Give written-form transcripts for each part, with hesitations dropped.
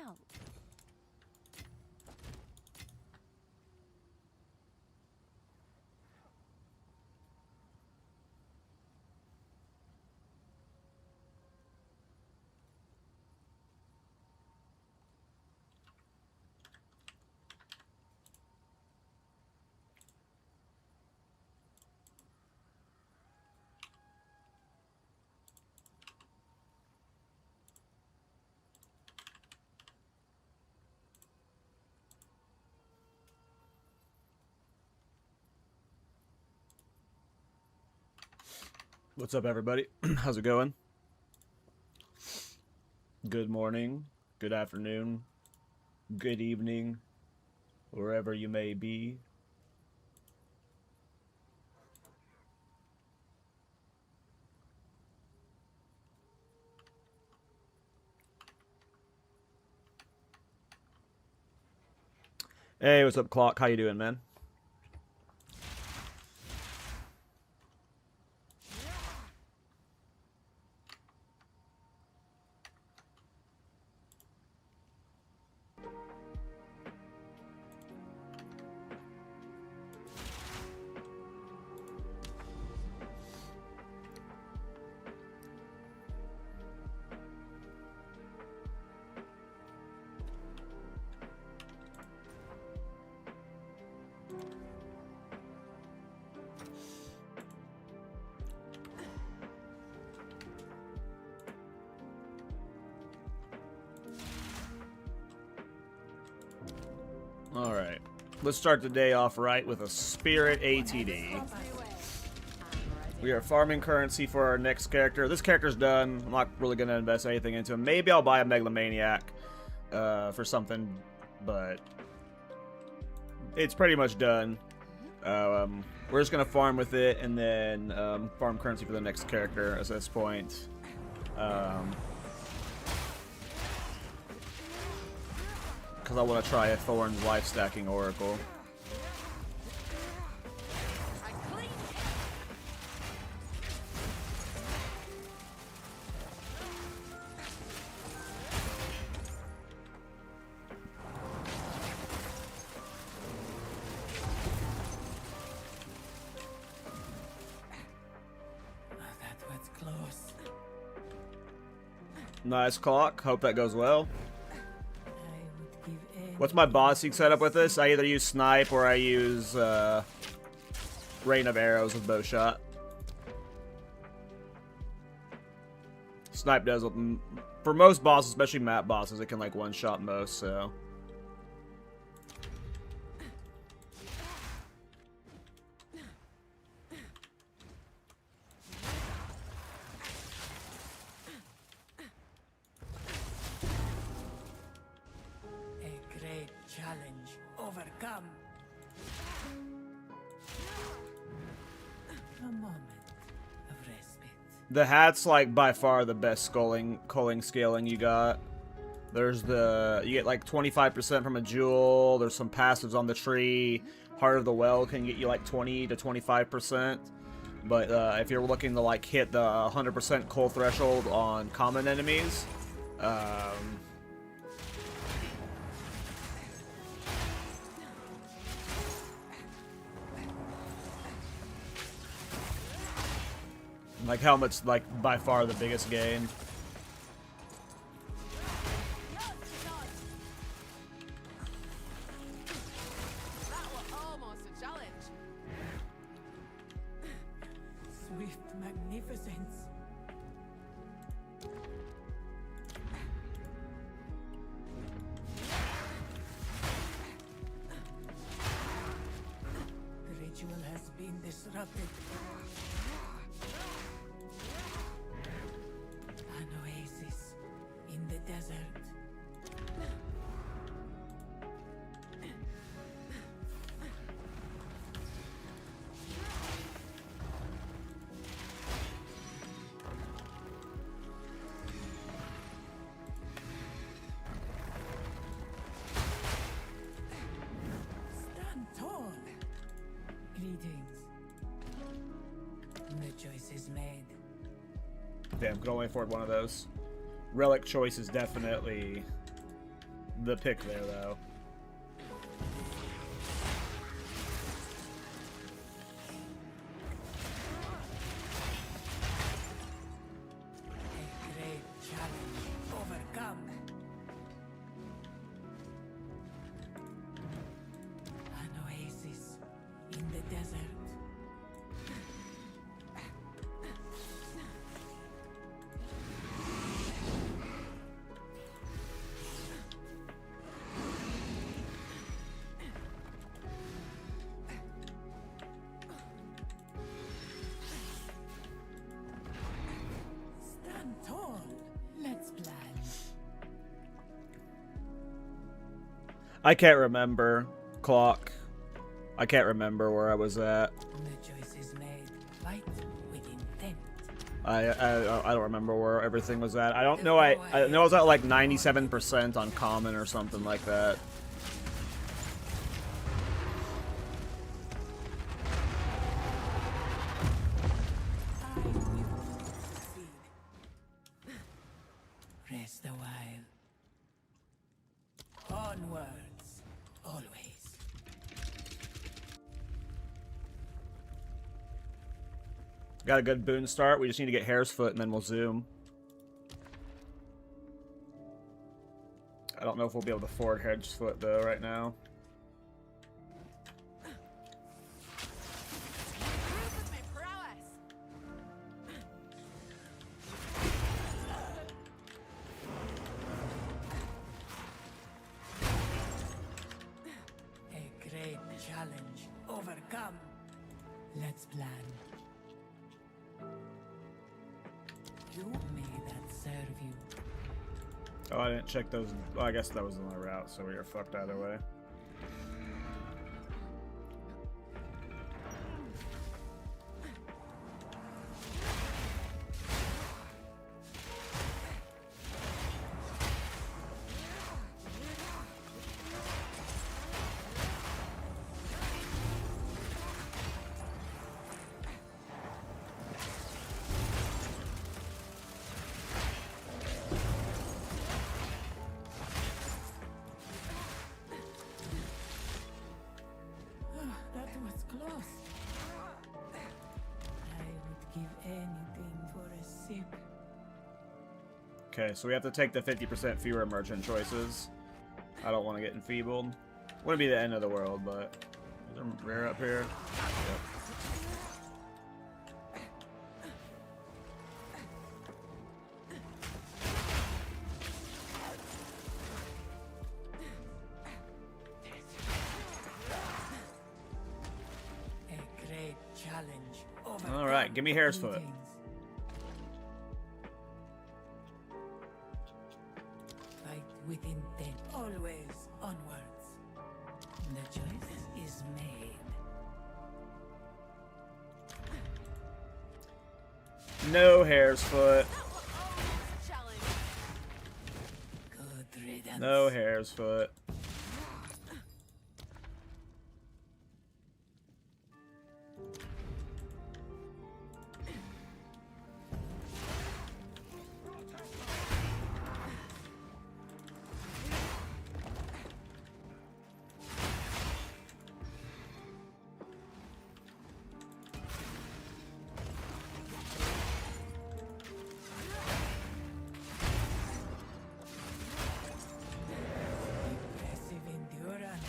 help? What's up, everybody? How's it going? Good morning, good afternoon, good evening, wherever you may be. Hey, what's up, Clock? How you doing, man? Alright, let's start the day off right with a Spirit ATD. We are farming currency for our next character. This character's done. I'm not really going to invest anything into him. Maybe I'll buy a Megalomaniac for something, but it's pretty much done. We're just going to farm with it and then farm currency for the next character at this point. Because I want to try a Thorns life stacking Oracle. Nice Clock. Hope that goes well. What's my bossing setup with this? I either use Snipe or I use Rain of Arrows with Bowshot. Snipe does, for most bosses, especially map bosses, it can like one-shot most, so... The hat's like by far the best culling scaling you got. There's you get like 25% from a jewel. There's some passives on the tree. Heart of the Well can get you like 20 to 25%. But if you're looking to like hit the 100% cull threshold on common enemies, like Helmet's like by far the biggest gain. That was almost a challenge. Swift magnificence. The ritual has been disrupted. An oasis in the desert. Stand tall. Greetings. The choice is made. Damn, could only afford one of those. Relic choice is definitely the pick there, though. A great challenge overcome. An oasis in the desert. Stand tall. Let's plan. I can't remember. Clock. I can't remember where I was at. The choice is made. Fight with intent. I don't remember where everything was at. I don't know. I know I was at like 97% on common or something like that. I will succeed. Rest a while. Onwards, always. Got a good boon start. We just need to get Hare's Foot and then we'll zoom. I don't know if we'll be able to afford Hare's Foot though right now. Prove with my prowess. A great challenge overcome. Let's plan. You may that serve you. Oh, I didn't check those. Well, I guess that was on the route, so we were fucked either way. That was close. I would give anything for a sip. Okay, so we have to take the 50% fewer merchant choices. I don't want to get enfeebled. Wouldn't be the end of the world, but is there rare up here? Yep. A great challenge overcome. All right, give me Hare's Foot. Greetings. Fight with intent. Always onwards. The choice is made. No Hare's Foot. That will almost challenge. Good riddance. No Hare's Foot. Impressive endurance.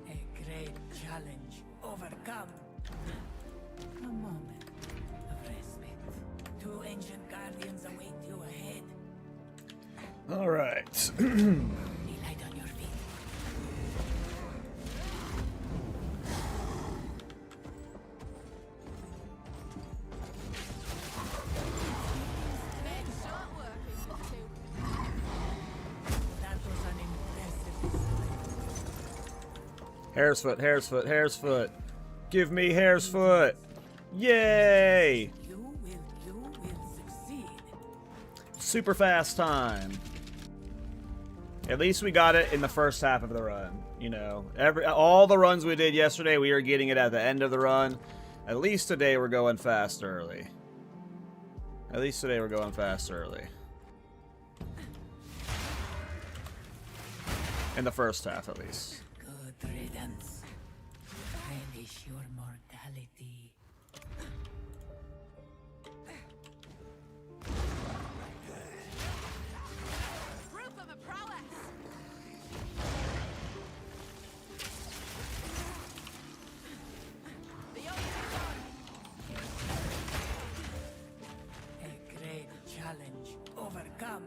A great challenge overcome. A moment of respite. Two ancient guardians await you ahead. All right. Be light on your feet. Make short work of you two. That was an impressive display. Hare's foot, hare's foot, hare's foot. Give me hare's foot. Yay! You will succeed. Super fast time. At least we got it in the first half of the run. You know, all the runs we did yesterday, we were getting it at the end of the run. At least today we're going fast early. At least today we're going fast early. In the first half, at least. Good riddance. Relish your mortality. Proof of my prowess. The Ultimatum. A great challenge overcome.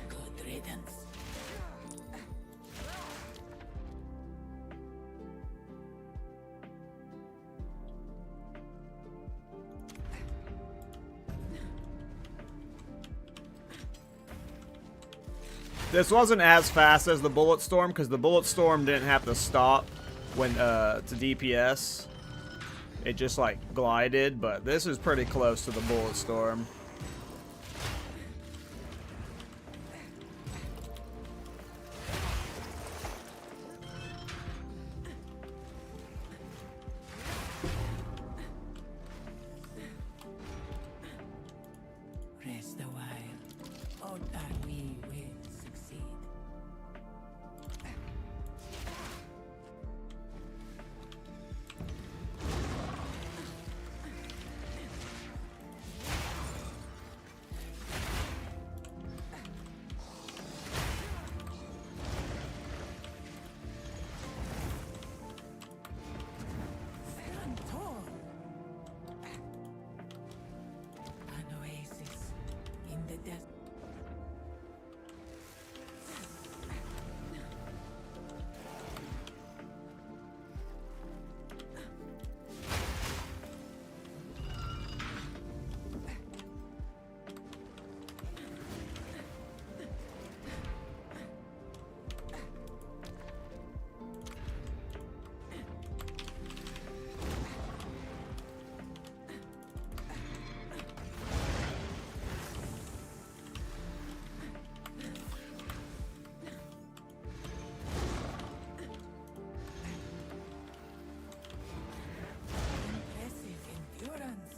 Good riddance. This wasn't as fast as the Bullet Storm because the Bullet Storm didn't have to stop when to DPS. It just like glided, but this is pretty close to the Bullet Storm. Rest a while. Oh, that we will succeed. Stand tall. An oasis in the desert. Impressive endurance.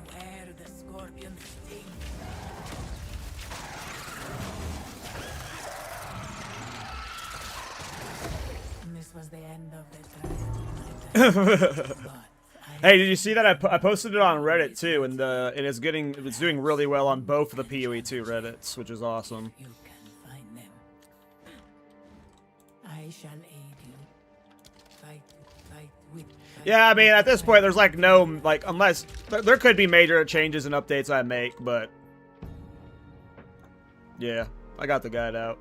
Beware the scorpion sting. This was the end of the trial. But Hey, did you see that? I posted it on Reddit too, and it's doing really well on both of the PoE2 Reddits, which is awesome. you can find them. I shall aid you. Fight with. Yeah, I mean, at this point, there's like no, like, unless, there could be major changes and updates I make, but, yeah, I got the guide out.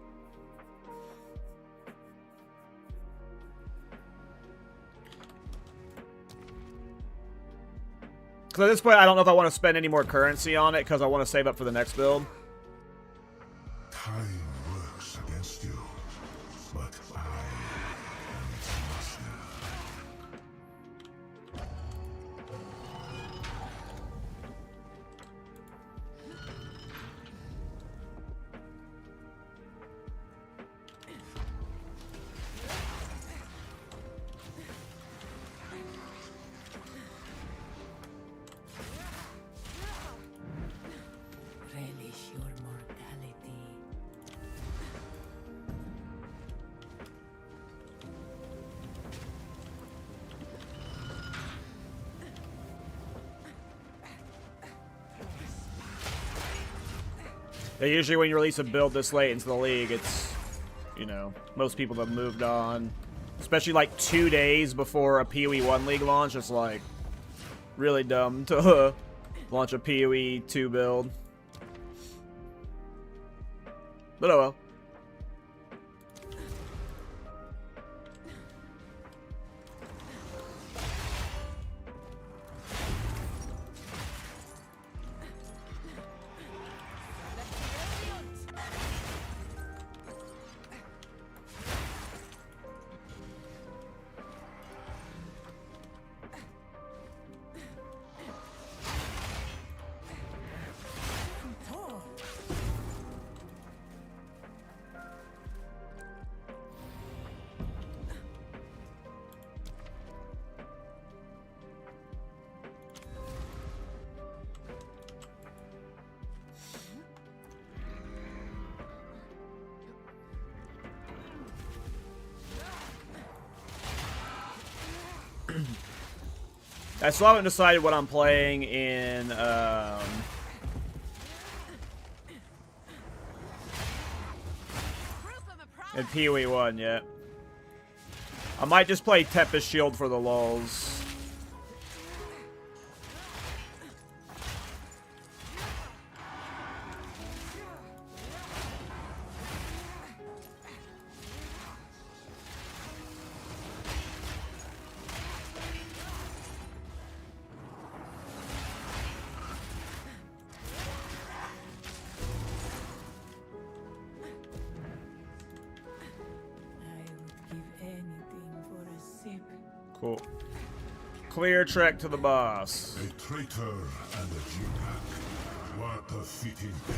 Because at this point, I don't know if I want to spend any more currency on it, because I want to save up for the next build. Time works against you, but I am its master. Relish Yeah, usually when you release a build this late into the league, it's, you know, most people have moved on. Especially like 2 days before a PoE 1 league launch. It's like really dumb to launch a PoE 2 build. But oh well. I still haven't decided what I'm playing in PoE 1 yet. I might just play Tempest Shield for the lulz. Cool. Clear trek to the boss. A traitor and a Junak. What a fitting pair.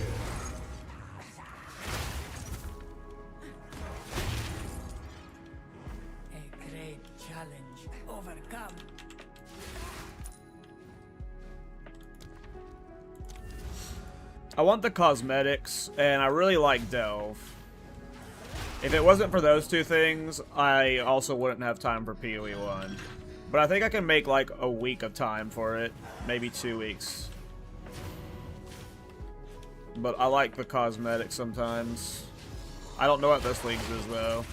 A great challenge overcome. I want the cosmetics, and I really like Delve. If it wasn't for those two things, I also wouldn't have time for PoE 1. But I think I can make like a week of time for it. Maybe 2 weeks. But I like the cosmetics sometimes. I don't know what this league's is though.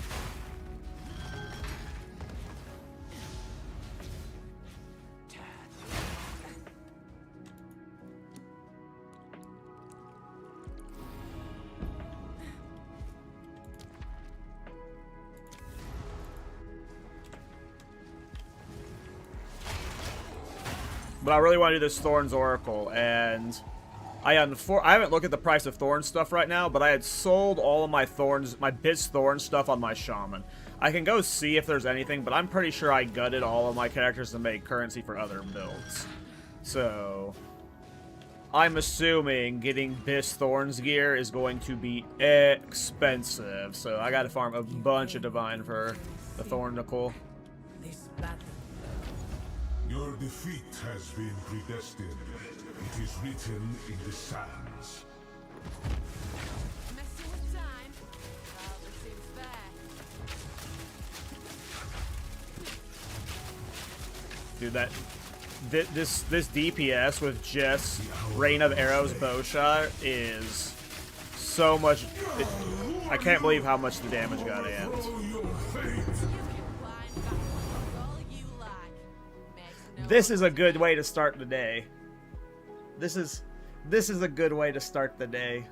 But I really want to do this Thorns Oracle, and I haven't looked at the price of Thorns stuff right now, but I had sold all of my Thorns, my Bis Thorns stuff on my Shaman. I can go see if there's anything, but I'm pretty sure I gutted all of my characters to make currency for other builds. So I'm assuming getting Bis Thorns gear is going to be expensive. So I gotta farm a bunch of Divine for the Thornicle. This battle. Your defeat has been predestined. It is written in the sands. Messing with time. Hardly seems fair. Dude, this DPS with just Rain of Arrows bowshot is so much. I can't believe how much the damage got amped. Follow your fate. This is a good way to start the day. This is a good way to start the day.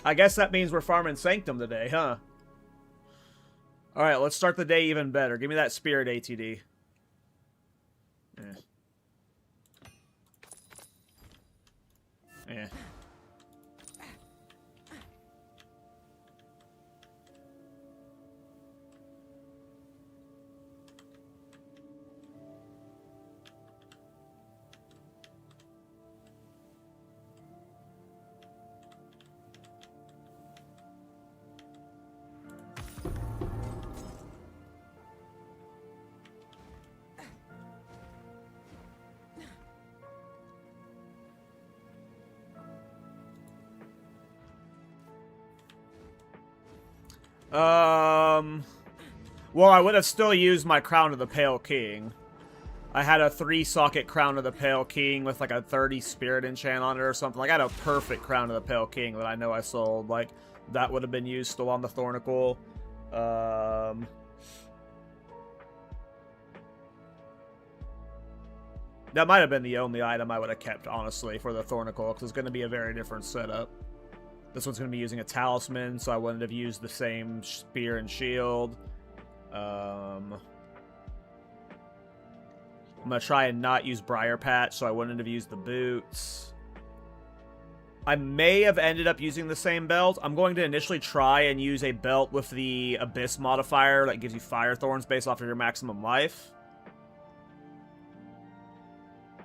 I guess that means we're farming Sanctum today, huh? Alright, let's start the day even better. Give me that Spirit ATD. Yeah. Well, I would have still used my Crown of the Pale King. I had a 3-socket Crown of the Pale King with like a 30 spirit enchant on it or something. Like I had a perfect Crown of the Pale King that I know I sold. Like that would have been used still on the Thornicle. That might have been the only item I would have kept, honestly, for the Thornicle, because it's going to be a very different setup. This one's going to be using a Talisman, so I wouldn't have used the same Spear and Shield. I'm going to try and not use Briar Patch, so I wouldn't have used the boots. I may have ended up using the same belt. I'm going to initially try and use a belt with the Abyss modifier that gives you Fire Thorns based off of your maximum life.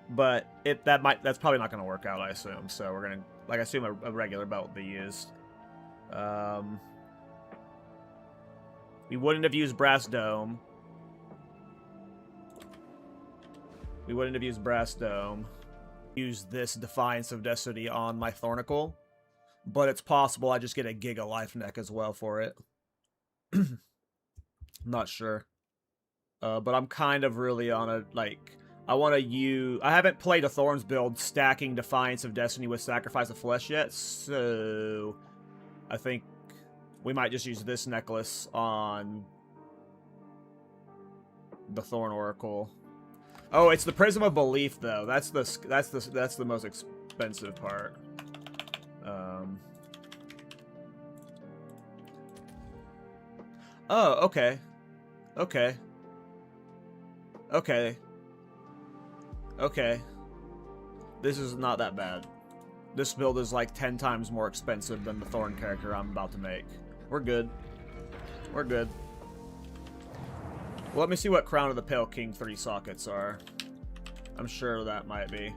But that's probably not going to work out, I assume. So we're going to, like, I assume a regular belt will be used. We wouldn't have used Brass Dome. Use this Defiance of Destiny on my Thornicle. But it's possible I just get a Giga Life Neck as well for it. Not sure. But I'm kind of really on a, like... I haven't played a Thorns build stacking Defiance of Destiny with Sacrifice of Flesh yet, so I think we might just use this necklace on the Thorn Oracle. Oh, it's the Prism of Belief though. That's the most expensive part. Oh, okay. Okay. This is not that bad. This build is like 10 times more expensive than the Thorn character I'm about to make. We're good. We're good. Well, let me see what Crown of the Pale King 3 sockets are. I'm sure that might be.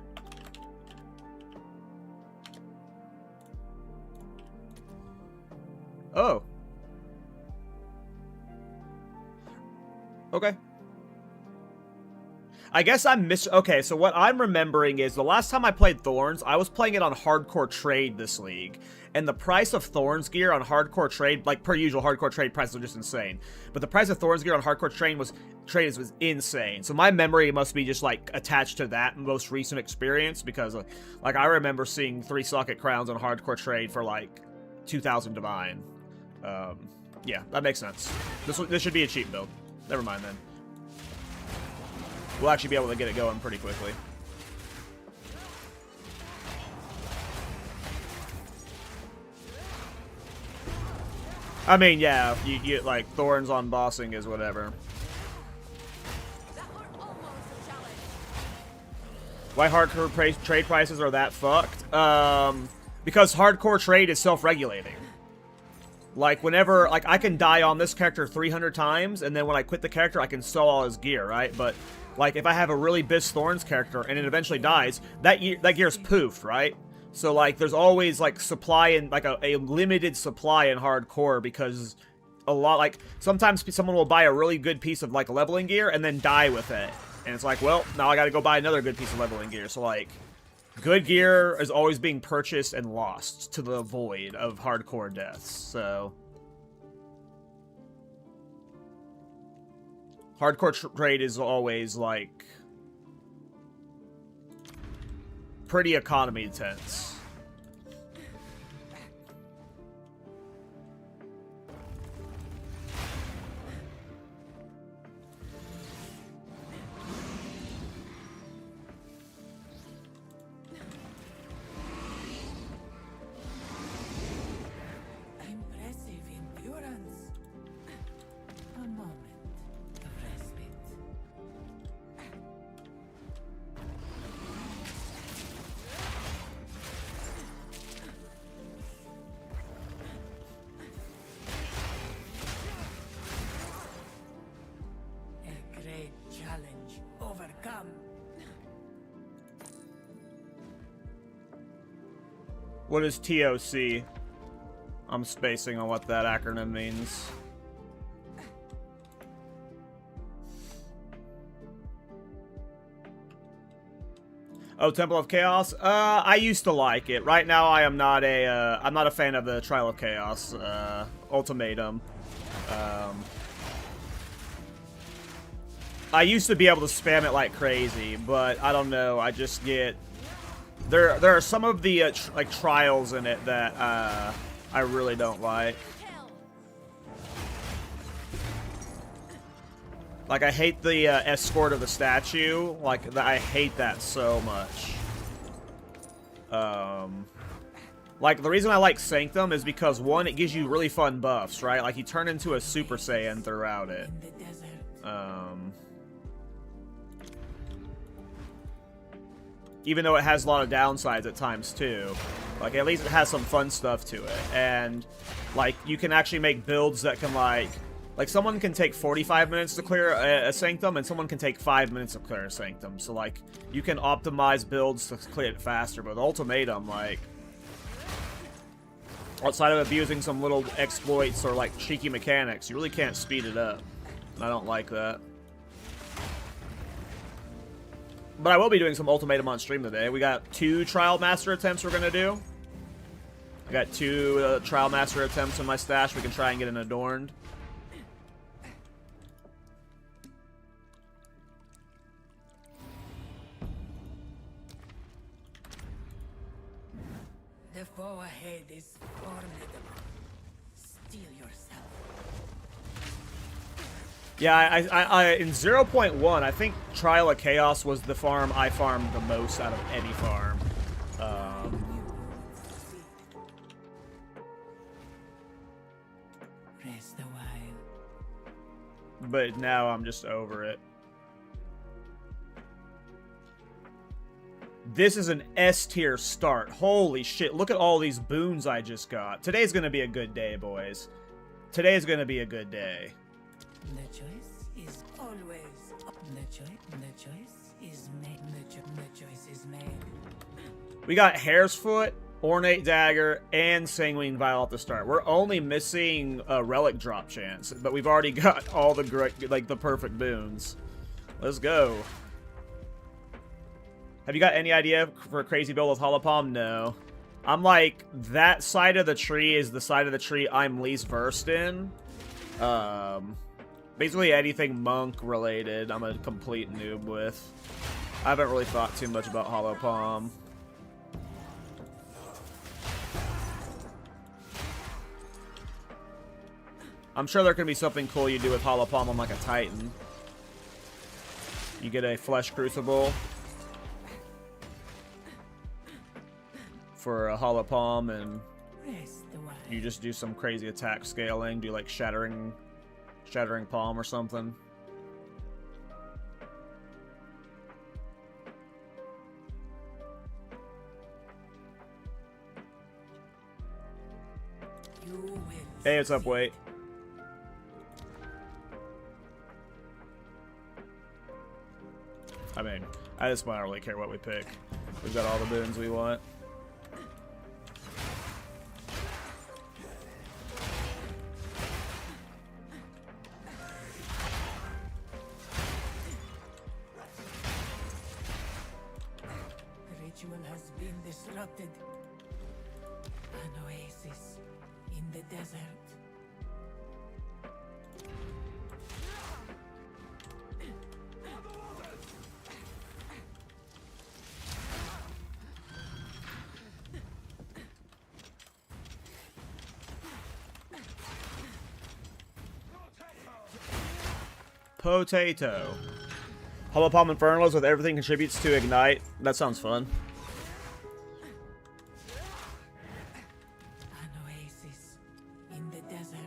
Oh. Okay. I guess okay, so what I'm remembering is the last time I played Thorns, I was playing it on Hardcore Trade this league. And the price of Thorns gear on Hardcore Trade, like per usual, Hardcore Trade prices are just insane. But the price of Thorns gear on Hardcore Trade was insane. So my memory must be just like attached to that most recent experience, because like I remember seeing 3-socket crowns on Hardcore Trade for like 2,000 divine. Yeah, that makes sense. This should be a cheap build. Never mind then. We'll actually be able to get it going pretty quickly. I mean, yeah, you like Thorns on bossing is whatever. Why hardcore trade prices are that fucked? Because hardcore trade is self-regulating. Like, whenever, like, I can die on this character 300 times, and then when I quit the character, I can sell all his gear, right? But, like, if I have a really Biss Thorns character, and it eventually dies, that gear's poofed, right? So, like, there's always, like, supply and, like, a limited supply in hardcore, because a lot, like, sometimes someone will buy a really good piece of, like, leveling gear, and then die with it. And it's like, well, now I gotta go buy another good piece of leveling gear. So, like, good gear is always being purchased and lost to the void of hardcore deaths, so... Hardcore trade is always, like... pretty economy intense. What is TOC? I'm spacing on what that acronym means. Oh, Temple of Chaos? I used to like it. Right now I am not I'm not a fan of the Trial of Chaos, Ultimatum. I used to be able to spam it like crazy, but I don't know. I just get there are some of the like trials in it that I really don't like. Like, I hate the escort of the statue. Like, I hate that so much. Like, the reason I like Sanctum is because, one, it gives you really fun buffs, right? Like, you turn into a Super Saiyan throughout it. Even though it has a lot of downsides at times, too. Like, at least it has some fun stuff to it. And, like, you can actually make builds that can, like, someone can take 45 minutes to clear a Sanctum, and someone can take 5 minutes to clear a Sanctum. So, like, you can optimize builds to clear it faster. But with Ultimatum, like, outside of abusing some little exploits or, like, cheeky mechanics, you really can't speed it up. And I don't like that. But I will be doing some Ultimatum on stream today. We got 2 Trial Master attempts we're going to do. I got 2 Trial Master attempts in my stash. We can try and get an Adorned. The foe ahead is formidable. Steel yourself. Yeah, I in 0.1, I think Trial of Chaos was the farm I farmed the most out of any farm. Rest a while. But now I'm just over it. This is an S tier start. Holy shit, look at all these boons I just got. Today's gonna be a good day, boys. Today's gonna be a good day. The choice is always the choice is made. The choice is made. We got Hare's Foot, Ornate Dagger, and Sanguine Vial at the start. We're only missing a Relic drop chance, but we've already got all the great, like, the perfect boons. Let's go. Have you got any idea for a crazy build with Holopalm? No. I'm like, that side of the tree is the side of the tree I'm least versed in. Basically anything monk related, I'm a complete noob with. I haven't really thought too much about Holopalm. I'm sure there can be something cool you do with Holopalm on like a Titan. You get a Flesh Crucible for a Holopalm, and you just do some crazy attack scaling, do like Shattering Palm or something. Hey, what's up, Wait? I mean, at this point I don't really care what we pick. We've got all the boons we want. Ritual has been disrupted. An oasis in the desert. Potato. Holopalm Infernalis with everything contributes to Ignite. That sounds fun. An oasis in the desert.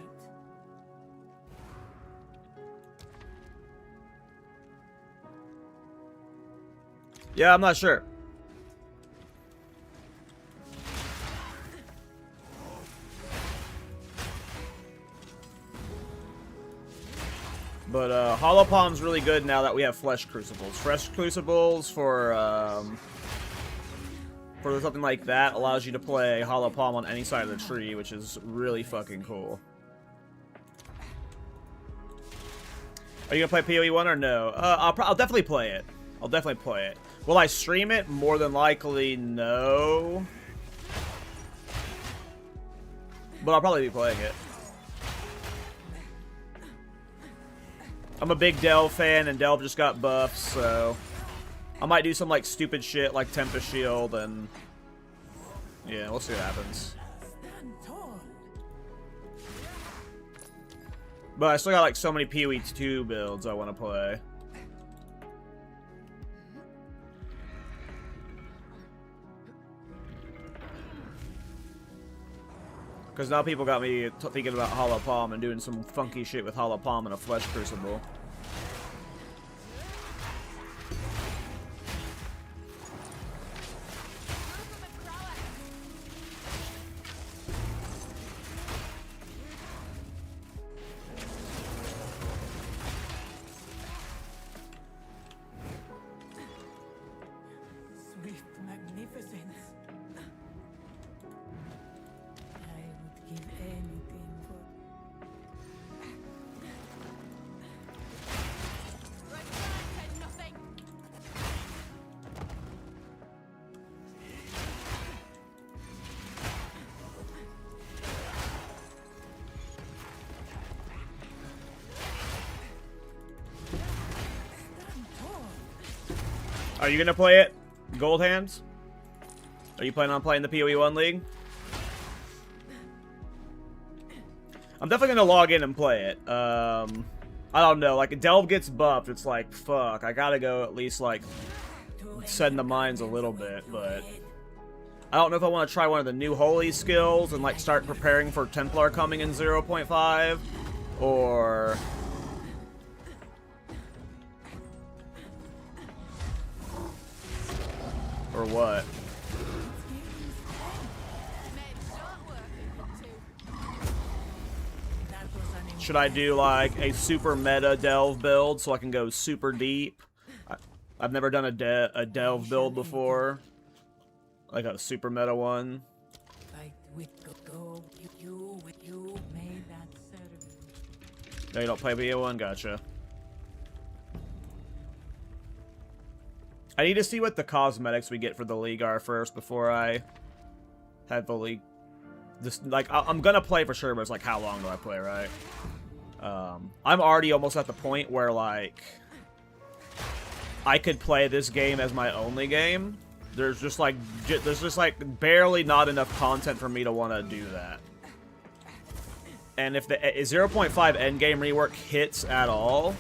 Yeah, I'm not sure. But Holopalm's really good now that we have Flesh Crucibles. Flesh Crucibles for something like that allows you to play Holopalm on any side of the tree, which is really fucking cool. Are you gonna play PoE 1 or no? I'll definitely play it. I'll definitely play it. Will I stream it? More than likely, no. But I'll probably be playing it. I'm a big Delve fan, and Delve just got buffs, so I might do some like stupid shit like Tempest Shield, and yeah, we'll see what happens. Stand tall. But I still got like so many PoE 2 builds I want to play. Because now people got me thinking about Hollow Palm and doing some funky shit with Hollow Palm and a Flesh Crucible. Swift magnificence. I would give anything for. Red flag said nothing. Are you gonna play it? Gold Hands? Are you planning on playing the PoE 1 League? I'm definitely gonna log in and play it. I don't know, like, Delve gets buffed, it's like, fuck, I gotta go at least, like, send the mines a little bit, but I don't know if I want to try one of the new Holy skills and, like, start preparing for Templar coming in 0.5, or what. Made short work of it too. That was an Should I do, like, a super meta Delve build so I can go super deep? I've never done a Delve build before. Like a super meta one. fight with go. You made that serve. No, you don't play BA1? Gotcha. I need to see what the cosmetics we get for the league are first before I have the league. Just, like, I'm gonna play for sure, but it's like, how long do I play, right? I'm already almost at the point where, like, I could play this game as my only game. There's just like barely not enough content for me to want to do that. And if the 0.5 endgame rework hits at all,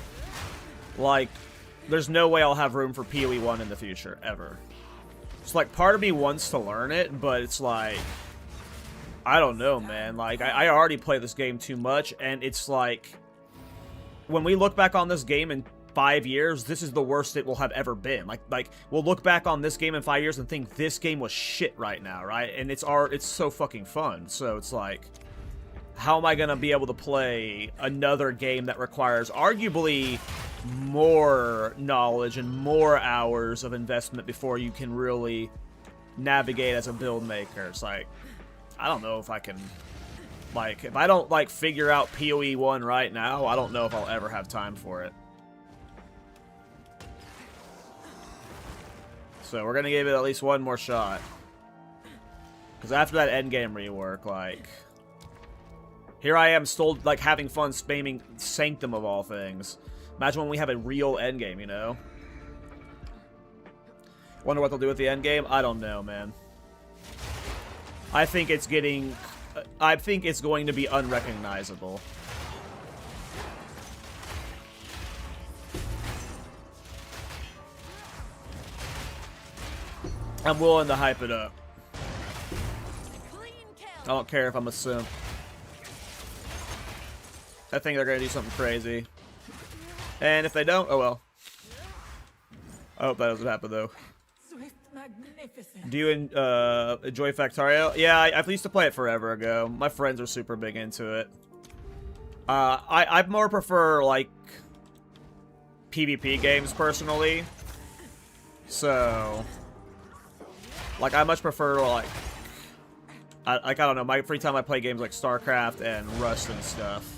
like, there's no way I'll have room for PoE 1 in the future, ever. It's like, part of me wants to learn it, but it's like, I don't know, man. Like, I already play this game too much, and it's like, when we look back on this game in 5 years, this is the worst it will have ever been. Like we'll look back on this game in 5 years and think this game was shit right now, right? And it's so fucking fun. So it's like, how am I gonna be able to play another game that requires arguably more knowledge and more hours of investment before you can really navigate as a build maker? It's like, I don't know if I can, like, if I don't, like, figure out PoE 1 right now, I don't know if I'll ever have time for it. So we're gonna give it at least one more shot. Because after that endgame rework, like, here I am still, like, having fun spamming Sanctum of all things. Imagine when we have a real endgame, you know? Wonder what they'll do with the endgame? I don't know, man. I think it's going to be unrecognizable. I'm willing to hype it up. Clean kill. I don't care if I'm a simp. I think they're gonna do something crazy. And if they don't, oh well. I hope that doesn't happen, though. Swift magnificence. Do you enjoy Factorio? Yeah, I used to play it forever ago. My friends are super big into it. I more prefer, like, PvP games, personally. So, like, I much prefer, like, I don't know, my free time I play games like StarCraft and Rust and stuff.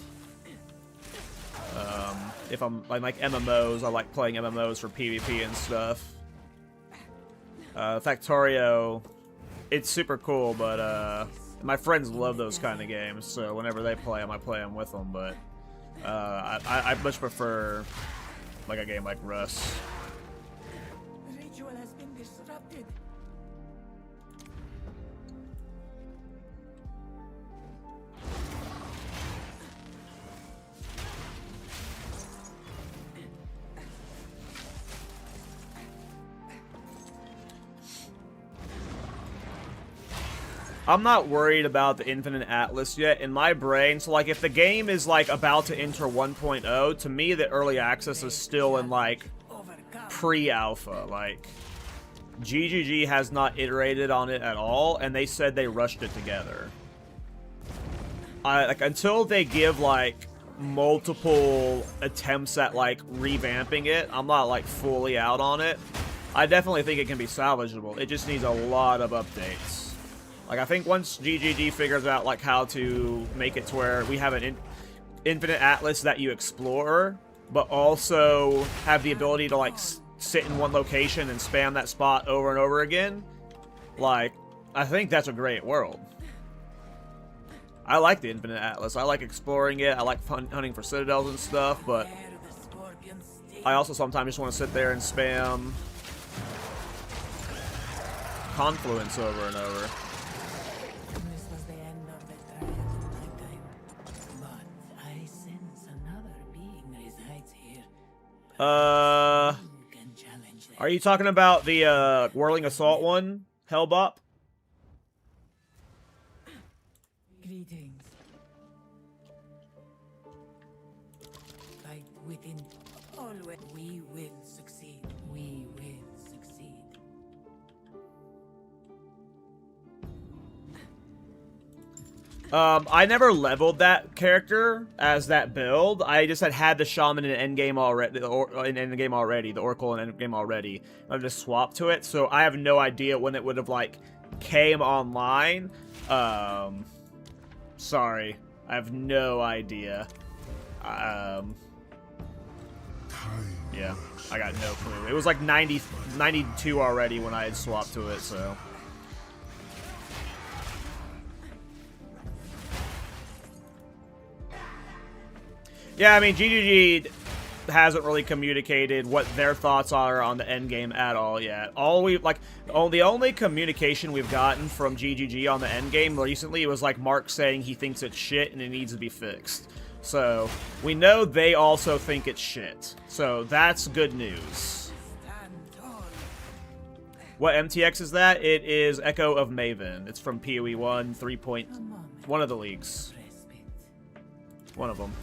If I'm, like MMOs, I like playing MMOs for PvP and stuff. Factorio, it's super cool, but, my friends love those kind of games, so whenever they play them, I play them with them, but I much prefer like a game like Rust. The ritual has been disrupted. I'm not worried about the Infinite Atlas yet in my brain. So, like, if the game is, like, about to enter 1.0, to me, the early access is still in, like, pre-alpha. Like, GGG has not iterated on it at all, and they said they rushed it together. Like, until they give, like, multiple attempts at, like, revamping it, I'm not, like, fully out on it. I definitely think it can be salvageable. It just needs a lot of updates. Like, I think once GGG figures out, like, how to make it to where we have an infinite atlas that you explore, but also have the ability to, like, sit in one location and spam that spot over and over again, like, I think that's a great world. I like the infinite atlas. I like exploring it. I like hunting for citadels and stuff, but I also sometimes just want to sit there and spam Confluence over and over. This was the end of the trial of my time. But I sense another being resides here. Who can challenge them? Are you talking about the Whirling Assault one, Hellbop? Greetings. Fight within. Always. We will succeed. We will succeed. I never leveled that character as that build. I just had the Shaman in Endgame already, the Oracle in Endgame already. I just swapped to it, so I have no idea when it would have, like, came online. Sorry. I have no idea. Yeah, I got no clue. It was like 92 already when I had swapped to it, so... Yeah, I mean, GGG hasn't really communicated what their thoughts are on the endgame at all yet. The only communication we've gotten from GGG on the endgame recently was like Mark saying he thinks it's shit and it needs to be fixed. So, we know they also think it's shit. So, that's good news. What MTX is that? It is Echo of Maven. It's from PoE 1, 3. One of the leagues. One of them.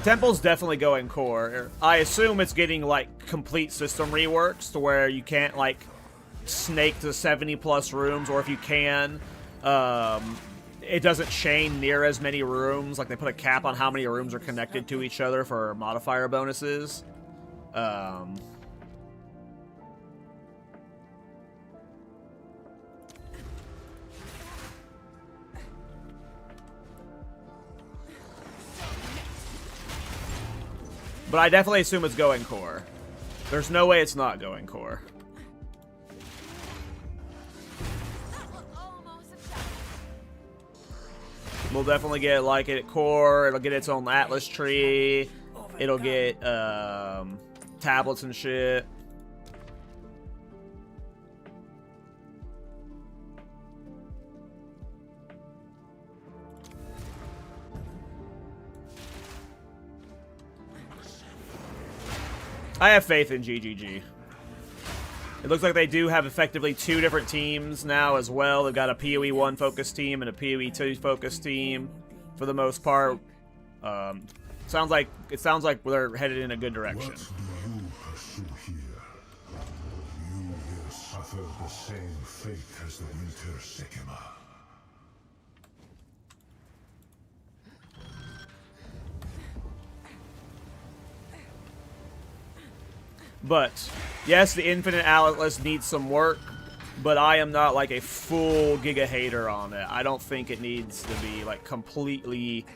Temple's definitely going core. I assume it's getting, like, complete system reworks to where you can't, like, snake to 70+ rooms, or if you can, it doesn't chain near as many rooms. Like, they put a cap on how many rooms are connected to each other for modifier bonuses. But I definitely assume it's going core. There's no way it's not going core. We'll definitely get, like, it core. It'll get its own Atlas tree. It'll get tablets and shit. I have faith in GGG. It looks like they do have effectively 2 different teams now as well. They've got a PoE 1 focused team and a PoE 2 focused team for the most part. Sounds like they're headed in a good direction. What do you pursue here? You will suffer the same fate as the Winter Sycamore. But, yes, the Infinite Atlas needs some work, but I am not, like, a full Giga hater on it. I don't think it needs to be, like, completely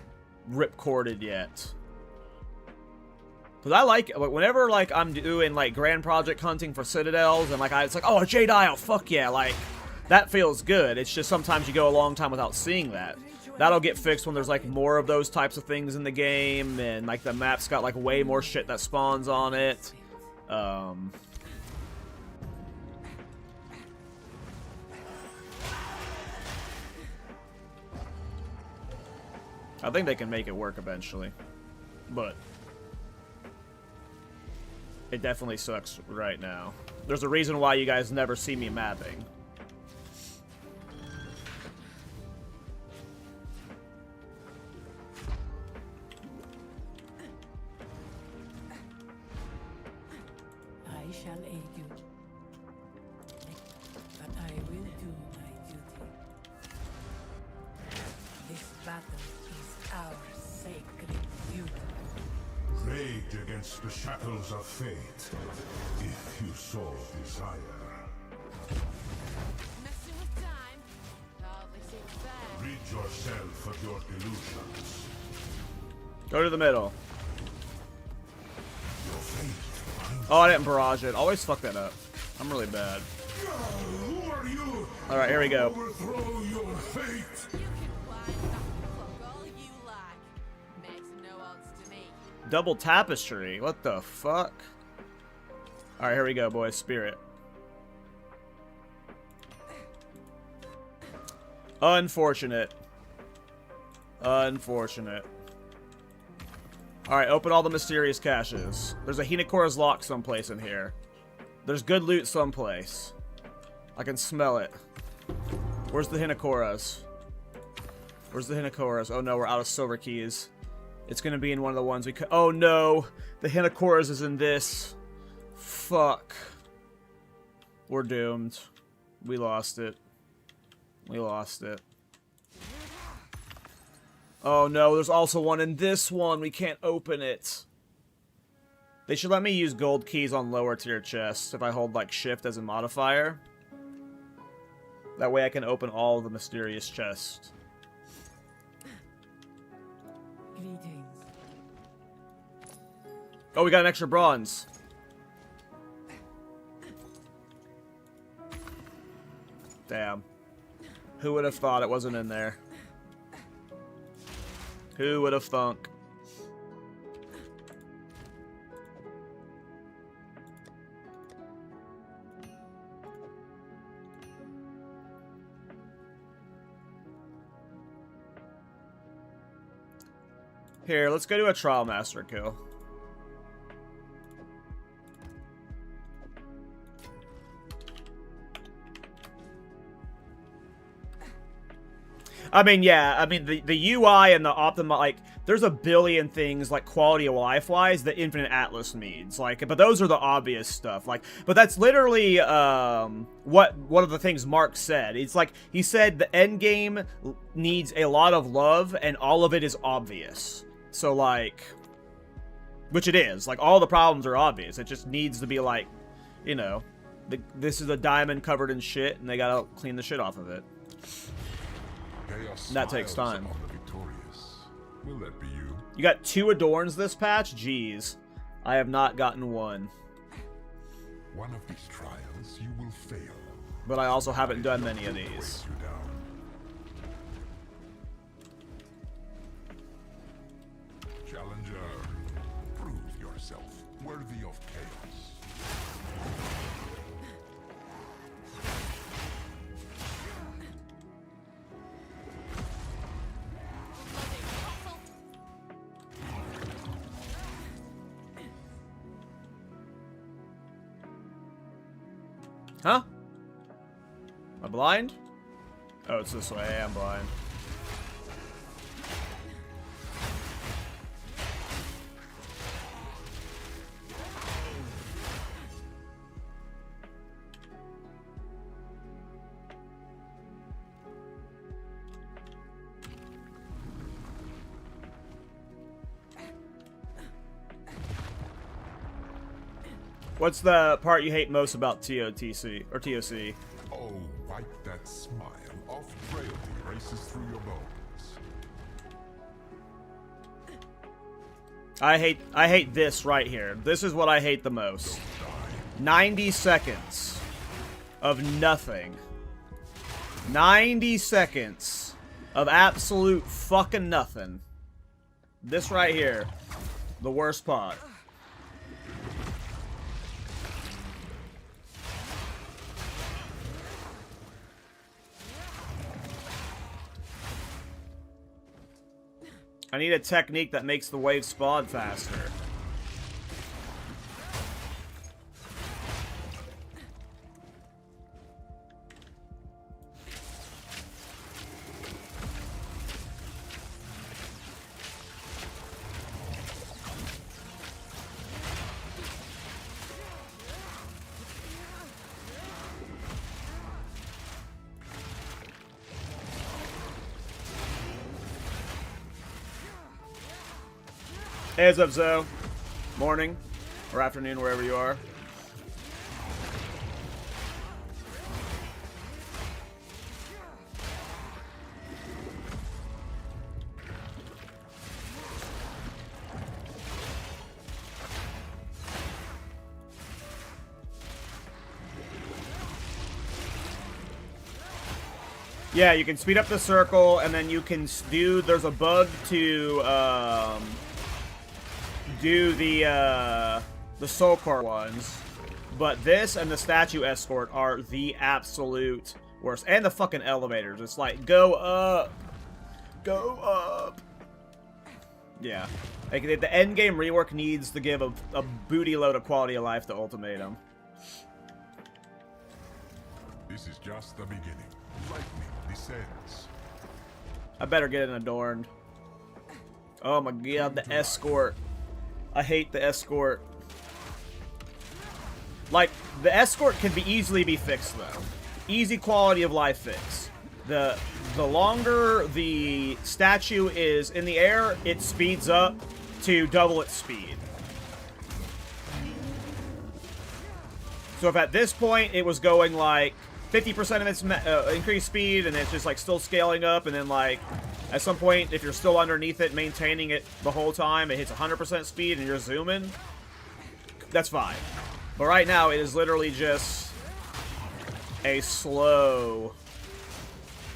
ripcorded yet. Because I like it. Whenever, like, I'm doing, like, Grand Project hunting for Citadels, and, like, it's like, oh, a Jade Isle, fuck yeah, like, that feels good. It's just sometimes you go a long time without seeing that. That'll get fixed when there's like more of those types of things in the game, and like the map's got like way more shit that spawns on it. I think they can make it work eventually, but it definitely sucks right now. There's a reason why you guys never see me mapping. I shall aid you, but I will do my duty. This battle is our sacred duty. Rage against the shackles of fate, if you so desire. Messing with time. Hardly seems fair. Rid yourself of your delusions. Go to the middle. Your fate binds. Oh, I didn't barrage it. Always fuck that up. I'm really bad. Who are you? Alright, here we go. Overthrow your fate. You can wind back the clock all you like. Makes no odds to me. Double tapestry. What the fuck? Alright, here we go, boys. Spirit. Unfortunate. Unfortunate. Alright, open all the mysterious caches. There's a Hinakora's lock someplace in here. There's good loot someplace. I can smell it. Where's the Hinakoras? Where's the Hinakoras? Oh no, we're out of silver keys. It's gonna be in one of the ones we could. Oh no! The Hinakoras is in this. Fuck. We're doomed. We lost it. We lost it. Oh no, there's also one in this one. We can't open it. They should let me use gold keys on lower tier chests if I hold like shift as a modifier. That way I can open all of the mysterious chests. Greetings. Oh, we got an extra bronze. Damn. Who would have thought it wasn't in there? Who would have thunk? Here, let's go to a Trial Master kill. I mean, yeah, I mean, the UI and the optimal, like, there's a billion things, like, quality of life-wise that Infinite Atlas needs, like, but those are the obvious stuff, like, but that's literally, what one of the things Mark said. It's like, he said the Endgame needs a lot of love, and all of it is obvious. So, like, which it is, like, all the problems are obvious, it just needs to be, like, you know, this is a diamond covered in shit, and they gotta clean the shit off of it. That takes time. On the victorious. Will that be you? You got 2 Adorns this patch? Jeez. I have not gotten one. One of these trials you will fail. But I also haven't done many of Break these. you down. Challenger, prove yourself worthy of chaos. Huh? Am I blind? Oh, it's this way. I'm blind. What's the part you hate most about TOTC or TOC? Oh, wipe that smile off. Frailty races through your bones. I hate this right here. This is what I hate the most. 90 seconds of nothing. 90 seconds of absolute fucking nothing. This right here. The worst part. I need a technique that makes the wave spawn faster. Hey, what's up, Zoe? Morning or afternoon, wherever you are. Yeah, you can speed up the circle, and then you can do. There's a bug to do the soul core ones, but this and the statue escort are the absolute worst. And the fucking elevators. It's like go up. Yeah, like the endgame rework needs to give a booty load of quality of life to Ultimatum. This is just the beginning. Lightning descends. I better get it adorned. Oh my god, the escort. I hate the escort. Like, the escort can easily be fixed, though. Easy quality of life fix. The longer the statue is in the air, it speeds up to double its speed. So if at this point it was going like 50% of its increased speed, and it's just like still scaling up, and then like at some point, if you're still underneath it, maintaining it the whole time, it hits 100% speed and you're zooming, that's fine. But right now, it is literally just a slow...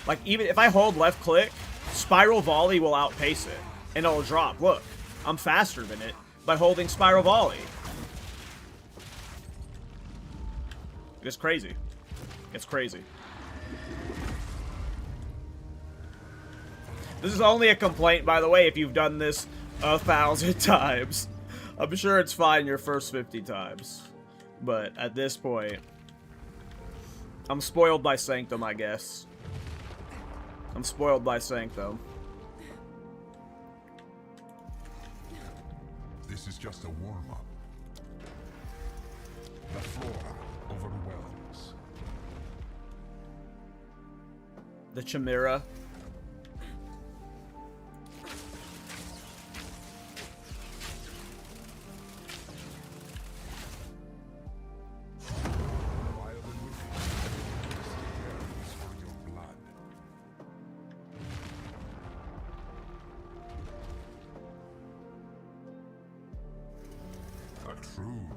Like, even if I hold left click, Spiral Volley will outpace it, and it'll drop. Look, I'm faster than it by holding Spiral Volley. It's crazy. It's crazy. This is only a complaint, by the way, if you've done this 1,000 times. I'm sure it's fine your first 50 times. But at this point, I'm spoiled by Sanctum, I guess. I'm spoiled by Sanctum. This is just a warm-up. The flora overwhelms. The Chimera.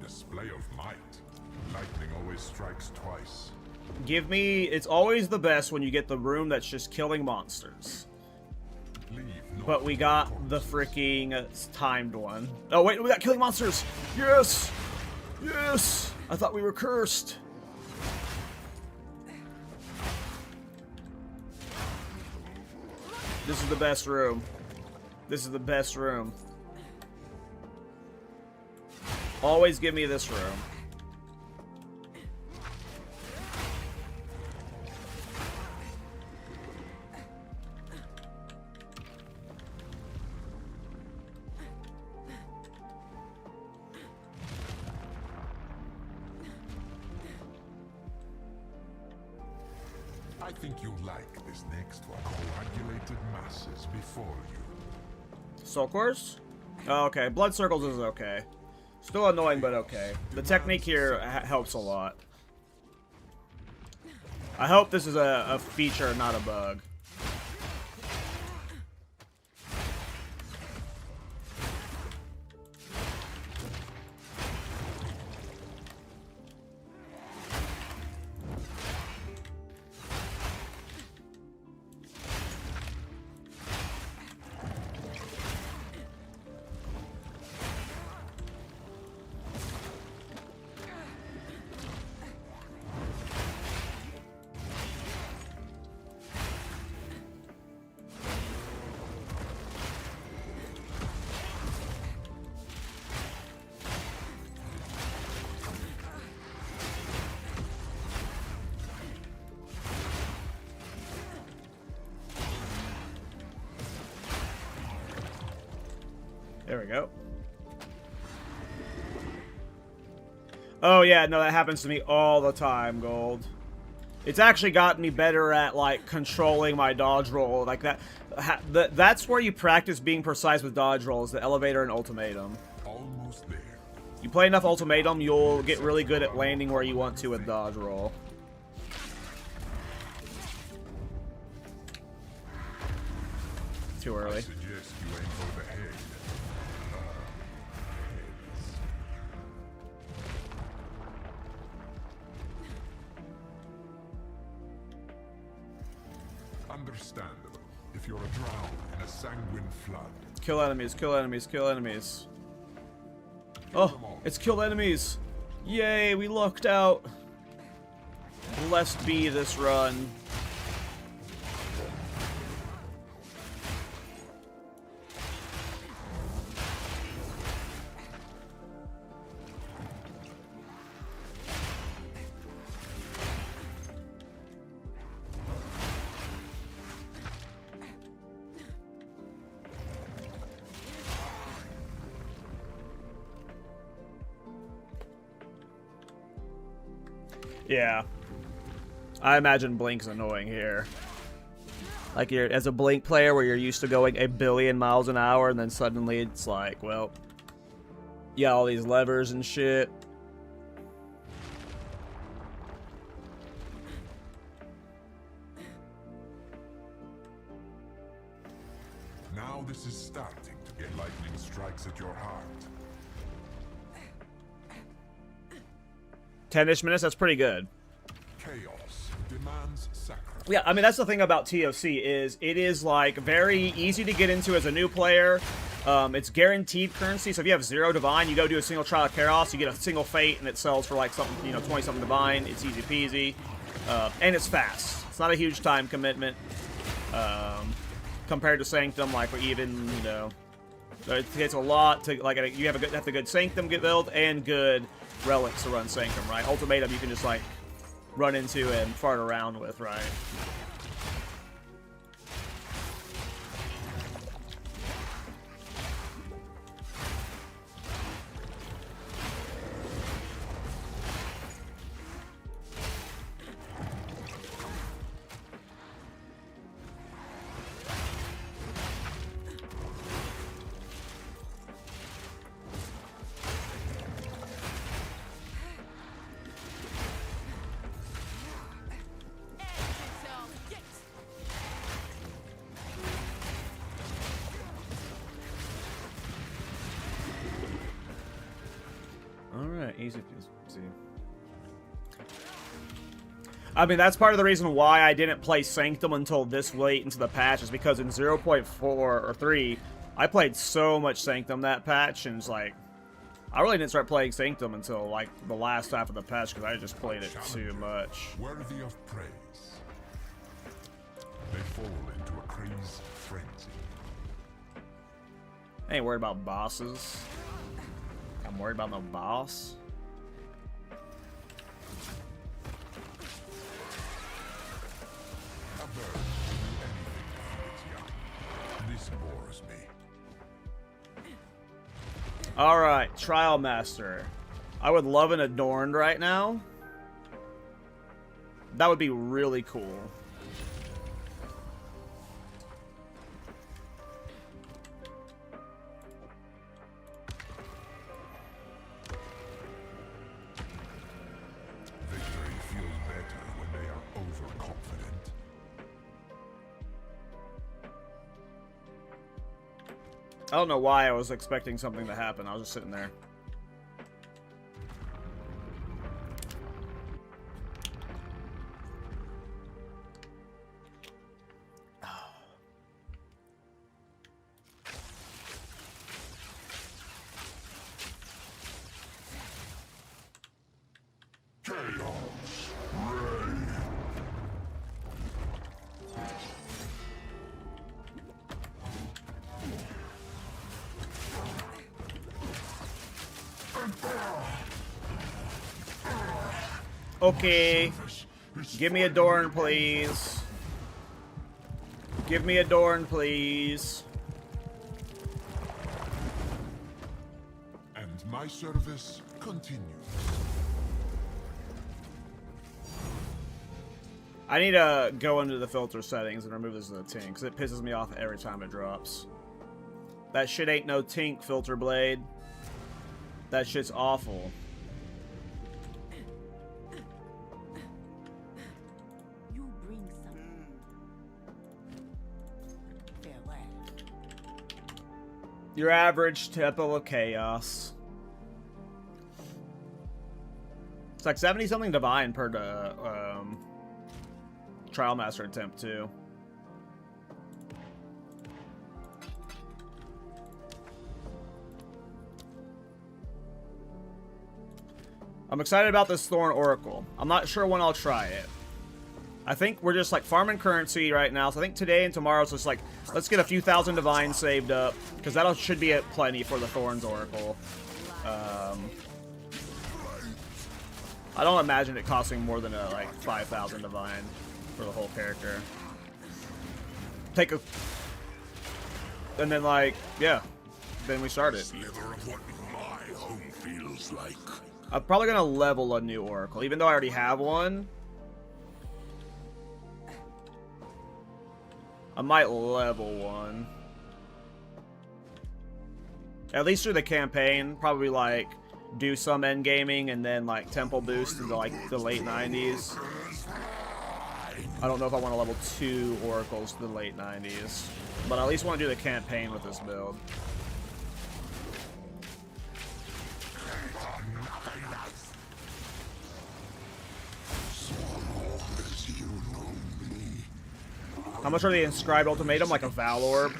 Display of might. Lightning always strikes twice. Give me... It's always the best when you get the room that's just killing monsters. But we got the freaking timed one. Oh, wait, we got killing monsters! Yes! Yes! I thought we were cursed. This is the best room. This is the best room. Always give me this room. I think you'll like this next one. Coagulated masses before you. Soul Cores? Oh, okay. Blood Circles is okay. Still annoying, but okay. The technique here helps a lot. I hope this is a feature, not a bug. There we go. Oh yeah, no, that happens to me all the time, Gold. It's actually gotten me better at, like, controlling my dodge roll. Like, that's where you practice being precise with dodge rolls, the elevator and ultimatum. Almost there. You play enough ultimatum, you'll get really good at landing where you want to with dodge roll. Too early. I suggest you aim for the head. Understandable if you're drowned in a sanguine flood. Kill enemies, kill enemies, kill enemies. Oh, it's kill enemies. Yay, we lucked out. Blessed be this run. Yeah. I imagine Blink's annoying here. Like, you're as a Blink player where you're used to going 1 billion miles an hour, and then suddenly it's like, well, you got all these levers and shit. Now this is starting to get lightning strikes at your heart. 10-ish minutes, that's pretty good. Chaos demands sacrifice. Yeah, I mean, that's the thing about TOC is it is, like, very easy to get into as a new player. It's guaranteed currency, so if you have 0 divine, you go do a single trial of chaos, you get a single fate, and it sells for, like, something, you know, 20-something divine. It's easy peasy. And it's fast. It's not a huge time commitment. Compared to Sanctum, like, or even, you know, it takes a lot to, like, you have the good Sanctum build and good relics to run Sanctum, right? Ultimatum you can just, like, run into and fart around with, right? Easy to see. I mean, that's part of the reason why I didn't play Sanctum until this late into the patch, is because in 0.4 or 3, I played so much Sanctum that patch, and it's like, I really didn't start playing Sanctum until, like, the last half of the patch, because I just played it too much. Worthy of praise. They fall into a crazed frenzy. I ain't worried about bosses. I'm worried about no boss. A bird can do anything for its young. This bores me. Alright, Trial Master. I would love an Adorned right now. That would be really cool. Victory feels better when they are overconfident. I don't know why I was expecting something to happen. I was just sitting there. Okay. Give me Adorn, please. Give me Adorn, please. My service continues. I need to go into the filter settings and remove this as a tink, because it pisses me off every time it drops. That shit ain't no tink, filter blade. That shit's awful. You bring something. Farewell. Your average tempo of chaos. It's like 70-something divine per Trial Master attempt, too. I'm excited about this Thorn Oracle. I'm not sure when I'll try it. I think we're just like farming currency right now, so I think today and tomorrow it's just like, let's get a few thousand divines saved up, because that should be at plenty for the Thorns Oracle. I don't imagine it costing more than like 5,000 divine for the whole character. And then like, yeah, then we start it. Slither of what my home feels like. I'm probably gonna level a new Oracle, even though I already have one. I might level one. At least through the campaign, probably like do some endgaming and then like temple boost into like the late 90s. I don't know if I want to level 2 oracles to the late 90s, but I at least want to do the campaign with this build. How much are the inscribed ultimatum? Like a Val Orb?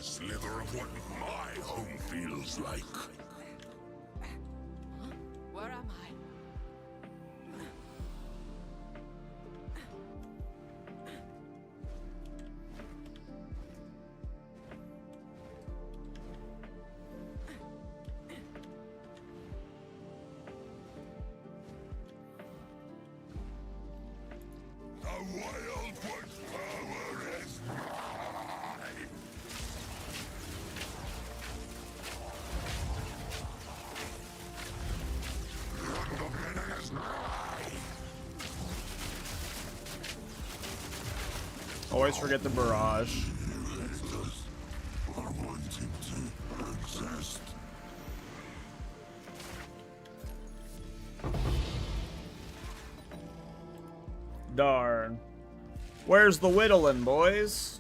Slither of what my home feels like. Where am I? The wild one's power is mine. Always forget the barrage. Are wanting to exist. Darn. Where's the whittling, boys?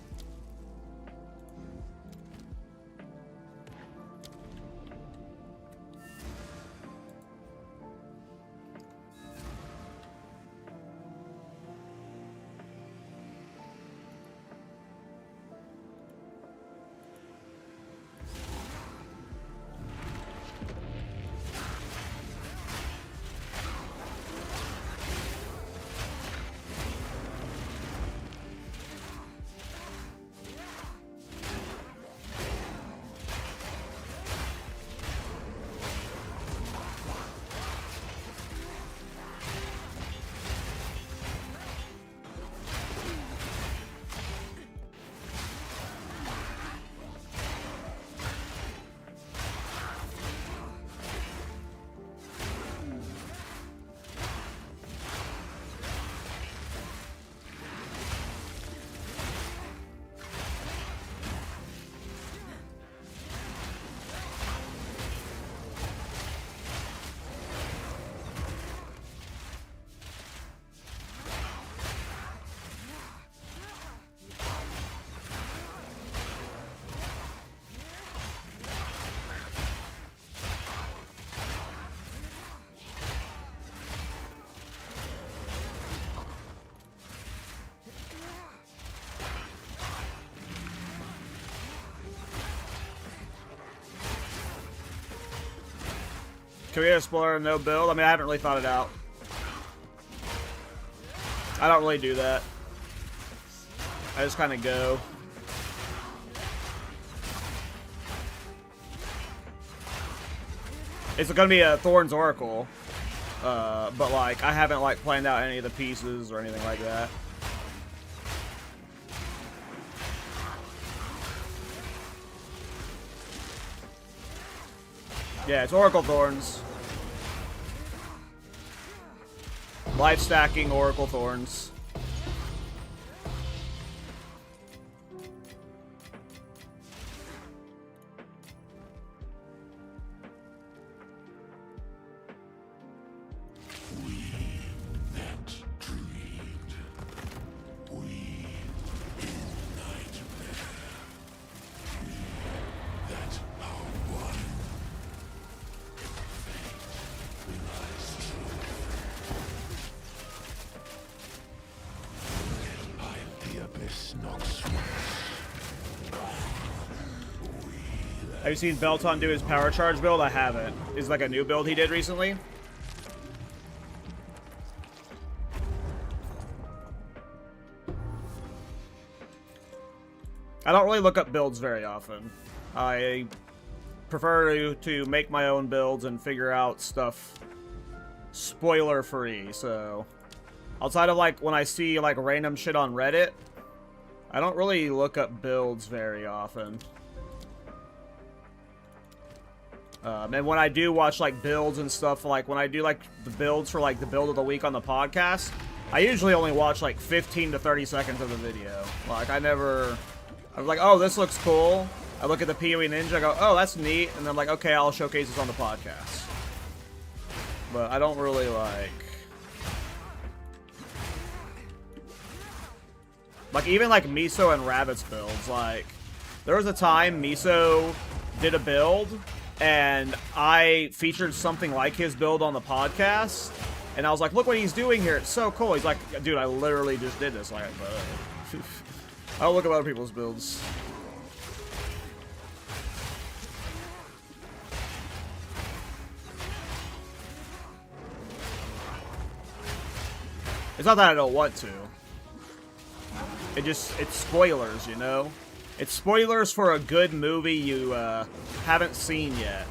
Career Explorer, no build? I mean, I haven't really thought it out. I don't really do that. I just kind of go. It's gonna be a Thorns Oracle, but like I haven't like planned out any of the pieces or anything like that. Yeah, it's Oracle Thorns. Life stacking Oracle Thorns. Have you seen Belton do his power charge build? I haven't. Is like a new build he did recently? I don't really look up builds very often. I prefer to make my own builds and figure out stuff spoiler free, so outside of like when I see like random shit on Reddit, I don't really look up builds very often. And when I do watch like builds and stuff, like when I do like the builds for like the build of the week on the podcast, I usually only watch like 15 to 30 seconds of the video. Like I was like, oh, this looks cool. I look at the PoE Ninja, I go, oh, that's neat, and then I'm like, okay, I'll showcase this on the podcast. But I don't really like even like Miso and Rabbit's builds. Like there was a time Miso did a build and I featured something like his build on the podcast, and I was like, look what he's doing here, it's so cool. He's like, dude, I literally just did this. Like, I don't look at other people's builds. It's not that I don't want to. It's spoilers, you know? It's spoilers for a good movie you haven't seen yet.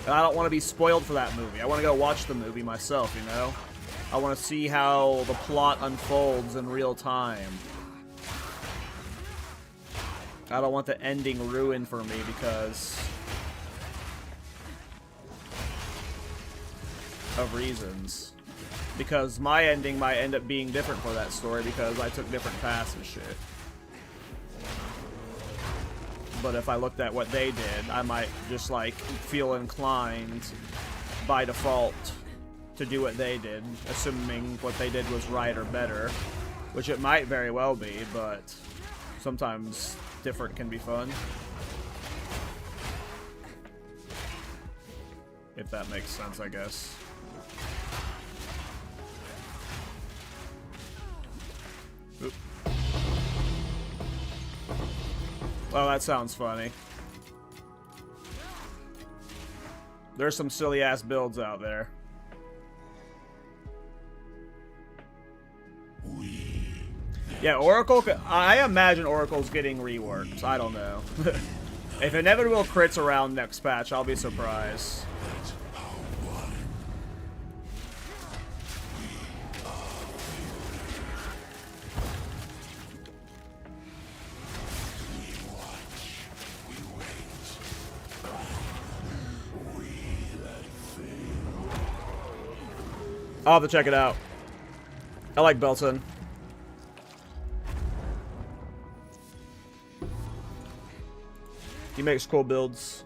And I don't want to be spoiled for that movie. I want to go watch the movie myself, you know? I want to see how the plot unfolds in real time. I don't want the ending ruined for me because of reasons. Because my ending might end up being different for that story because I took different paths and shit. But if I looked at what they did, I might just like feel inclined by default to do what they did, assuming what they did was right or better, which it might very well be, but sometimes different can be fun. If that makes sense, I guess. Oop. Oh, that sounds funny. There's some silly-ass builds out there. Yeah, Oracle... I imagine Oracle's getting reworked. I don't know. If Inevitable crits around next patch, I'll be surprised. I'll have to check it out. I like Belton. He makes cool builds.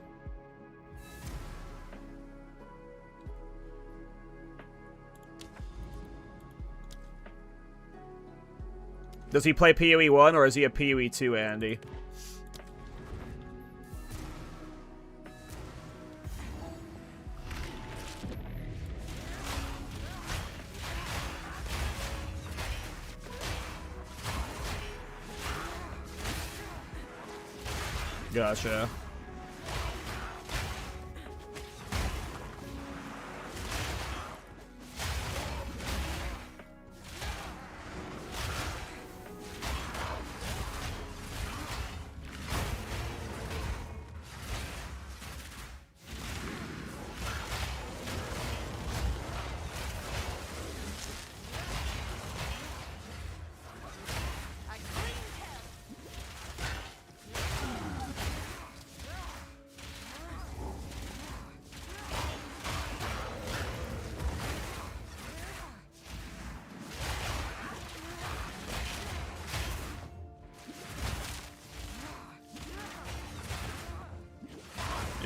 Does he play PoE 1 or is he a PoE 2, Andy? Gotcha.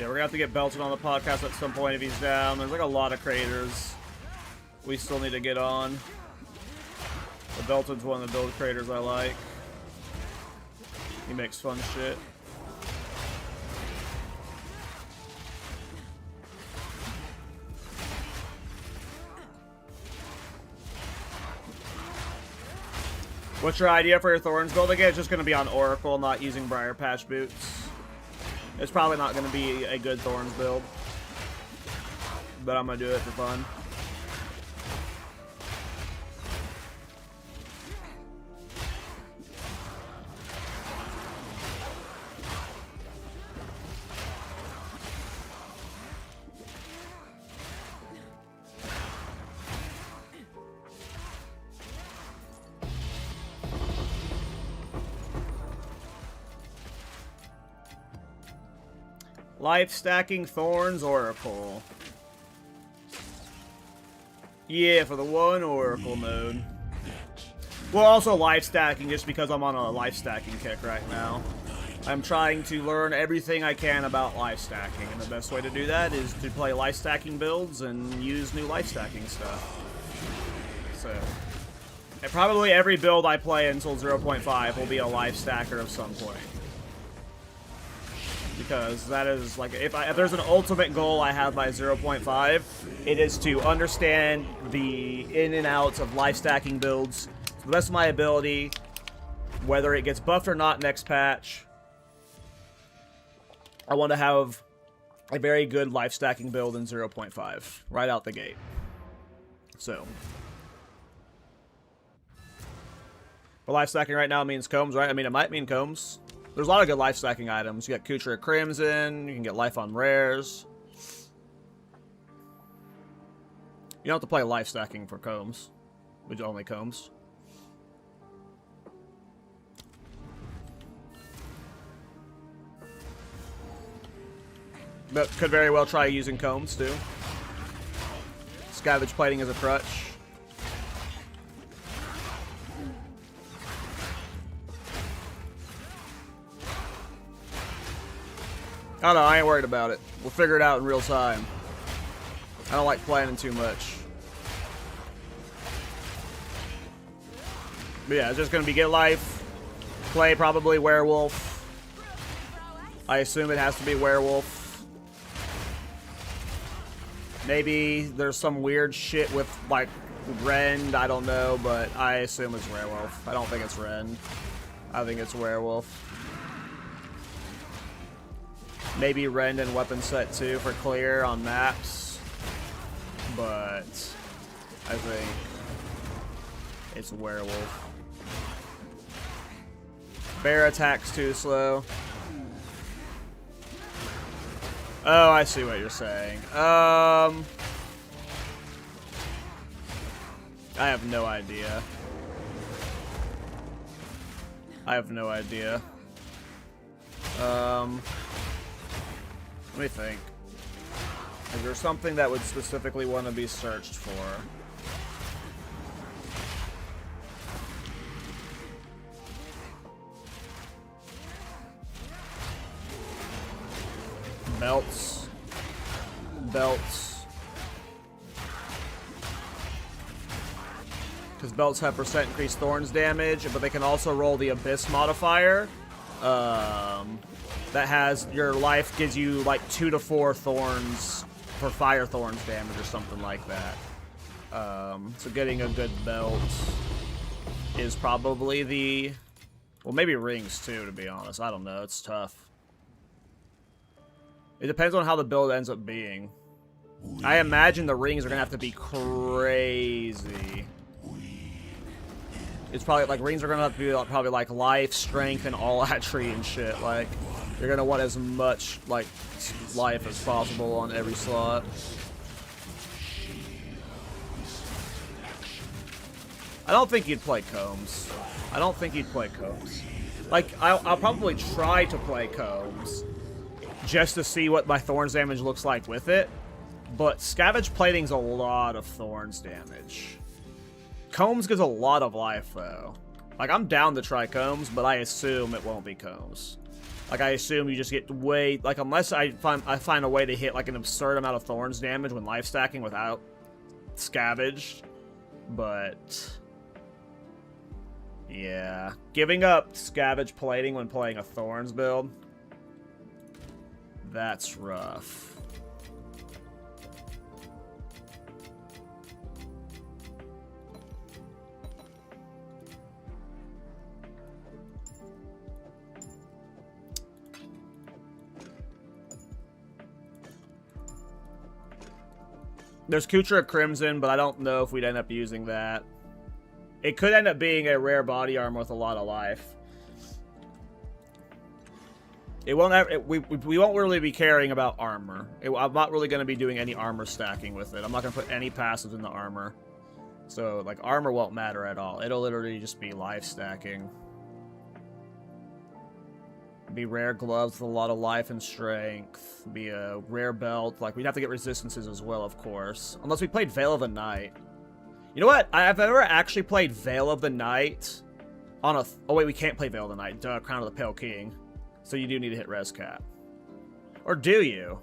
Yeah, we're gonna have to get Belton on the podcast at some point if he's down. There's like a lot of creators we still need to get on. The Belton's one of the build creators I like. He makes fun shit. What's your idea for your Thorns build? Again, it's just going to be on Oracle, not using Briar Patch Boots. It's probably not going to be a good Thorns build. But I'm going to do it for fun. Life stacking Thorns Oracle. Yeah, for the one Oracle mode. Well, also life stacking just because I'm on a life stacking kick right now. I'm trying to learn everything I can about life stacking, and the best way to do that is to play life stacking builds and use new life stacking stuff. So, and probably every build I play until 0.5 will be a life stacker of some point. Because that is, like, if there's an ultimate goal I have by 0.5, it is to understand the in and outs of life stacking builds to the best of my ability, whether it gets buffed or not next patch. I want to have a very good life stacking build in 0.5 right out the gate. So, for life stacking right now means combs, right? I mean, it might mean combs. There's a lot of good life stacking items. You got Kutra Crimson, you can get life on rares. You don't have to play life stacking for combs, which only combs. But could very well try using combs too. Scavenge plating as a crutch. I don't know, I ain't worried about it. We'll figure it out in real time. I don't like planning too much. But yeah, it's just gonna be get life, play probably werewolf. I assume it has to be werewolf. Maybe there's some weird shit with like Rend, I don't know, but I assume it's werewolf. I don't think it's Rend. I think it's werewolf. Maybe Rend and weapon set too for clear on maps, but I think it's werewolf. Bear attack's too slow. Oh, I see what you're saying. I have no idea. I have no idea. Let me think. Is there something that would specifically want to be searched for? Belts. Belts. Because belts have % increased Thorns damage, but they can also roll the Abyss modifier. That has your life gives you like 2 to 4 Thorns for Fire Thorns damage or something like that. So getting a good belt is probably the... Well, maybe rings too, to be honest. I don't know. It's tough. It depends on how the build ends up being. I imagine the rings are going to have to be crazy. It's probably like rings are going to have to be like, probably like life, strength, and all that tree and shit. Like, you're going to want as much like life as possible on every slot. I don't think he'd play Combs. I don't think he'd play Combs. Like, I'll probably try to play Combs just to see what my Thorns damage looks like with it. But Scavenge Plating's a lot of Thorns damage. Combs gives a lot of life, though. Like, I'm down to try Combs, but I assume it won't be Combs. Like, I assume you just get way... Like, unless I find a way to hit, like, an absurd amount of Thorns damage when life stacking without Scavenged. But... yeah. Giving up Scavenge plating when playing a Thorns build... that's rough. There's Kutra of Crimson, but I don't know if we'd end up using that. It could end up being a rare body armor with a lot of life. It won't have, we won't really be caring about armor. I'm not really going to be doing any armor stacking with it. I'm not going to put any passives in the armor. So, like, armor won't matter at all. It'll literally just be life stacking. Be rare gloves with a lot of life and strength. Be a rare belt. Like, we'd have to get resistances as well, of course. Unless we played Veil of the Night. You know what? I've never actually played Veil of the Night on a... oh, wait, we can't play Veil of the Night. Duh, Crown of the Pale King. So you do need to hit res cap. Or do you?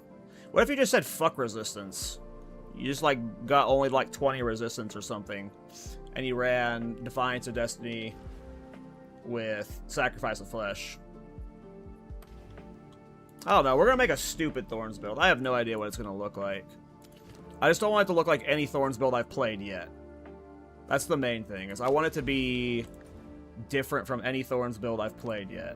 What if you just said fuck resistance? You just, like, got only, like, 20 resistance or something. And you ran Defiance of Destiny with Sacrifice of Flesh. I don't know. We're going to make a stupid Thorns build. I have no idea what it's going to look like. I just don't want it to look like any Thorns build I've played yet. That's the main thing, is I want it to be different from any Thorns build I've played yet.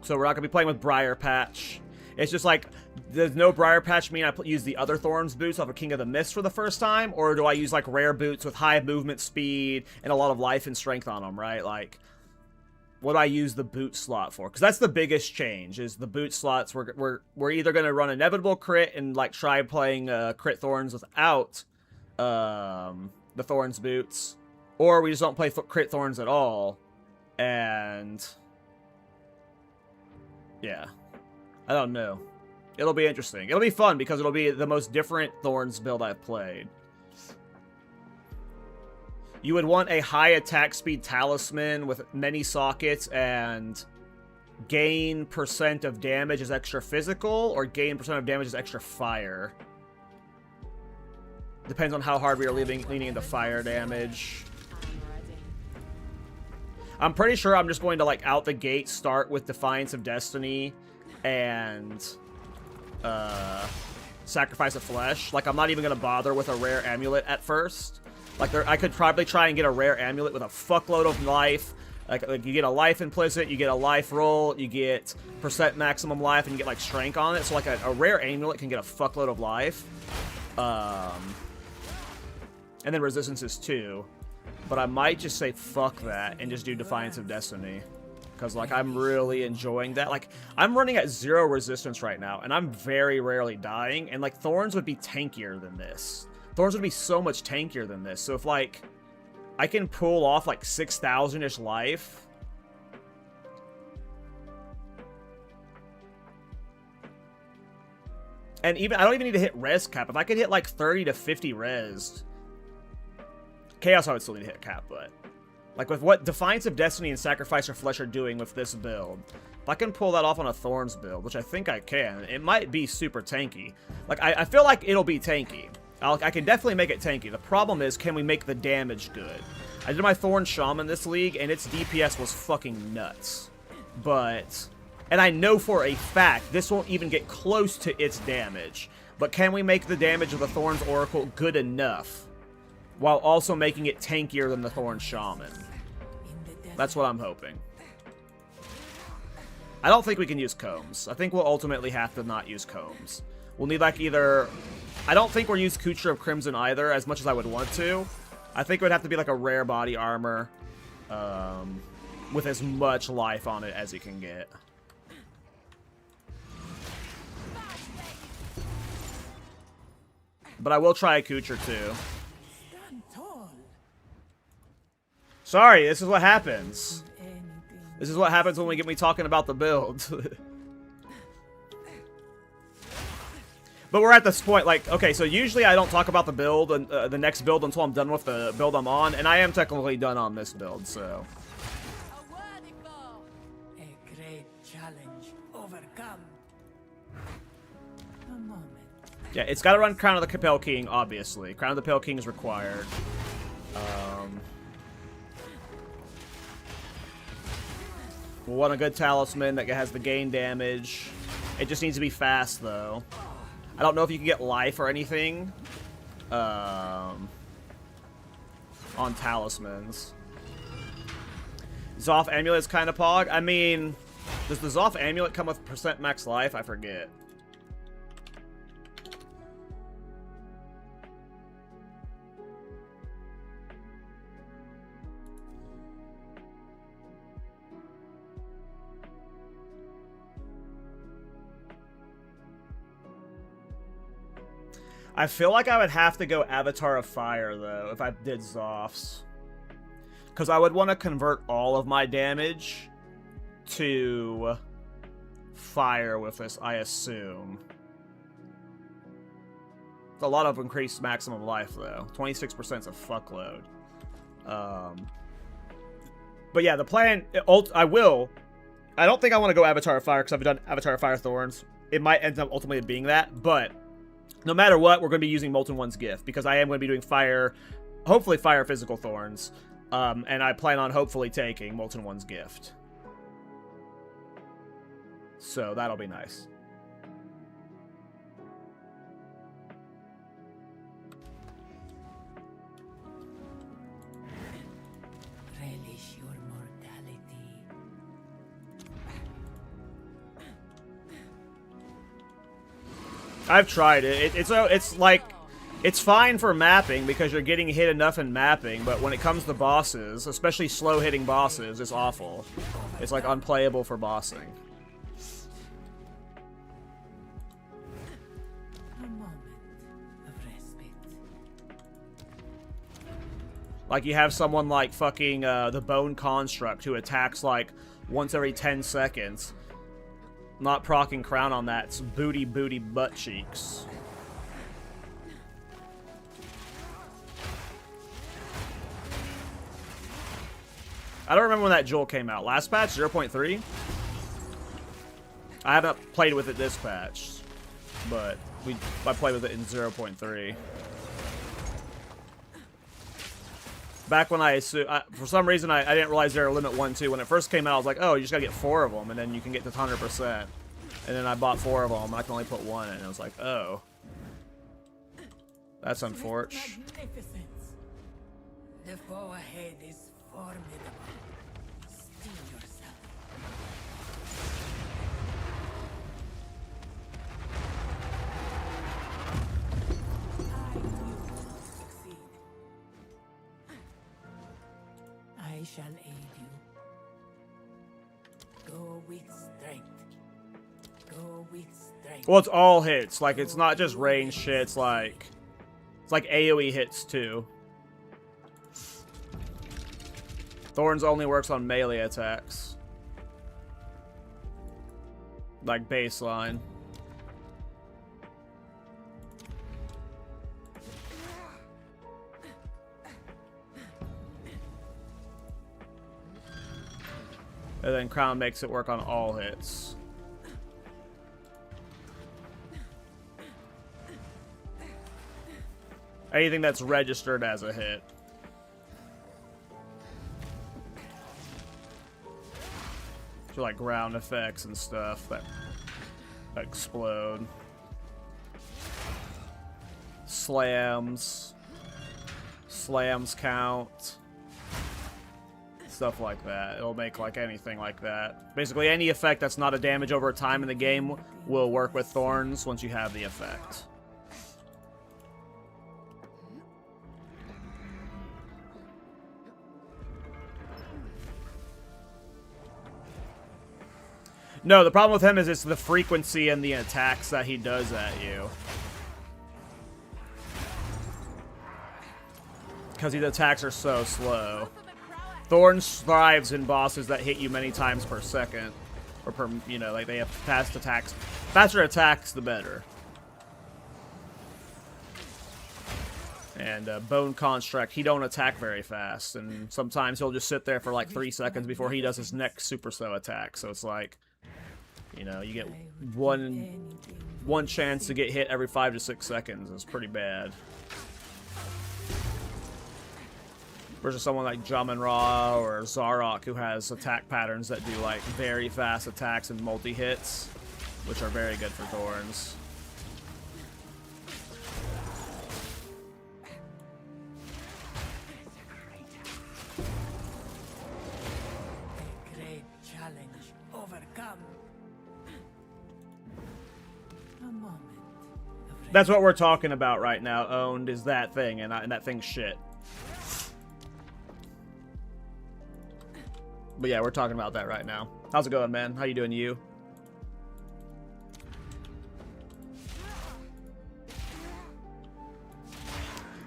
So we're not going to be playing with Briar Patch. It's just like, does no Briar Patch mean I use the other Thorns boots off of King of the Mist for the first time? Or do I use, like, rare boots with high movement speed and a lot of life and strength on them, right? Like... what do I use the boot slot for? Because that's the biggest change, is the boot slots. We're either going to run Inevitable Crit and, like, try playing Crit Thorns without the Thorns boots, or we just don't play Crit Thorns at all, and... yeah. I don't know. It'll be interesting. It'll be fun, because it'll be the most different Thorns build I've played. You would want a high attack speed talisman with many sockets and gain % of damage as extra physical, or gain % of damage as extra fire. Depends on how hard we are leaning into fire damage. I'm pretty sure I'm just going to, like, out the gate start with Defiance of Destiny and Sacrifice of Flesh. Like, I'm not even going to bother with a rare amulet at first. Like, I could probably try and get a rare amulet with a fuckload of life. Like you get a life implicit, you get a life roll, you get % maximum life, and you get, like, strength on it. So, like, a rare amulet can get a fuckload of life. And then resistances too. But I might just say fuck that and just do Defiance of Destiny. Because, like, I'm really enjoying that. Like, I'm running at 0 resistance right now, and I'm very rarely dying. And, like, Thorns would be tankier than this. Thorns would be so much tankier than this. So if, like, I can pull off, like, 6,000-ish life... and even, I don't even need to hit res cap. If I could hit, like, 30 to 50 res... Chaos I would still need to hit cap, but... like, with what Defiance of Destiny and Sacrifice of Flesh are doing with this build... if I can pull that off on a Thorns build, which I think I can, it might be super tanky. Like, I feel like it'll be tanky. I can definitely make it tanky. The problem is, can we make the damage good? I did my Thorn Shaman this league, and its DPS was fucking nuts. But... and I know for a fact, this won't even get close to its damage. But can we make the damage of the Thorns Oracle good enough, while also making it tankier than the Thorn Shaman? That's what I'm hoping. I don't think we can use Combs. I think we'll ultimately have to not use Combs. We'll need, like, either... I don't think we'll use Kutra of Crimson either, as much as I would want to. I think it would have to be, like, a rare body armor with as much life on it as you can get. But I will try a Kutra, too. Sorry, this is what happens. This is what happens when we get me talking about the build. But we're at this point, like, okay, so usually I don't talk about the build and the next build until I'm done with the build I'm on, and I am technically done on this build, so. A great challenge. Yeah, it's got to run Crown of the Pale King, obviously. Crown of the Pale King is required. We'll want a good talisman that has the gain damage. It just needs to be fast, though. I don't know if you can get life or anything on talismans. Zoth Amulet's kind of pog. I mean, does the Zoth Amulet come with % max life? I forget. I feel like I would have to go Avatar of Fire, though, if I did Zoths. Because I would want to convert all of my damage to fire with this, I assume. It's a lot of increased maximum life, though. 26% is a fuckload. But yeah, the plan... I don't think I want to go Avatar of Fire, because I've done Avatar of Fire Thorns. It might end up ultimately being that, but... No matter what, we're going to be using Molten One's Gift, because I am going to be doing fire, hopefully fire physical thorns, and I plan on hopefully taking Molten One's Gift. So that'll be nice. Relish your mortality. I've tried it. It's like, it's fine for mapping because you're getting hit enough in mapping, but when it comes to bosses, especially slow-hitting bosses, it's awful. It's like unplayable for bossing. A moment of respite. Like you have someone like fucking the Bone Construct who attacks like once every 10 seconds. Not proccing Crown on that. It's booty butt cheeks. I don't remember when that jewel came out. Last patch, 0.3? I haven't played with it this patch, but I played with it in 0.3. Back when for some reason, I didn't realize there were limit 1, 2. When it first came out, I was like, oh, you just gotta get 4 of them, and then you can get to 100%. And then I bought 4 of them, and I can only put 1 in, and I was like, oh. That's unfortunate. Magnificence. The foe ahead is formidable. Steel yourself. I knew you would succeed. I shall aid you. Go with strength. Go with strength. Well, it's all hits. Like, it's not just range shit. It's like AoE hits, too. Thorns only works on melee attacks. Like baseline. And then Crown makes it work on all hits. Anything that's registered as a hit. So like ground effects and stuff that explode. Slams. Slams count. Stuff like that. It'll make like anything like that. Basically any effect that's not a damage over time in the game will work with Thorns once you have the effect. No, the problem with him is it's the frequency and the attacks that he does at you. Because his attacks are so slow. Thorns thrives in bosses that hit you many times per second. Or per, you know, like they have fast attacks. Faster attacks, the better. And Bone Construct, he don't attack very fast. And sometimes he'll just sit there for like 3 seconds before he does his next super slow attack. So it's like... You know, you get one one chance to get hit every 5 to 6 seconds is pretty bad. Versus someone like Jamin-Ra or Zarok, who has attack patterns that do like very fast attacks and multi-hits, which are very good for Thorns. A great challenge overcome. A moment. of That's what we're talking about right now, Owned, is that thing, and that thing's shit. But yeah, we're talking about that right now. How's it going, man? How you doing, you?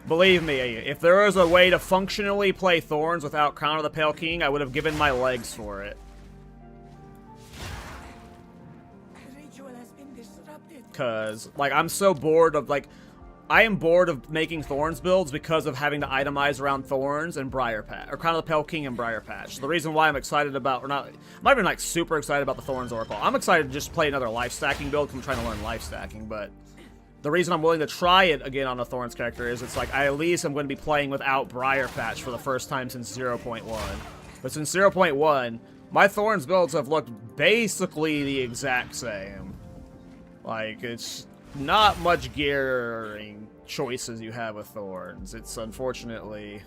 Believe me, if there was a way to functionally play Thorns without Crown of the Pale King, I would have given my legs for it. The ritual has been disrupted. Cause, like, I'm so bored of, like, I am bored of making Thorns builds because of having to itemize around Thorns and Briar Patch, or Crown of the Pale King and Briar Patch. The reason why I'm excited about, or not, I'm not even like super excited about the Thorns Oracle. I'm excited to just play another life stacking build because I'm trying to learn life stacking, but the reason I'm willing to try it again on a Thorns character is it's like, I at least am going to be playing without Briar Patch for the first time since 0.1. But since 0.1, my Thorns builds have looked basically the exact same. Like, it's not much gearing choices you have with Thorns. It's unfortunately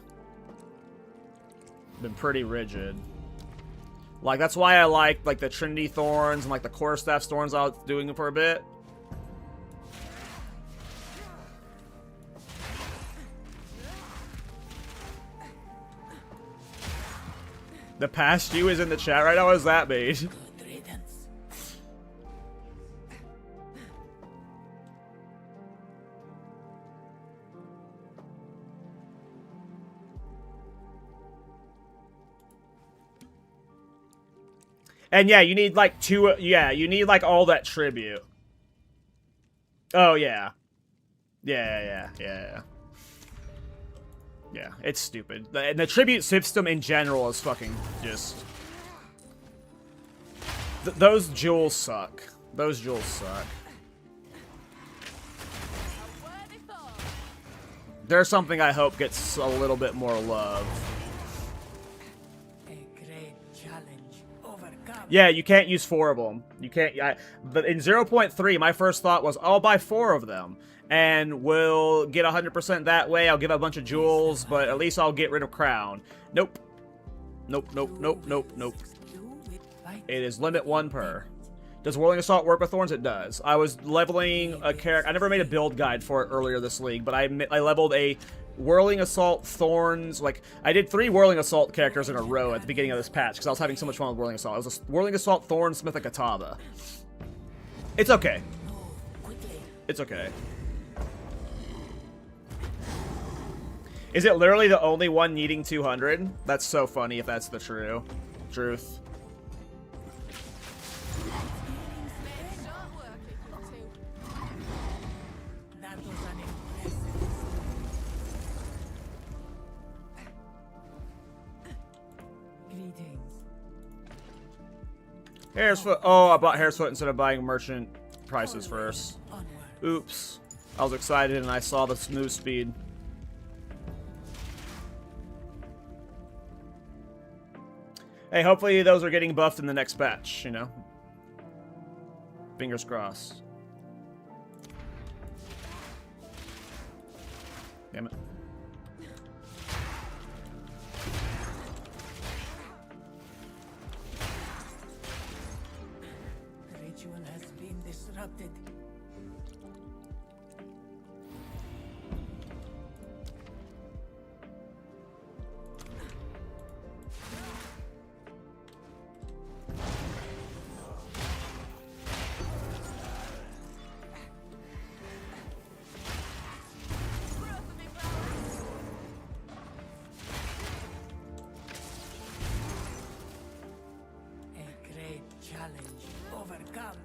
been pretty rigid. Like, that's why I like the Trinity Thorns and like the Quarterstaff Thorns I was doing for a bit. The past you is in the chat right now. What does that mean? Good riddance. And yeah, you need like two. Yeah, you need like all that tribute. Oh yeah, yeah. Yeah, it's stupid. And the tribute system in general is fucking just. Those jewels suck. Those jewels suck. There's something I hope gets a little bit more love. A great challenge overcome. Yeah, you can't use 4 of them. You can't. But in 0.3, my first thought was, I'll buy 4 of them. And we'll get 100% that way. I'll give a bunch of jewels, but at least I'll get rid of Crown. Nope. Nope. It is limit 1 per. Does Whirling Assault work with Thorns? It does. I was leveling a character. I never made a build guide for it earlier this league, but I leveled a Whirling Assault Thorns. Like, I did 3 Whirling Assault characters in a row at the beginning of this patch because I was having so much fun with Whirling Assault. It was a Whirling Assault Thorns Smith Katava. It's okay. It's okay. Is it literally the only one needing 200? That's so funny if that's the truth. That was an impressive. Greetings. Hare's Foot. Oh, I bought Hare's Foot instead of buying merchant prices first. Onward. Oops. I was excited and I saw the move speed. Hey, hopefully those are getting buffed in the next batch, you know? Fingers crossed. Damn it. The ritual has been disrupted. A great challenge overcome.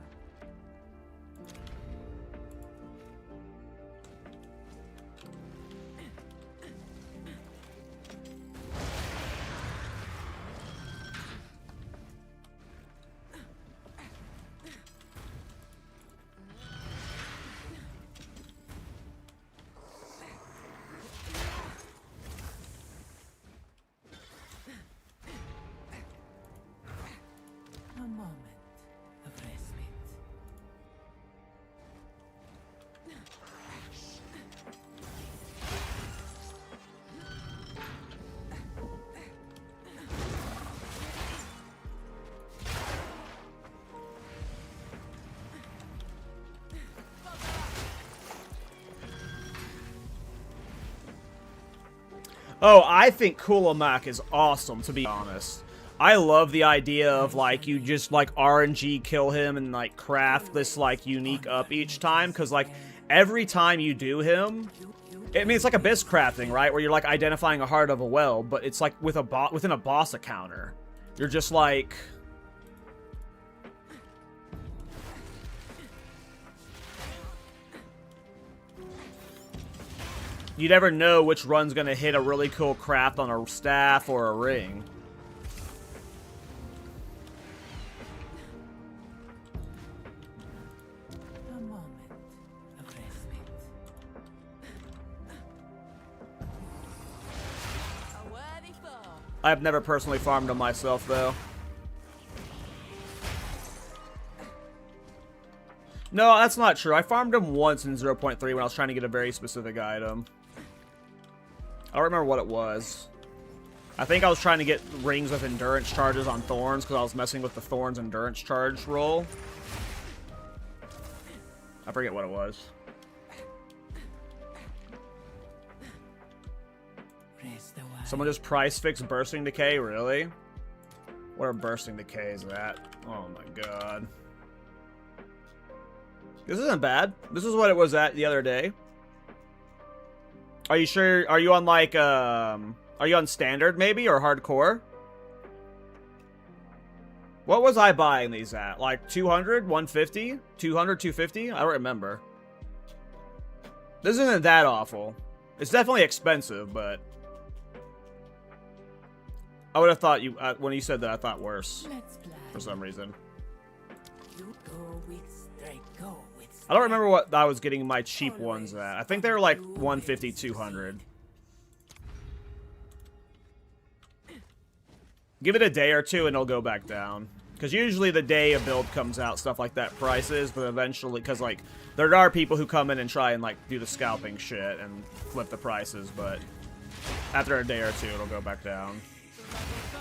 Oh, I think Kulamak is awesome, to be honest. I love the idea of, like, you just, like, RNG kill him and, like, craft this, like, unique up each time. Because, like, every time you do him, I mean, it's like abyss crafting, right? Where you're, like, identifying a heart of a well, but it's, like, with a within a boss encounter. You're just, like... You never know which run's gonna hit a really cool craft on a staff or a ring. A moment of respite. A worthy foe. I've never personally farmed them myself, though. No, that's not true. I farmed them once in 0.3 when I was trying to get a very specific item. I don't remember what it was. I think I was trying to get rings with endurance charges on Thorns because I was messing with the Thorns endurance charge roll. I forget what it was. Rest a while. Someone just price fixed bursting decay, really? What are bursting decays at? Oh my god. This isn't bad. This is what it was at the other day. Are you sure? Are you on like, are you on standard maybe or hardcore? What was I buying these at? Like 200, 150, 200, 250? I don't remember. This isn't that awful. It's definitely expensive, but I would have thought you, when you said that, I thought worse Let's fly. for some reason. You go with strike, go with I don't remember what I was getting my cheap ones at. I think they were like 150, 200. Give it a day or two and it'll go back down. Because usually the day a build comes out, stuff like that prices, but eventually, because like, there are people who come in and try and like do the scalping shit and flip the prices, but after a day or two it'll go back down.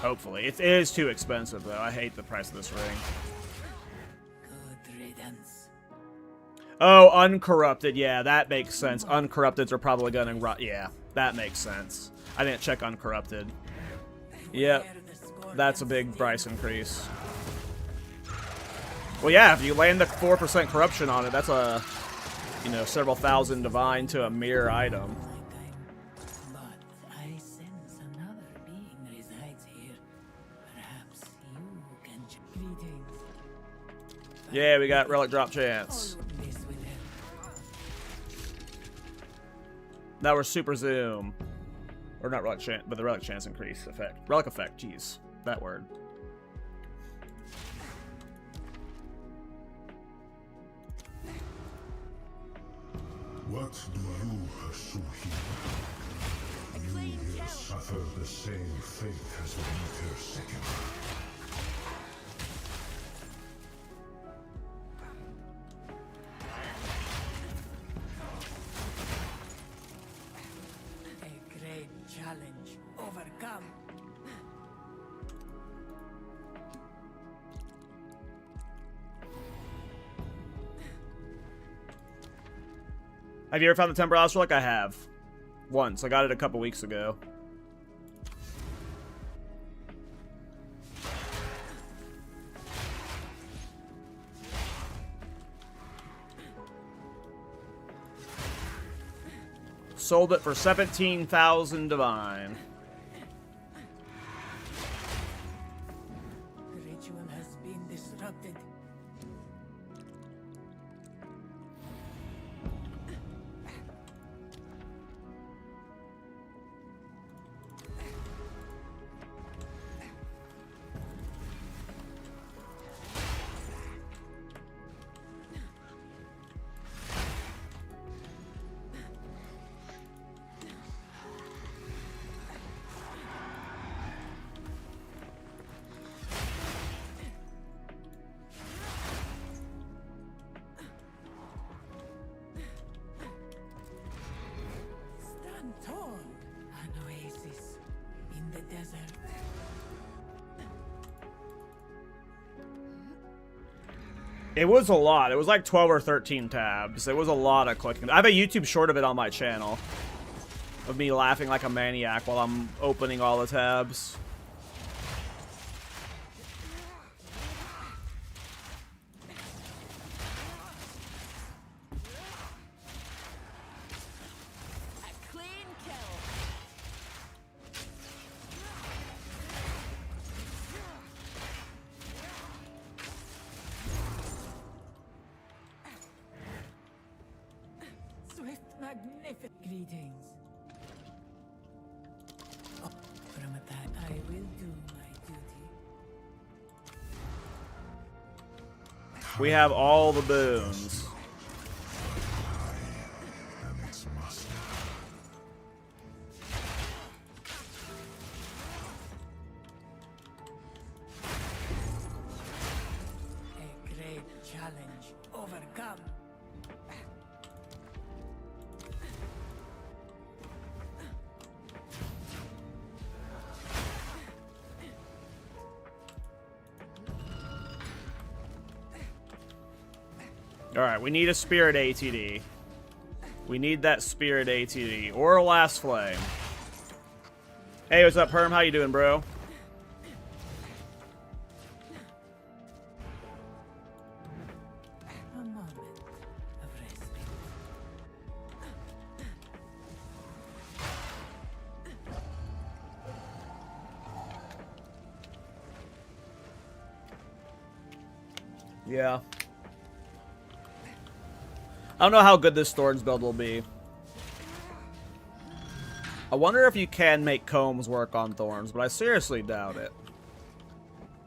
Hopefully. It is too expensive though. I hate the price of this ring. good riddance. Oh, uncorrupted. Yeah, that makes sense. Uncorrupteds are probably gonna rot. Yeah, that makes sense. I didn't check uncorrupted. Yep, that's a big price increase. Well, yeah, if you land the 4% corruption on it, that's a, you know, several thousand divine to a mere item. But I sense another being resides here. Perhaps you can greetings. Yeah, we got relic drop chance. This will help. Now we're super zoom. Or not relic chance, but the relic chance increase effect. Relic effect, jeez. That word. What do you pursue here? You here suffer the same fate as the Winter Second. A great challenge overcome. Have you ever found the Temporal House relic? I have. Once. I got it a couple weeks ago. Sold it for 17,000 divine. The ritual has been disrupted. Stand tall. An oasis in the desert. It was a lot. It was like 12 or 13 tabs. It was a lot of clicking. I have a YouTube short of it on my channel. of me laughing like a maniac while I'm opening all the tabs. A clean kill. Swift, magnificent greetings. Oh, from a time, I will do my duty. We have all the boons. And its master. A great challenge overcome. Alright, we need a spirit ATD. We need that spirit ATD. Or a last flame. Hey, what's up, Herm? How you doing, bro? A moment of respite. Yeah. I don't know how good this Thorns build will be. I wonder if you can make combs work on Thorns, but I seriously doubt it.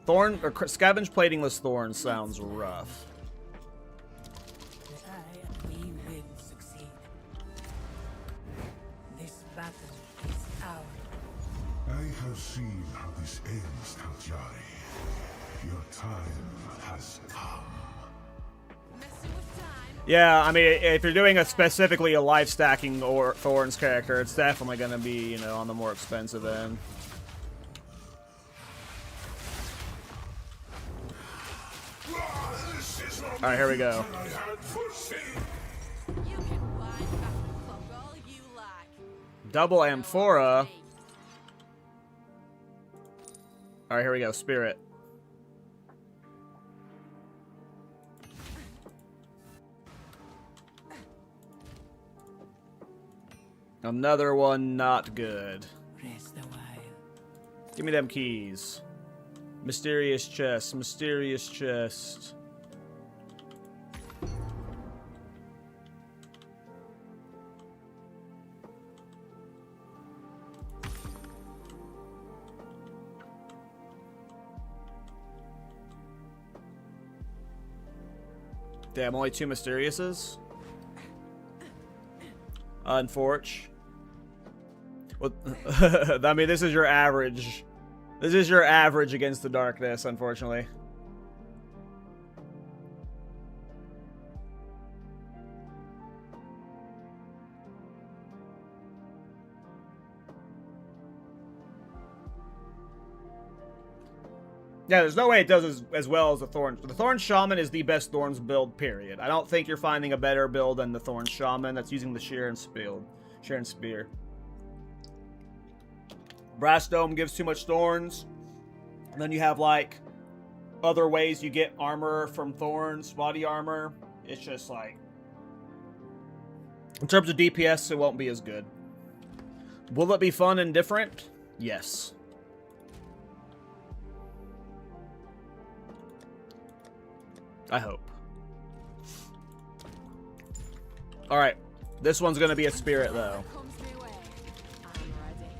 Scavenge platingless Thorns sounds rough. We will succeed. This battle is ours. I have seen how this ends, Taljari. Your time has come. Messing with time. Yeah, I mean, if you're doing specifically a life stacking or Thorns character, it's definitely going to be, you know, on the more expensive end. Alright, here we go. You can wind back the clock all you like. Double Amphora. Alright, here we go. Spirit. Another one not good. Rest a while. Give me them keys. Mysterious chest. Mysterious chest. Damn, only 2 Mysteriouses? Unfortunate. Well, I mean, this is your average. This is your average against the darkness, unfortunately. Yeah, there's no way it does as well as the Thorns. The Thorns Shaman is the best Thorns build, period. I don't think you're finding a better build than the Thorns Shaman that's using the Shear and Spear. Brass Dome gives too much Thorns. And then you have, like, other ways you get armor from Thorns, body armor. It's just, like... In terms of DPS, it won't be as good. Will it be fun and different? Yes. I hope. Alright. This one's gonna be a spirit, though. Comes my way. I'm ready.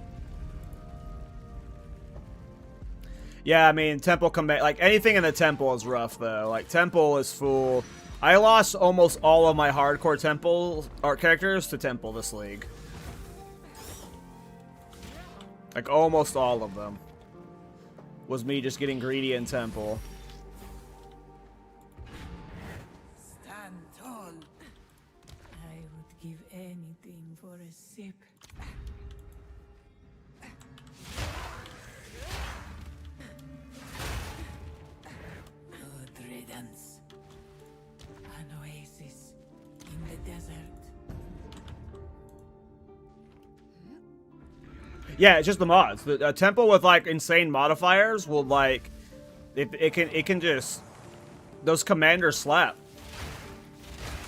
Yeah, I mean, Temple Command... Like, anything in the Temple is rough, though. Like, Temple is full... I lost almost all of my hardcore Temple art characters to Temple this league. Like, almost all of them. Was me just getting greedy in Temple. Stand tall. I would give anything for a sip. Good riddance. An oasis in the desert. Yeah, it's just the mods. A temple with like insane modifiers will like, it can just, those commanders slap.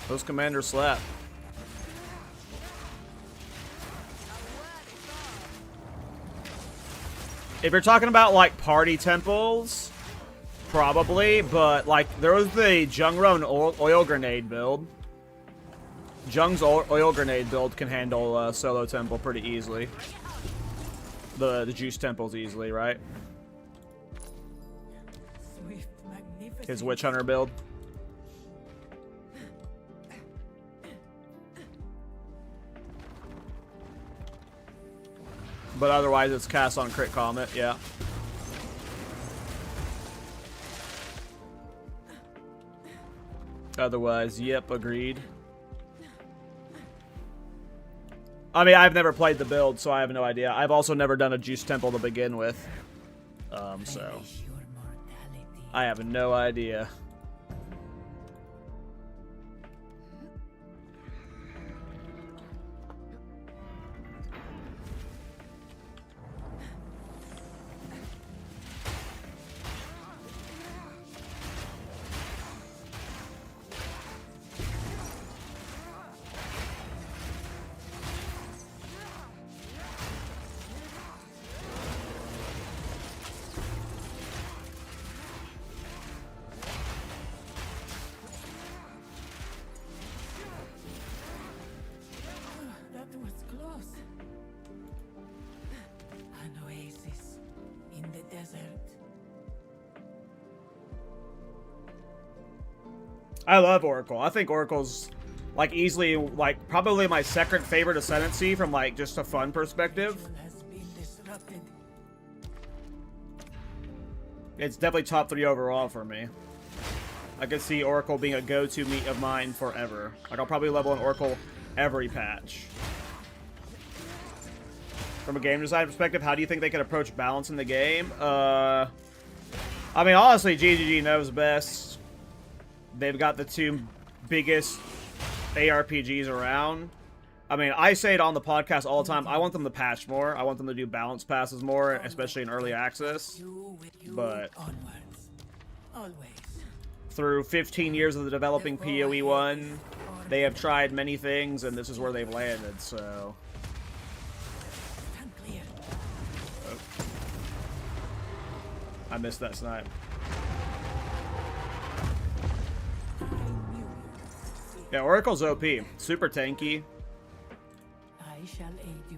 Those commanders slap. If you're talking about like party temples, probably, but like there was the Jungron oil grenade build. Jung's oil grenade build can handle solo temple pretty easily. The juice temples easily, right? Swift, magnificent. His witch hunter build. But otherwise, it's cast on crit comet, yeah. Otherwise, yep, agreed. I mean, I've never played the build, so I have no idea. I've also never done a juice temple to begin with. So Relish your mortality. I have no idea. That was close. An oasis in the desert. I love Oracle. I think Oracle's like easily like probably my second favorite ascendancy from like just a fun perspective. Ritual has been disrupted. It's definitely top 3 overall for me. I could see Oracle being a go-to meat of mine forever. Like I'll probably level an Oracle every patch. From a game design perspective, how do you think they could approach balance in the game? I mean, honestly, GGG knows best. They've got the 2 biggest ARPGs around. I mean, I say it on the podcast all the time. I want them to patch more. I want them to do balance passes more, especially in early access. You with you But onwards. Always. through 15 years of the developing PoE 1, they have tried many things, and this is where they've landed, so... Stand clear. I missed that snipe. Yeah, Oracle's OP. Super tanky. I shall aid you.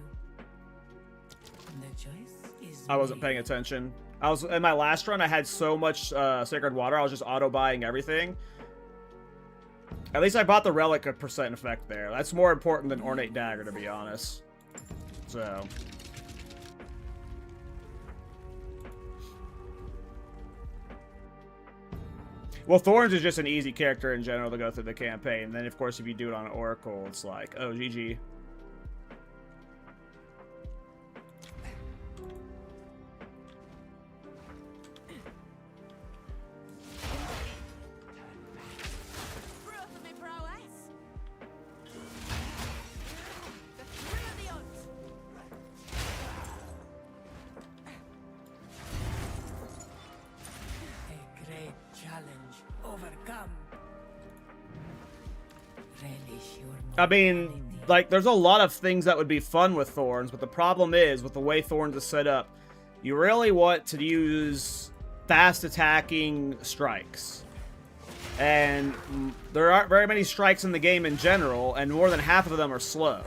The choice is I wasn't paying attention. I was in my last run. I had so much Sacred Water. I was just auto buying everything. At least I bought the relic of percent effect there. That's more important than Ornate Dagger, to be honest. So. Well, Thorns is just an easy character in general to go through the campaign. And then, of course, if you do it on Oracle, it's like, oh, GG. Proof of me prowess. The thrill of the hunt. a great challenge overcome. Relish your I mean, mortality. like, there's a lot of things that would be fun with Thorns, but the problem is, with the way Thorns is set up, you really want to use fast attacking strikes. And there aren't very many strikes in the game in general, and more than half of them are slow.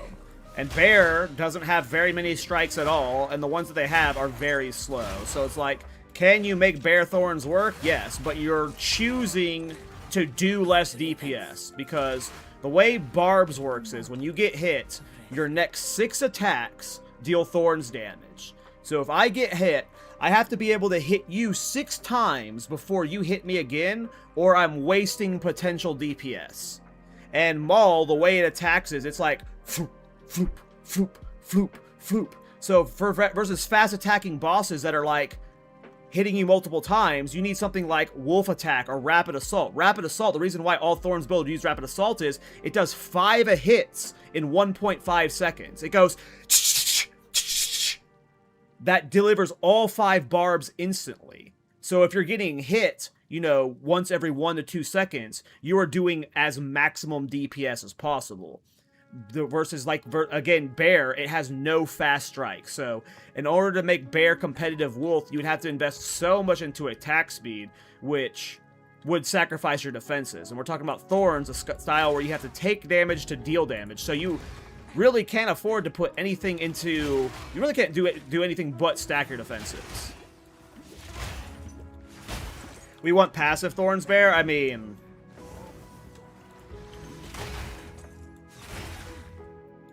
And Bear doesn't have very many strikes at all, and the ones that they have are very slow. So it's like, can you make Bear Thorns work? Yes, but you're choosing to do less DPS, because the way Barbs works is when you get hit, your next 6 attacks deal Thorns damage. So if I get hit, I have to be able to hit you 6 times before you hit me again, or I'm wasting potential DPS. And Maul, the way it attacks is, it's like, floop, floop, floop, floop, floop. So versus fast attacking bosses that are like, hitting you multiple times, you need something like Wolf Attack or Rapid Assault. Rapid Assault, the reason why all Thorns build use Rapid Assault is, it does 5 hits in 1.5 seconds. It goes, that delivers all 5 barbs instantly. So if you're getting hit, you know, once every 1 to 2 seconds, you are doing as maximum DPS as possible. Versus, like, again, Bear, it has no fast strike. So in order to make Bear competitive Wolf, you would have to invest so much into attack speed, which would sacrifice your defenses. And we're talking about Thorns, a style where you have to take damage to deal damage. So you really can't afford to put anything into... You really can't do anything but stack your defenses. We want passive Thorns Bear? I mean...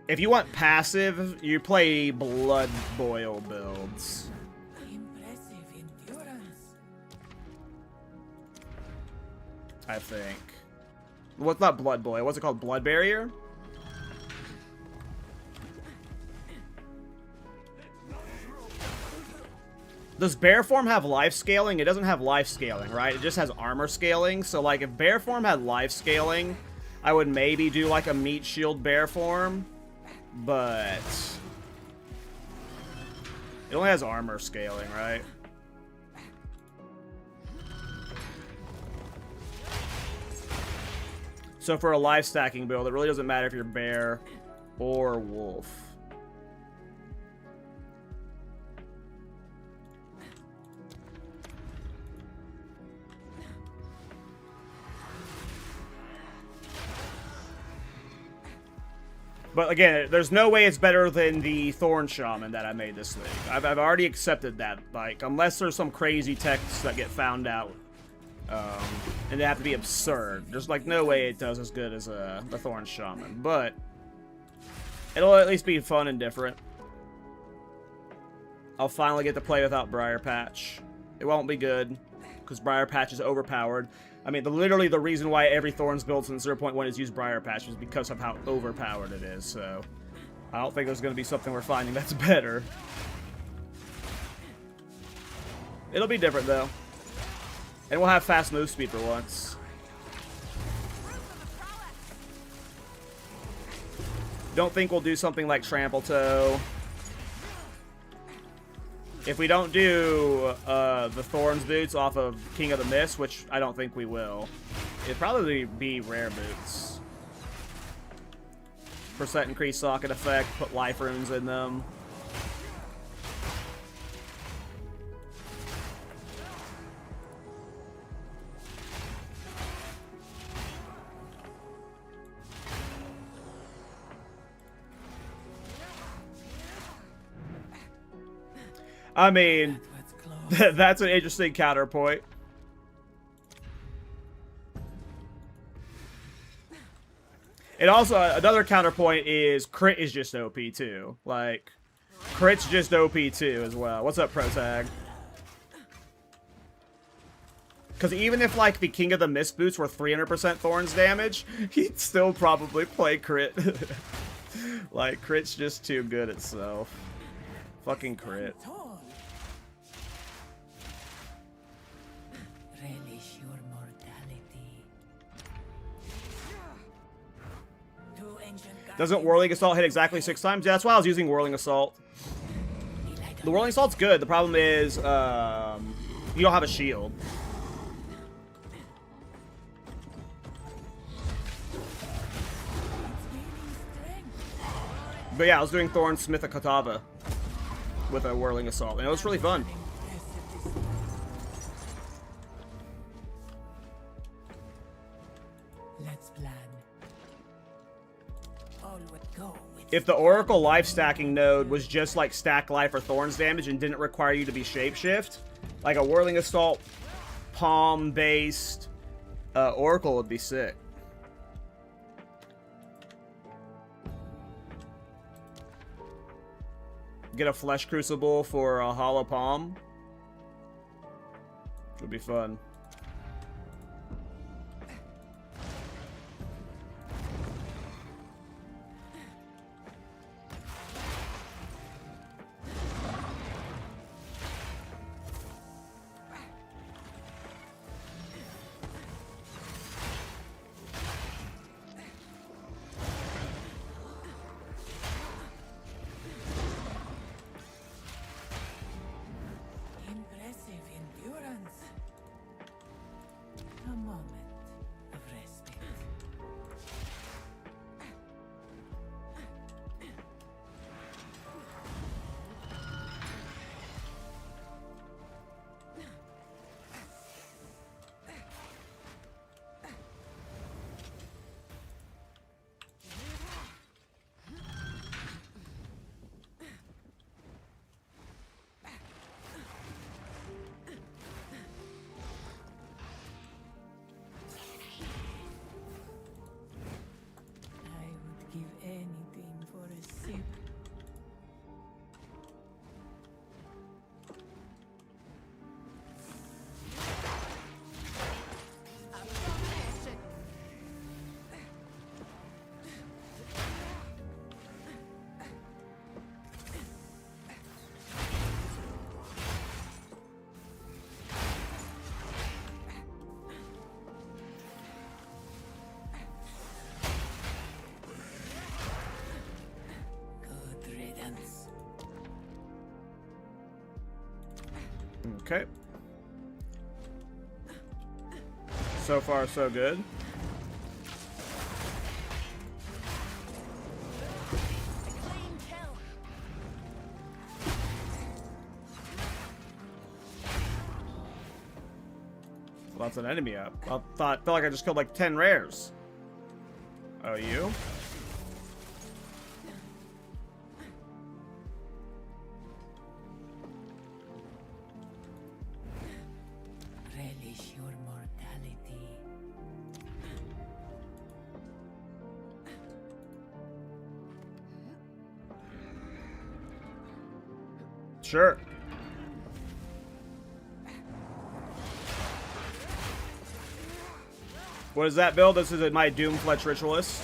If you want passive, you play Blood Boil builds. Impressive endurance. I think. Well, it's not Blood Boil. What's it called? Blood Barrier? Does Bear Form have life scaling? It doesn't have life scaling, right? It just has armor scaling. So, like, if Bear Form had life scaling, I would maybe do, like, a Meat Shield Bear Form. But... it only has armor scaling, right? So for a life stacking build, it really doesn't matter if you're Bear or Wolf. But again, there's no way it's better than the Thorn Shaman that I made this league. I've already accepted that. Like, unless there's some crazy texts that get found out. And they have to be absurd. There's, like, no way it does as good as the Thorn Shaman. But it'll at least be fun and different. I'll finally get to play without Briar Patch. It won't be good, because Briar Patch is overpowered. I mean, literally the reason why every Thorns build since 0.1 has used Briar Patch is because of how overpowered it is, so... I don't think there's going to be something we're finding that's better. It'll be different, though. And we'll have fast move speed for once. Don't think we'll do something like Trample Toe. If we don't do the Thorns boots off of King of the Mist, which I don't think we will, it'd probably be rare boots. Percent increase socket effect, put life runes in them. I mean, that's an interesting counterpoint. And also, another counterpoint is crit is just OP too. Like, crit's just OP too as well. What's up, Protag? Because even if, like, the King of the Mist boots were 300% Thorns damage, he'd still probably play crit. Like, crit's just too good itself. Fucking crit. Relish your mortality. Doesn't Whirling Assault hit exactly 6 times? Yeah, that's why I was using Whirling Assault. The Whirling Assault's good. The problem is, you don't have a shield. But yeah, I was doing Thorn Smith of Katava with a Whirling Assault, and it was really fun. Let's plan. All would go with If the Oracle life stacking node was just like stack life or Thorns damage and didn't require you to be shapeshift, like a Whirling Assault palm based Oracle would be sick. Get a Flesh Crucible for a Hollow Palm. Would be fun. Okay. So far, so good. Clean kill. Well, that's an enemy up. I felt like I just killed like 10 rares. Oh, you? Relish your mortality. Sure. What is that build? This is my Doomfletch Ritualist.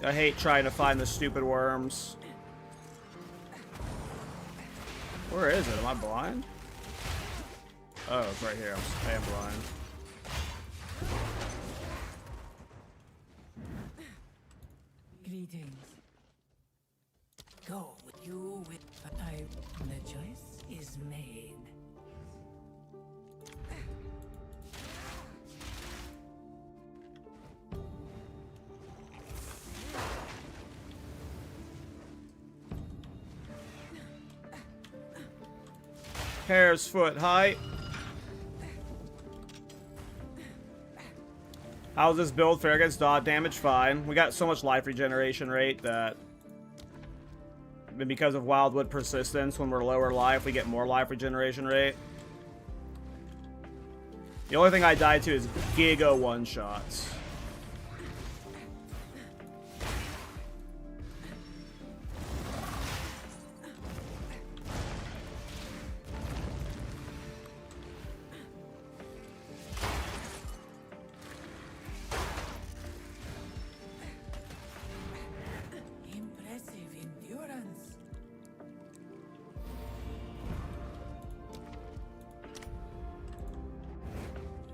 I hate trying to find the stupid worms. Where is it? Am I blind? Oh, it's right here. I am blind. Greetings. Go with you with the choice is made. Hair's foot height. How's this build fare against dot damage? Fine. We got so much life regeneration rate that, and because of Wildwood persistence, when we're lower life, we get more life regeneration rate. The only thing I die to is Giga one-shots. Impressive endurance.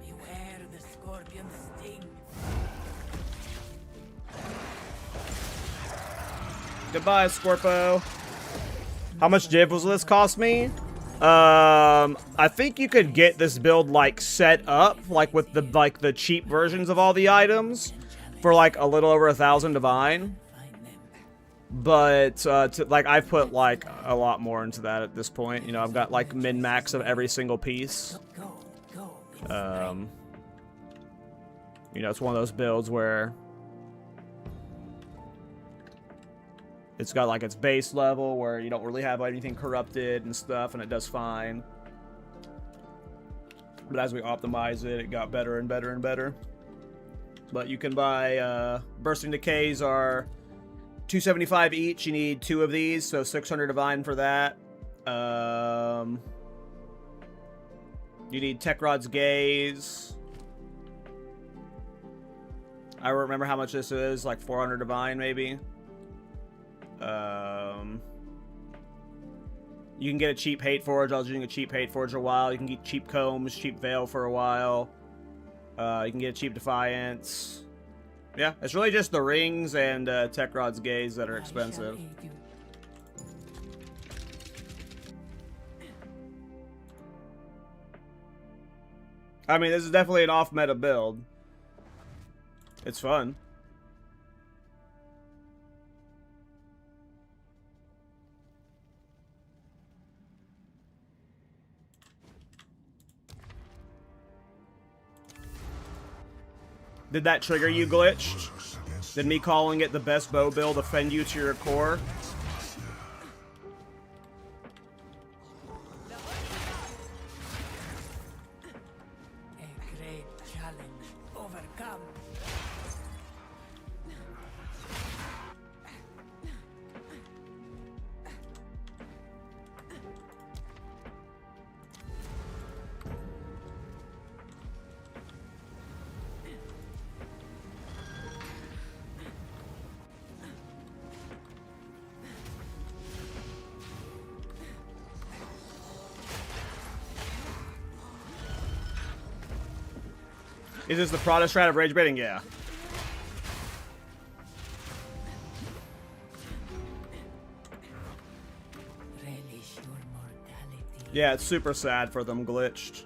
Beware the scorpion sting. Goodbye, Scorpo. How much div was this cost me? I think you could get this build like set up, like with the cheap versions of all the items, for like a little over 1,000 divine. But like I've put like a lot more into that at this point. You know, I've got like min max of every single piece. Go. You know, it's one of those builds where it's got like its base level where you don't really have anything corrupted and stuff, and it does fine. But as we optimize it, it got better and better and better. But you can buy Bursting Decays are $275 each. You need 2 of these, so 600 divine for that. You need Techrod's Gaze. I don't remember how much this is, like 400 divine maybe. You can get a cheap Hate Forge. I was using a cheap Hate Forge a while. You can get cheap Combs, cheap Veil for a while. You can get a cheap Defiance. Yeah, it's really just the rings and Techrod's Gaze that are expensive. I mean, this is definitely an off-meta build. It's fun. Did that trigger you, Glitched? Did me calling it the best bow build offend you to your core? A great challenge overcome. Is this the Prada strat of rage baiting? Yeah. Relish your mortality. Yeah, it's super sad for them glitched.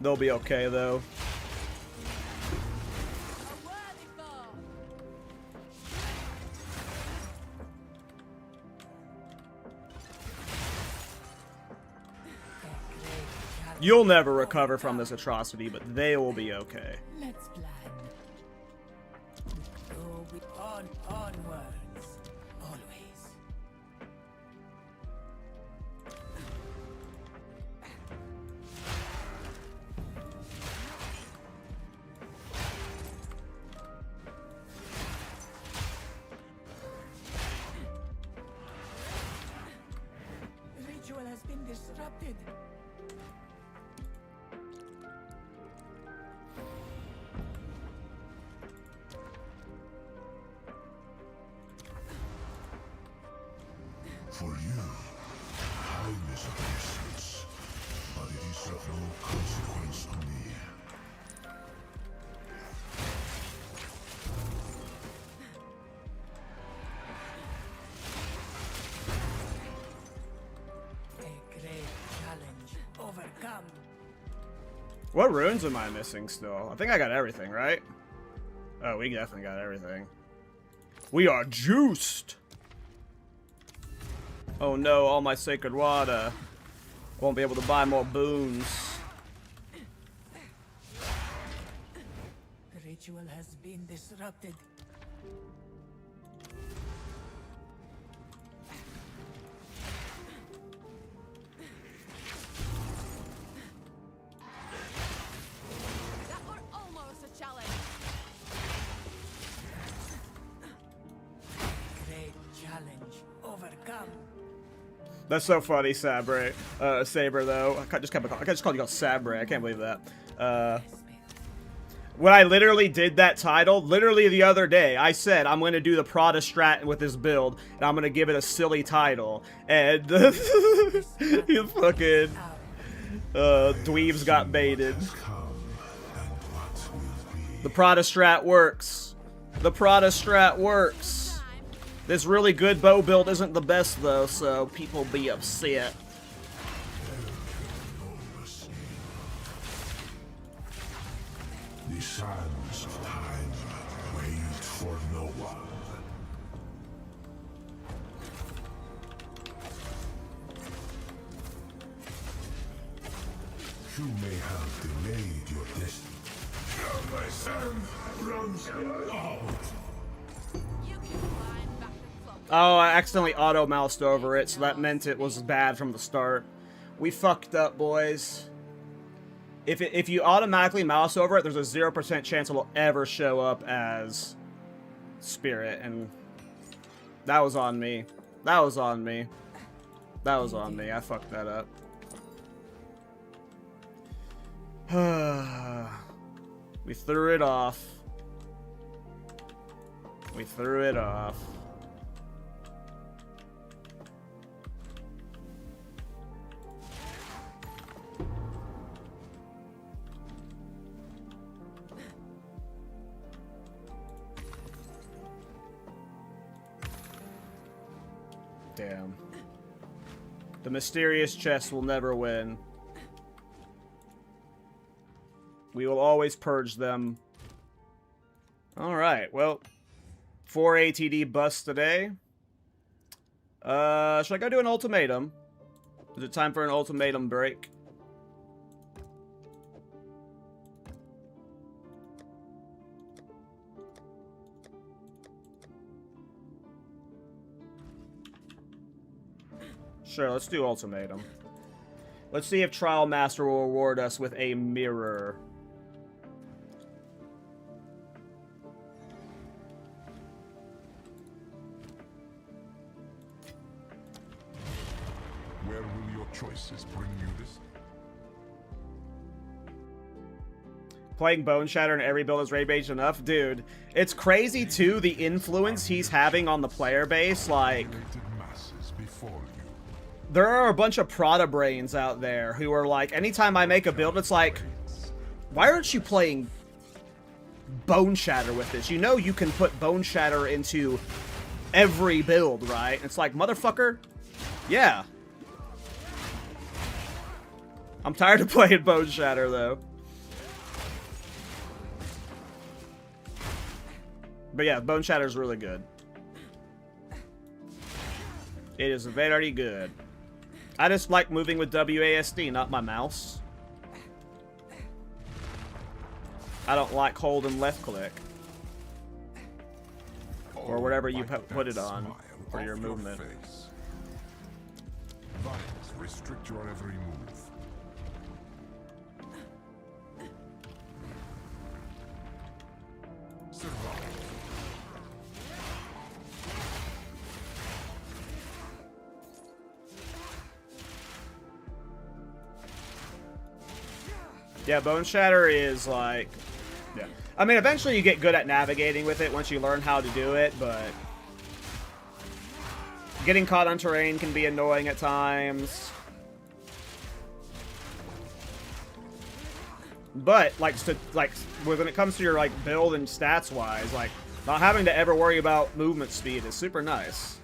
They'll be okay though. A worthy foe. You'll never recover from this atrocity, but they will be okay. Let's plan. Go with onwards. Always. The ritual has been disrupted. For you, time is of essence, but it is of no consequence to me. A great challenge overcome. What runes am I missing still? I think I got everything, right? Oh, we definitely got everything. We are juiced! Oh no, all my sacred water. Won't be able to buy more boons. The ritual has been disrupted. That were almost a challenge. Great challenge overcome. That's so funny, Sabre. Saber, though. I just called you Sabre. I can't believe that. When I literally did that title, literally the other day, I said I'm going to do the Prada strat with this build, and I'm going to give it a silly title. And you fucking dweebs got baited. Come, and what will be? The Prada strat works. The Prada strat works. This really good bow build isn't the best, though, so people be upset. The sands of time wait for no one. You may have delayed your destiny. My sand runs out. You can climb back the clock. Oh, I accidentally auto-moused over it, so that meant it was bad from the start. We fucked up, boys. If you automatically mouse over it, there's a 0% chance it will ever show up as Spirit, and that was on me. That was on me. That was on me. I fucked that up. We threw it off. We threw it off. Damn. The mysterious chest will never win. We will always purge them. Alright, well. 4 ATD busts today. Should I go do an ultimatum? Is it time for an ultimatum break? Sure, let's do ultimatum. Let's see if Trial Master will reward us with a mirror. Where will your choices bring you this? Playing Bone Shatter in every build is raid bait enough? Dude, it's crazy too, the influence he's having on the player base. Like, Masses before you. there are a bunch of Prada brains out there who are like, anytime I make a build, it's like, Why aren't you playing Bone Shatter with this? You know you can put Bone Shatter into every build, right? It's like, motherfucker, yeah. I'm tired of playing Bone Shatter, though. But yeah, Bone Shatter is really good. It is very good. I just like moving with WASD, not my mouse. I don't like hold and left click. Or whatever you put it on for your movement. Vines restrict your every move. Survive. Yeah, Bone Shatter is like... Yeah. I mean, eventually you get good at navigating with it once you learn how to do it, but... Getting caught on terrain can be annoying at times. But, like, when it comes to your, like, build and stats-wise, like, not having to ever worry about movement speed is super nice.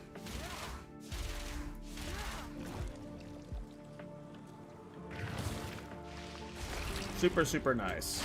Super, super nice.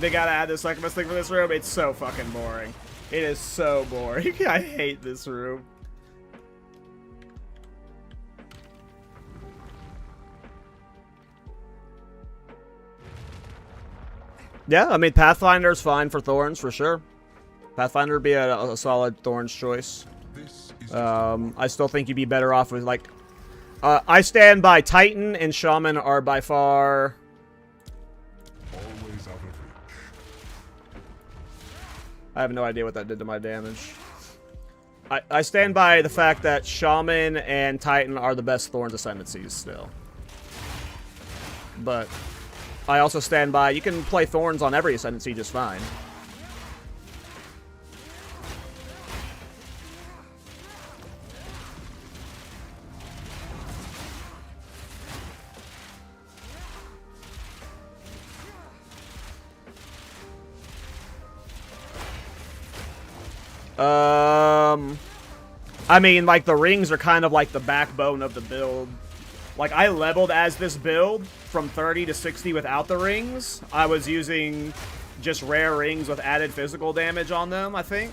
They gotta add this Succubus thing for this room. It's so fucking boring. It is so boring. I hate this room. Yeah, I mean, Pathfinder's fine for Thorns, for sure. Pathfinder would be a solid Thorns choice. I still think you'd be better off with, like... I stand by Titan and Shaman are by far... Always out of reach. I have no idea what that did to my damage. I stand by the fact that Shaman and Titan are the best Thorns ascendancies still. But I also stand by, you can play Thorns on every ascendancy just fine. I mean, like, the rings are kind of like the backbone of the build. Like, I leveled as this build from 30 to 60 without the rings. I was using just rare rings with added physical damage on them, I think.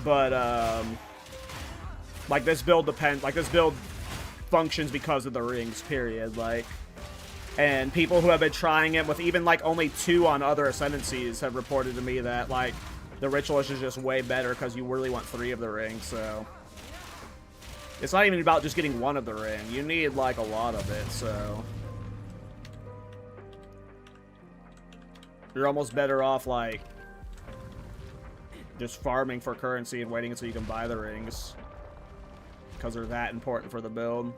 But, like, this build depends, like, this build functions because of the rings, period. Like, and people who have been trying it with even, like, only 2 on other ascendancies have reported to me that, like, the Ritualist is just way better because you really want 3 of the rings, so... It's not even about just getting 1 of the ring. You need, like, a lot of it, so... You're almost better off, like... just farming for currency and waiting until you can buy the rings. Because they're that important for the build.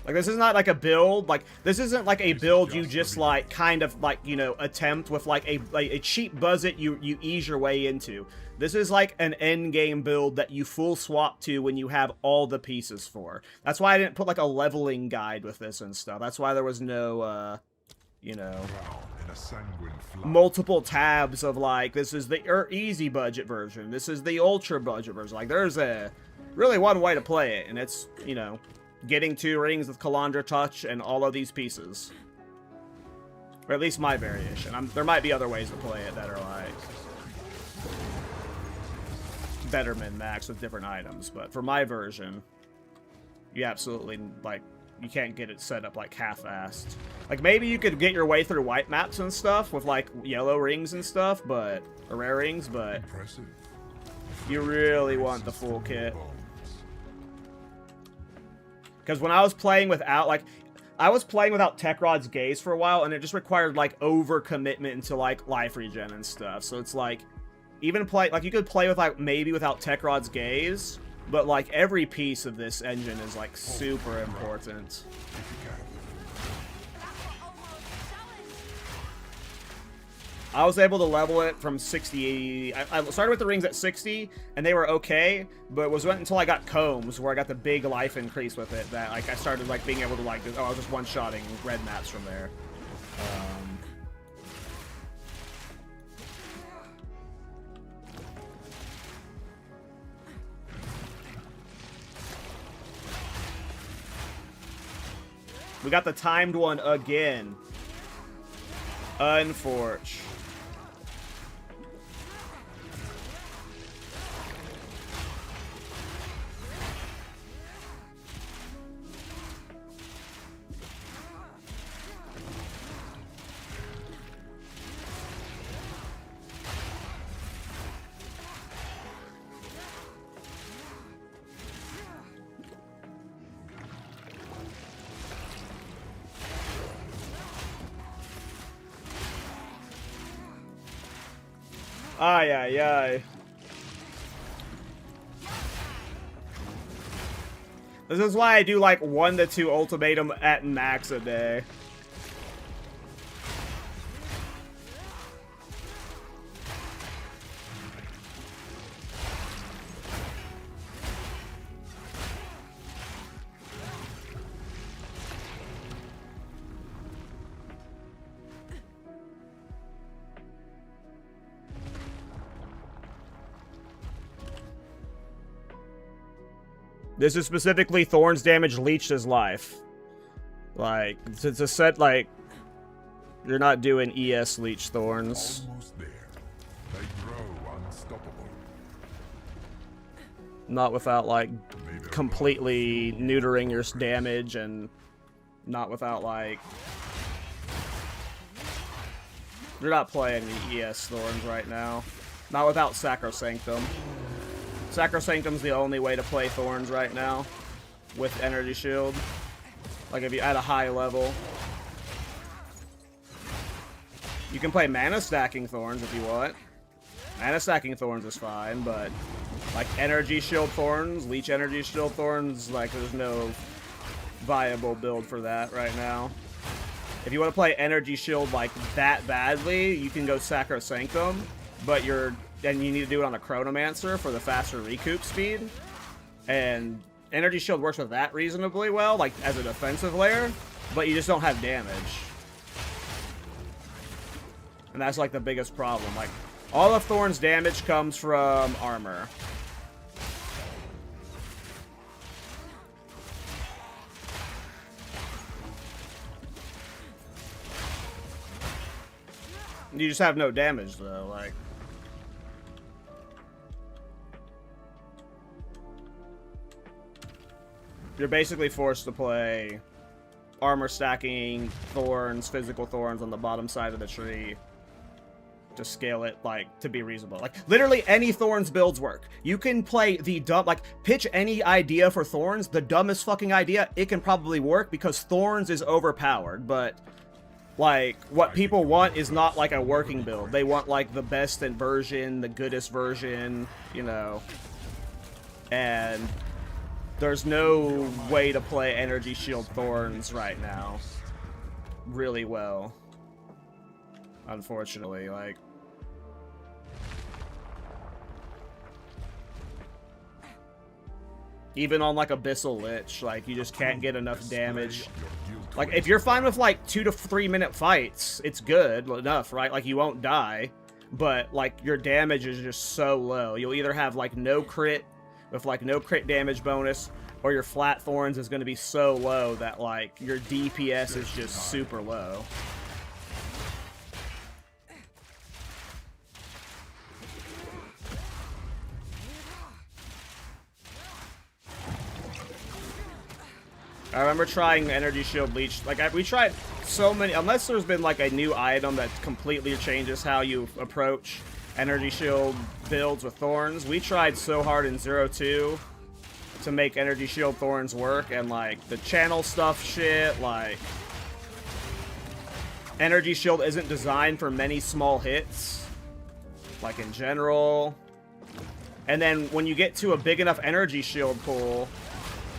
Like, this is not like a build, like, this isn't like a build you just, like, kind of, like, you know, attempt with, like, a cheap budget you ease your way into. This is like an endgame build that you full swap to when you have all the pieces for. That's why I didn't put, like, a leveling guide with this and stuff. That's why there was no, you know, multiple tabs of, like, this is the easy budget version, this is the ultra budget version. Like, there's really one way to play it, and it's, you know, getting 2 rings with Kalandra Touch and all of these pieces. Or at least my variation. There might be other ways to play it that are, like, better min-max with different items. But for my version, you absolutely, like, you can't get it set up like half-assed. Like maybe you could get your way through white maps and stuff with like yellow rings and stuff, but or rare rings, but Impressive. you really want the full kit. Because when I was playing without Tech Rod's Gaze for a while, and it just required like over commitment into like life regen and stuff. So it's like even play like you could play with like maybe without Tech Rod's Gaze, but like every piece of this engine is like super important. I was able to level it from 60. I started with the rings at 60, and they were okay, but it wasn't until I got combs where I got the big life increase with it that like I started like being able to like I was just one-shotting red maps from there. We got the timed one again. Unforge. Ay, ay, ay. This is why I do like 1 to 2 Ultimatum at max a day. This is specifically Thorns damage leeched his life. Like, it's a set, like, you're not doing ES leech Thorns. Almost there. They grow unstoppable. Not without, like, completely neutering your damage, and not without, like... You're not playing the ES Thorns right now. Not without Sacrosanctum. Sacrosanctum's the only way to play Thorns right now with Energy Shield. Like if you at a high level. You can play Mana Stacking Thorns if you want. Mana Stacking Thorns is fine, but like Energy Shield Thorns, Leech Energy Shield Thorns, like there's no viable build for that right now. If you want to play Energy Shield like that badly, you can go Sacrosanctum, but then you need to do it on a Chronomancer for the faster recoup speed. And Energy Shield works with that reasonably well, like as a defensive layer, but you just don't have damage. And that's like the biggest problem. Like, all of Thorn's damage comes from armor. You just have no damage though, like. You're basically forced to play armor stacking Thorns, physical Thorns on the bottom side of the tree to scale it, like, to be reasonable. Like, literally any Thorns builds work. You can play the dumb, like, pitch any idea for Thorns, the dumbest fucking idea, it can probably work because Thorns is overpowered, but, like, what people want is not, like, a working build. They want, like, the best version, the goodest version, you know, and... There's no way to play Energy Shield Thorns right now really well. Unfortunately, like... Even on, like, Abyssal Lich, like, you just can't get enough damage. Like, if you're fine with, like, 2 to 3 minute fights, it's good enough, right? Like, you won't die. But, like, your damage is just so low. You'll either have, like, no crit... with like no crit damage bonus, or your flat Thorns is going to be so low that like your DPS is just super low. I remember trying Energy Shield Leech. Like, we tried so many, unless there's been like a new item that completely changes how you approach Energy Shield builds with Thorns. We tried so hard in 0-2 to make Energy Shield Thorns work, and like the channel stuff shit, like Energy Shield isn't designed for many small hits, like in general. And then when you get to a big enough Energy Shield pool,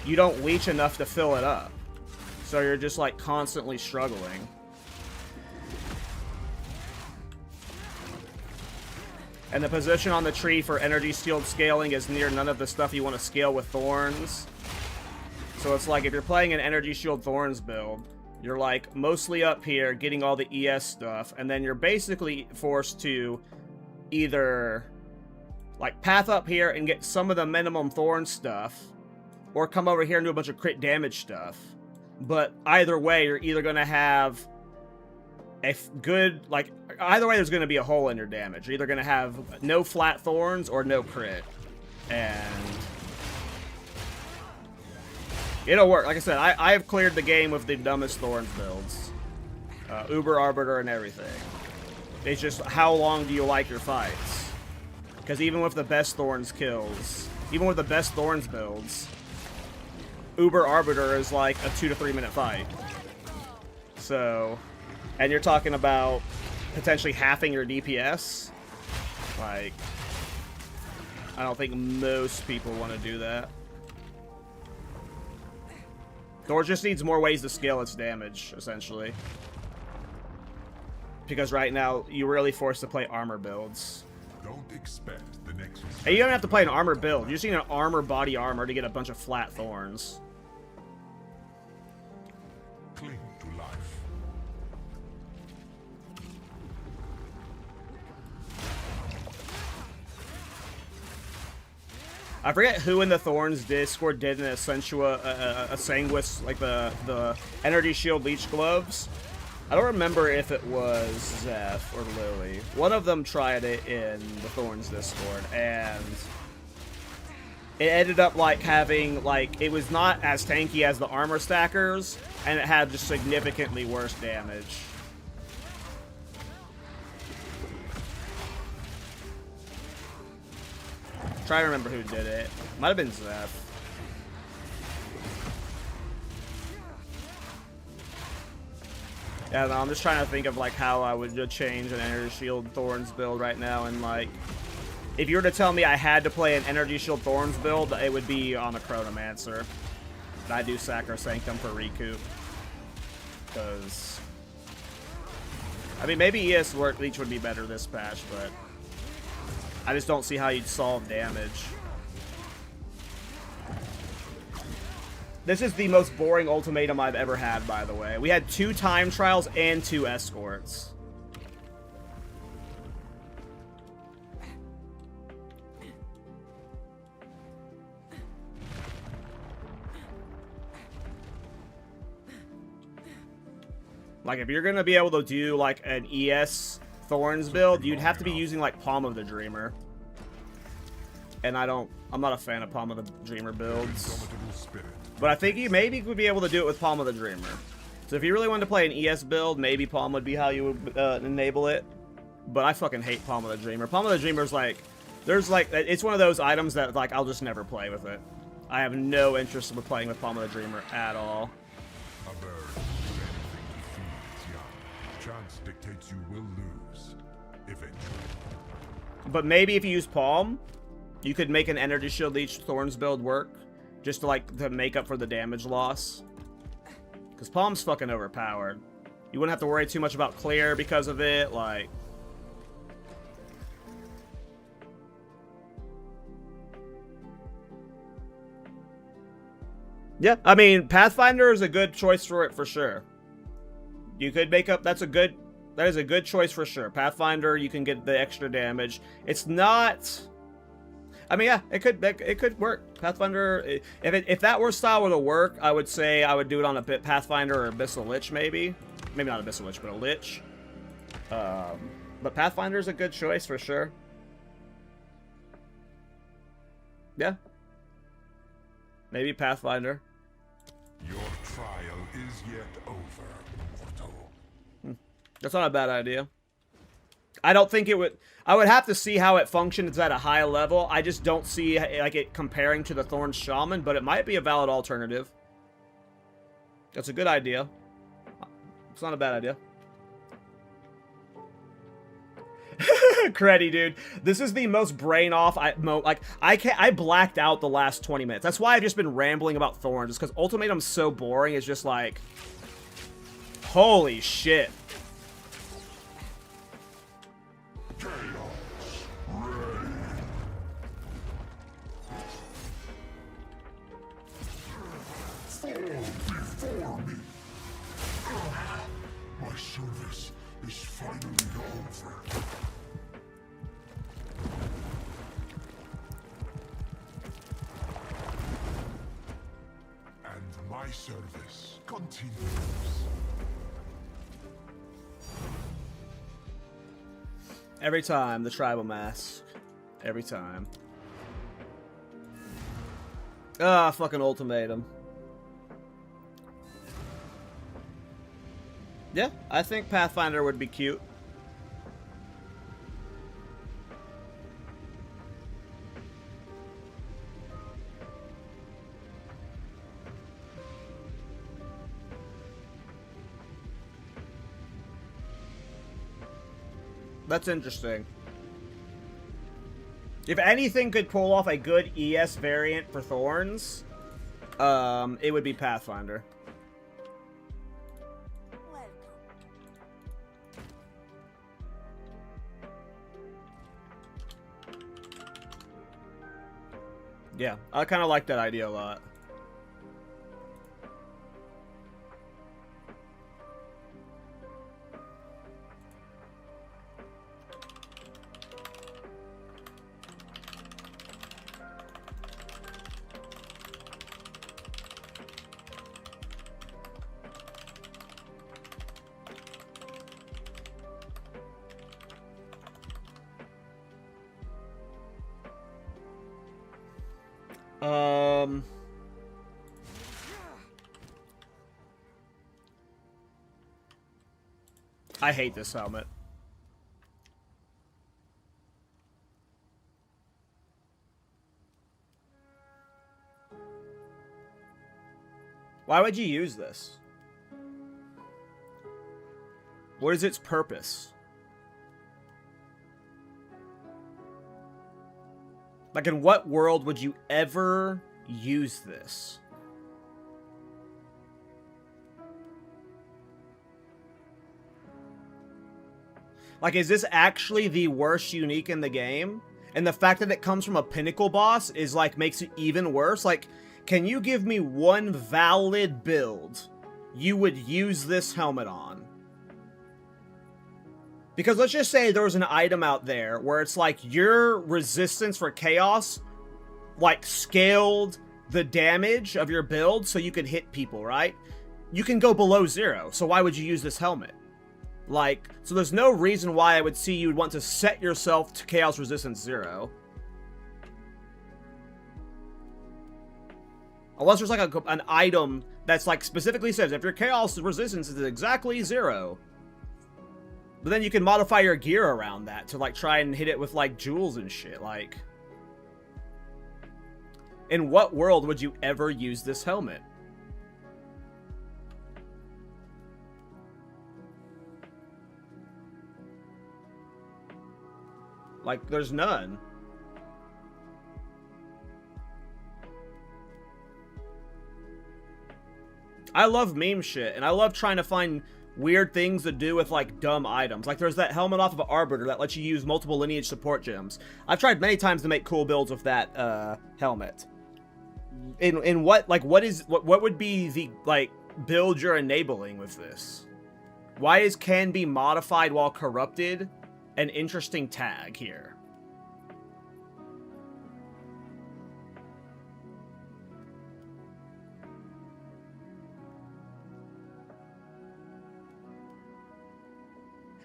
you don't leech enough to fill it up. So you're just like constantly struggling. And the position on the tree for Energy Shield scaling is near none of the stuff you want to scale with Thorns. So it's like if you're playing an Energy Shield Thorns build, you're like mostly up here getting all the ES stuff, and then you're basically forced to either like path up here and get some of the minimum Thorn stuff, or come over here and do a bunch of crit damage stuff. But either way, you're either going to have a good, like, either way there's going to be a hole in your damage. You're either going to have no flat Thorns or no crit. And it'll work. Like I said, I have cleared the game with the dumbest Thorns builds. Uber Arbiter and everything. It's just how long do you like your fights? Because even with the best Thorns kills, even with the best Thorns builds, Uber Arbiter is like a 2 to 3 minute fight. So, and you're talking about potentially halving your DPS. Like, I don't think most people want to do that. Thor just needs more ways to scale its damage, essentially. Because right now, you're really forced to play armor builds. Don't expect the next. And you don't have to play an armor build. You just need an armor body armor to get a bunch of flat Thorns. Cling to life. I forget who in the Thorns Discord did an Essentua, a Sanguis, like the Energy Shield Leech Gloves. I don't remember if it was Zeph or Lily. One of them tried it in the Thorns Discord, and it ended up like having, like, it was not as tanky as the armor stackers, and it had just significantly worse damage. Try to remember who did it. Might have been Zeph. Yeah, no, I'm just trying to think of like how I would change an Energy Shield Thorns build right now, and like, if you were to tell me I had to play an Energy Shield Thorns build, it would be on the Chronomancer. I do Sacrosanctum for recoup. Because, I mean, maybe ES Leech would be better this patch, but I just don't see how you'd solve damage. This is the most boring ultimatum I've ever had, by the way. We had 2 time trials and 2 escorts. Like, if you're gonna be able to do, like, an ES Thorns build, you'd have to be using, like, Palm of the Dreamer. And I'm not a fan of Palm of the Dreamer builds. But I think you maybe would be able to do it with Palm of the Dreamer. So if you really wanted to play an ES build, maybe Palm would be how you would enable it. But I fucking hate Palm of the Dreamer. Palm of the Dreamer's like, it's one of those items that, like, I'll just never play with it. I have no interest in playing with Palm of the Dreamer at all. A bird will do anything to feed its young. Chance dictates you will lose, eventually. But maybe if you use Palm, you could make an Energy Shield Leech Thorns build work. Just to, like, to make up for the damage loss. Because Palm's fucking overpowered. You wouldn't have to worry too much about clear because of it, like... Yeah, I mean, Pathfinder is a good choice for it, for sure. You could make up... That is a good choice for sure. Pathfinder, you can get the extra damage. It's not... I mean, yeah, it could work. Pathfinder, if that were style were to work, I would say I would do it on a Pathfinder or Abyssal Lich, maybe. Maybe not Abyssal Lich, but a Lich. But Pathfinder's a good choice for sure. Yeah. Maybe Pathfinder. Your trial is yet over, mortal. That's not a bad idea. I don't think it would... I would have to see how it functions at a high level. I just don't see like it comparing to the Thorns Shaman, but it might be a valid alternative. That's a good idea. It's not a bad idea. Creddy, dude. This is the most brain off. I blacked out the last 20 minutes. That's why I've just been rambling about Thorns. It's because Ultimatum's so boring. It's just like, holy shit. Before me. My service is finally over. And my service continues. Every time, the tribal mask. Every time. Ah, fucking Ultimatum. Yeah, I think Pathfinder would be cute. That's interesting. If anything could pull off a good ES variant for Thorns, it would be Pathfinder. Yeah, I kind of like that idea a lot. I hate this helmet. Why would you use this? What is its purpose? Like, in what world would you ever use this? Like, is this actually the worst unique in the game? And the fact that it comes from a pinnacle boss is, like, makes it even worse? Like, can you give me one valid build you would use this helmet on? Because let's just say there was an item out there where it's like your resistance for chaos, like, scaled the damage of your build so you could hit people, right? You can go below 0, so why would you use this helmet? Like, so there's no reason why I would see you would want to set yourself to chaos resistance 0. Unless there's like an item that's like specifically says if your chaos resistance is exactly 0. But then you can modify your gear around that to like try and hit it with like jewels and shit. Like, in what world would you ever use this helmet? Like, there's none. I love meme shit, and I love trying to find weird things to do with, like, dumb items. Like, there's that helmet off of Arbiter that lets you use multiple lineage support gems. I've tried many times to make cool builds with that, helmet. In what, like, what would be the, like, build you're enabling with this? Why is can be modified while corrupted an interesting tag here?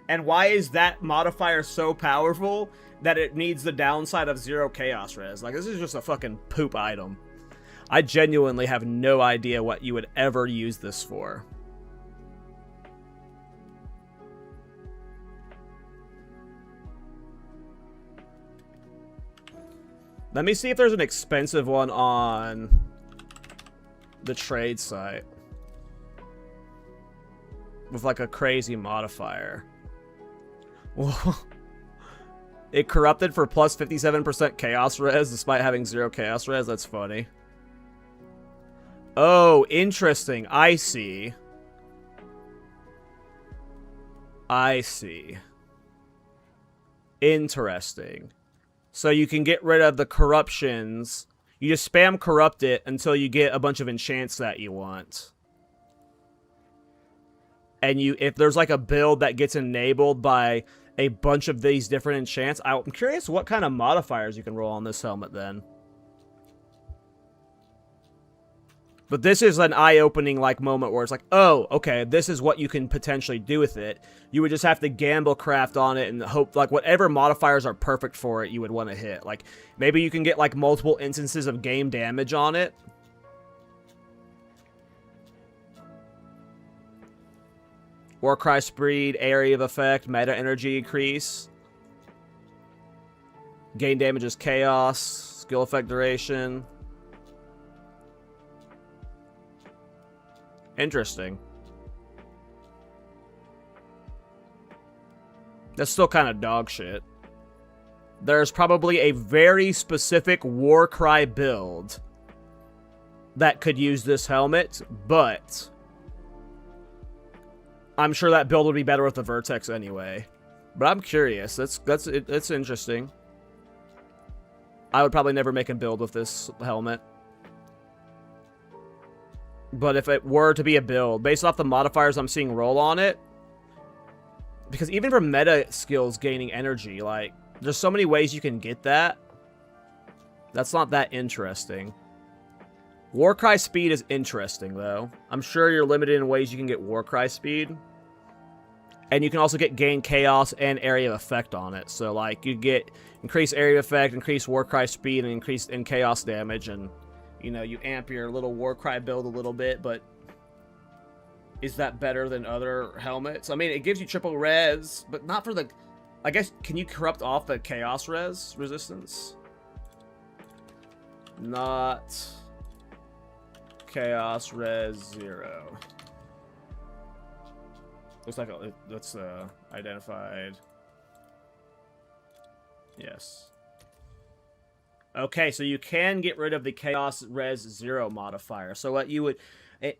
And why is that modifier so powerful that it needs the downside of 0 chaos res? Like, this is just a fucking poop item. I genuinely have no idea what you would ever use this for. Let me see if there's an expensive one on the trade site. With like a crazy modifier. It corrupted for plus 57% chaos res despite having 0 chaos res. That's funny. Oh, interesting. I see. I see. Interesting. So you can get rid of the corruptions. You just spam corrupt it until you get a bunch of enchants that you want. And if there's like a build that gets enabled by a bunch of these different enchants, I'm curious what kind of modifiers you can roll on this helmet then. But this is an eye-opening like moment where it's like, oh, okay, this is what you can potentially do with it. You would just have to gamble craft on it and hope like whatever modifiers are perfect for it you would want to hit. Like maybe you can get like multiple instances of game damage on it. Warcry speed, area of effect, meta energy increase. Gain damage is chaos, skill effect duration. Interesting. That's still kind of dog shit. There's probably a very specific Warcry build that could use this helmet, but I'm sure that build would be better with the Vertex anyway. But I'm curious. That's interesting. I would probably never make a build with this helmet. But if it were to be a build, based off the modifiers I'm seeing roll on it, because even for meta skills gaining energy, like, there's so many ways you can get that. That's not that interesting. Warcry speed is interesting, though. I'm sure you're limited in ways you can get Warcry speed. And you can also get gain chaos and area of effect on it. So, like, you get increased area of effect, increased Warcry speed, and increased in chaos damage, and you know, you amp your little Warcry build a little bit, but is that better than other helmets? I mean, it gives you triple res, but not for the... I guess, can you corrupt off the chaos res resistance? Not chaos res 0. Looks like that's identified. Yes. Okay, so you can get rid of the Chaos Res 0 modifier. So what you would...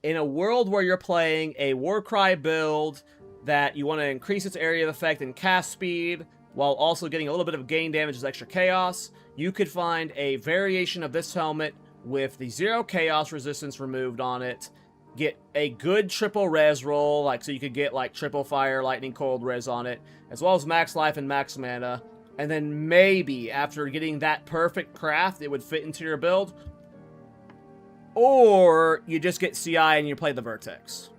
In a world where you're playing a Warcry build that you want to increase its area of effect and cast speed, while also getting a little bit of gain damage as extra chaos, you could find a variation of this helmet with the 0 chaos resistance removed on it, get a good triple res roll, like so you could get like triple fire, lightning, cold res on it, as well as max life and max mana. And then maybe, after getting that perfect craft, it would fit into your build. Or you just get CI and you play the Vertex.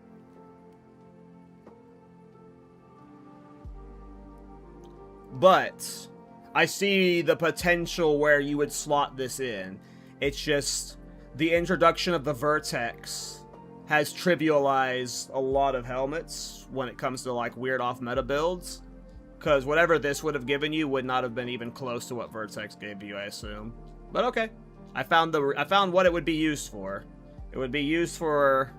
But I see the potential where you would slot this in. It's just the introduction of the Vertex has trivialized a lot of helmets when it comes to like weird off-meta builds. Because whatever this would have given you would not have been even close to what Vertex gave you, I assume. But okay. I found what it would be used for. It would be used for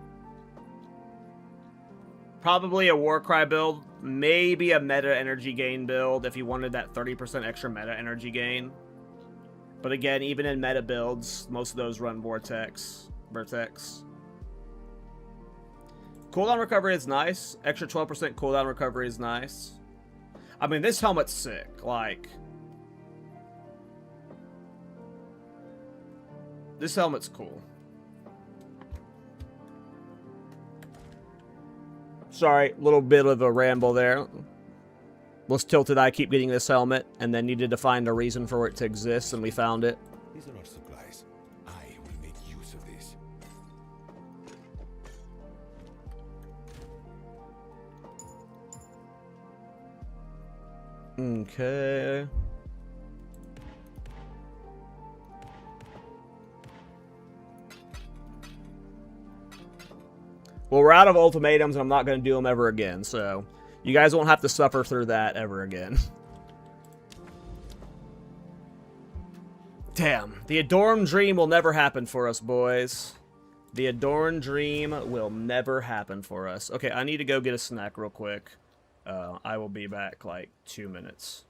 probably a Warcry build, maybe a meta energy gain build if you wanted that 30% extra meta energy gain. But again, even in meta builds, most of those run Vertex. Cooldown recovery is nice. Extra 12% cooldown recovery is nice. I mean, this helmet's sick. Like, this helmet's cool. Sorry, a little bit of a ramble there. Was tilted I keep getting this helmet, and then needed to find a reason for it to exist, and we found it. These are our supplies. I will make use of this. Okay. Well, we're out of ultimatums, and I'm not going to do them ever again, so you guys won't have to suffer through that ever again. Damn. The Adorned Dream will never happen for us, boys. The Adorned Dream will never happen for us. Okay, I need to go get a snack real quick. I will be back, like, 2 minutes.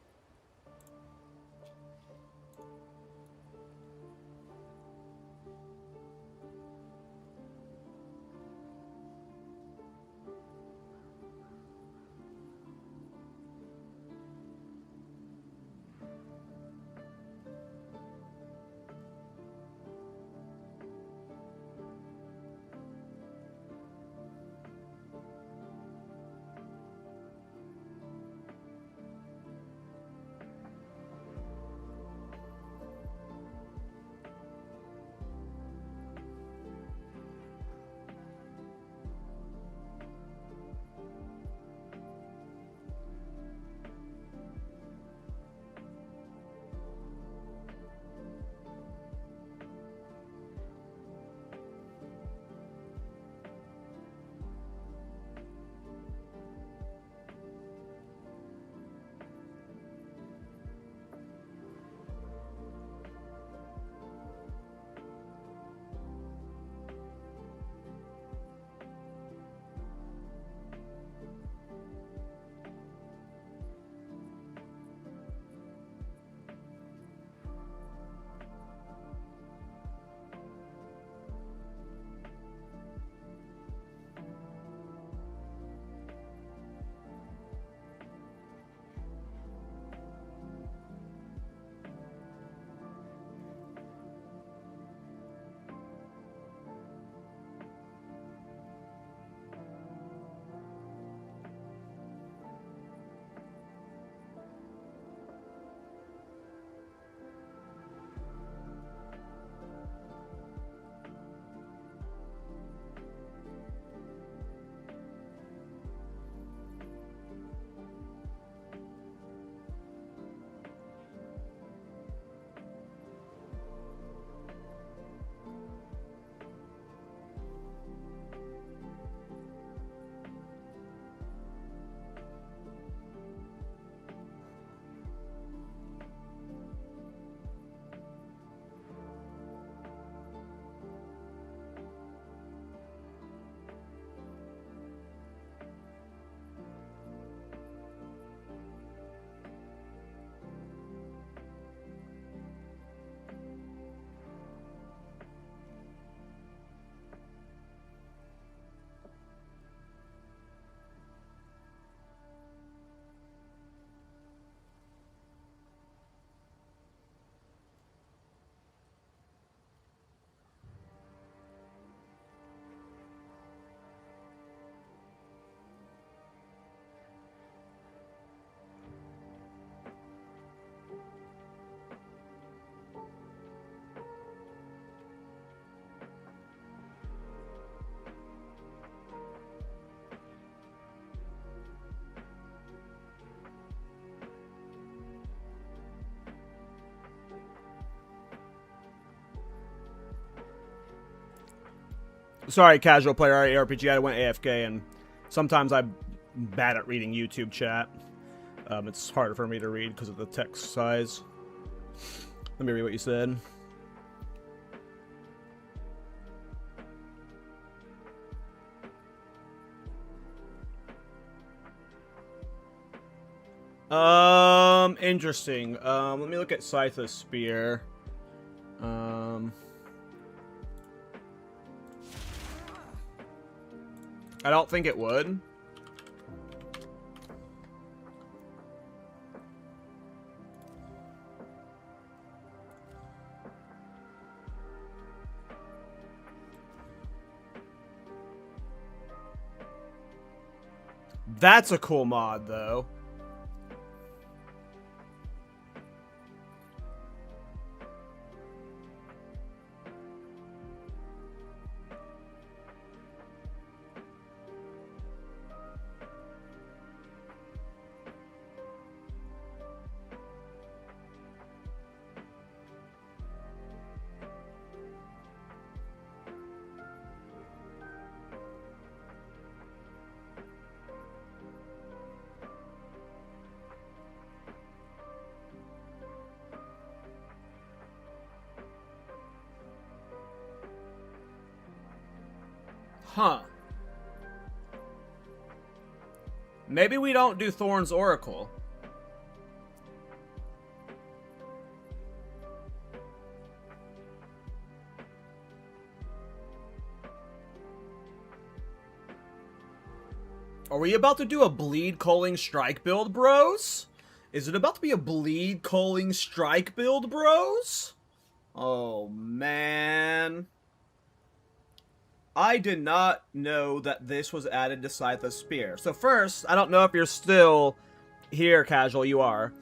Sorry, casual player RPG. I went AFK, and sometimes I'm bad at reading YouTube chat. It's harder for me to read because of the text size. Let me read what you said. Interesting. Let me look at Scytha's Spear. I don't think it would. That's a cool mod, though. Huh. Maybe we don't do Thorns Oracle. Are we about to do a Bleed Culling Strike build, bros? Is it about to be a Bleed Culling Strike build, bros? Oh, man. I did not know that this was added to Scytha's Spear. So first, I don't know if you're still here, Casual. You are.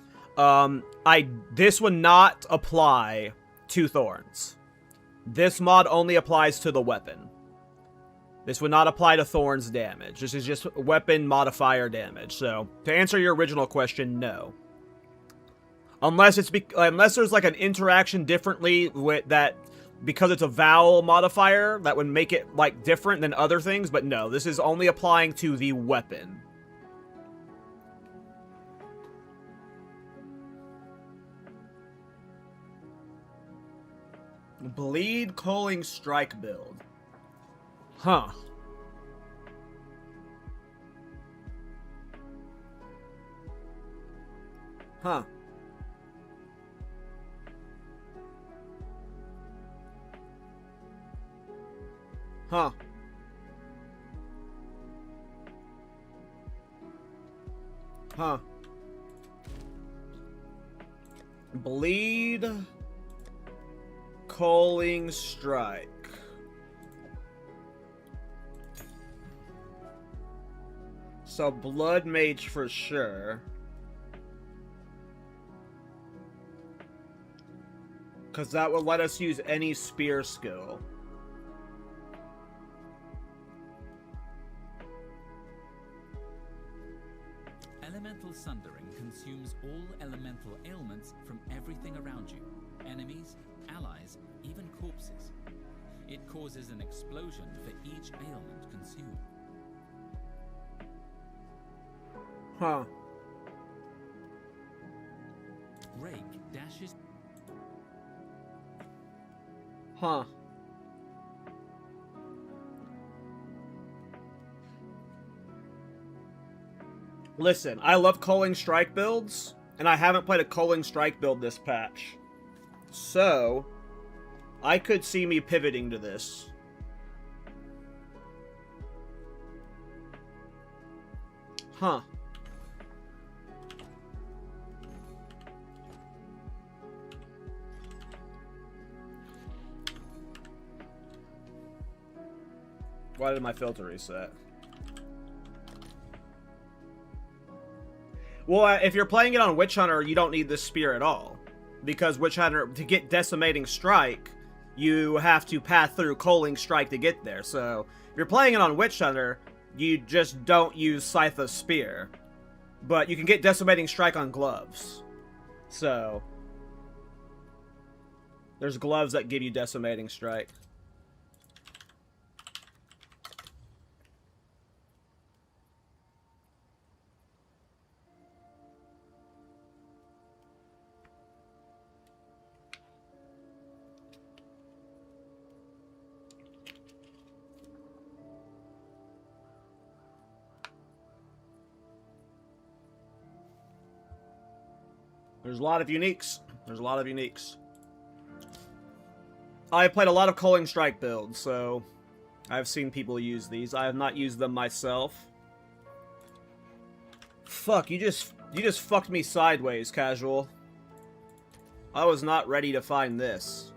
This would not apply to Thorns. This mod only applies to the weapon. This would not apply to Thorns damage. This is just weapon modifier damage. So, to answer your original question, no. Unless there's like an interaction differently with that, because it's a vowel modifier, that would make it like different than other things, but no, this is only applying to the weapon. Bleed Culling Strike build. Huh. Huh. Huh. Huh. Bleed Culling Strike. So Blood Mage for sure. Because that would let us use any spear skill. Elemental Sundering consumes all elemental ailments from everything around you. Enemies, allies, even corpses. It causes an explosion for each ailment consumed. Huh. Rake dashes. Huh. Listen, I love Culling Strike builds, and I haven't played a Culling Strike build this patch. So, I could see me pivoting to this. Huh. Why did my filter reset? Well, if you're playing it on Witch Hunter, you don't need this spear at all. Because Witch Hunter, to get Decimating Strike, you have to pass through Culling Strike to get there. So, if you're playing it on Witch Hunter, you just don't use Scytha's Spear. But you can get Decimating Strike on gloves. So, there's gloves that give you Decimating Strike. There's a lot of uniques. There's a lot of uniques. I played a lot of Culling Strike builds, so I've seen people use these. I have not used them myself. Fuck, you just fucked me sideways, Casual. I was not ready to find this.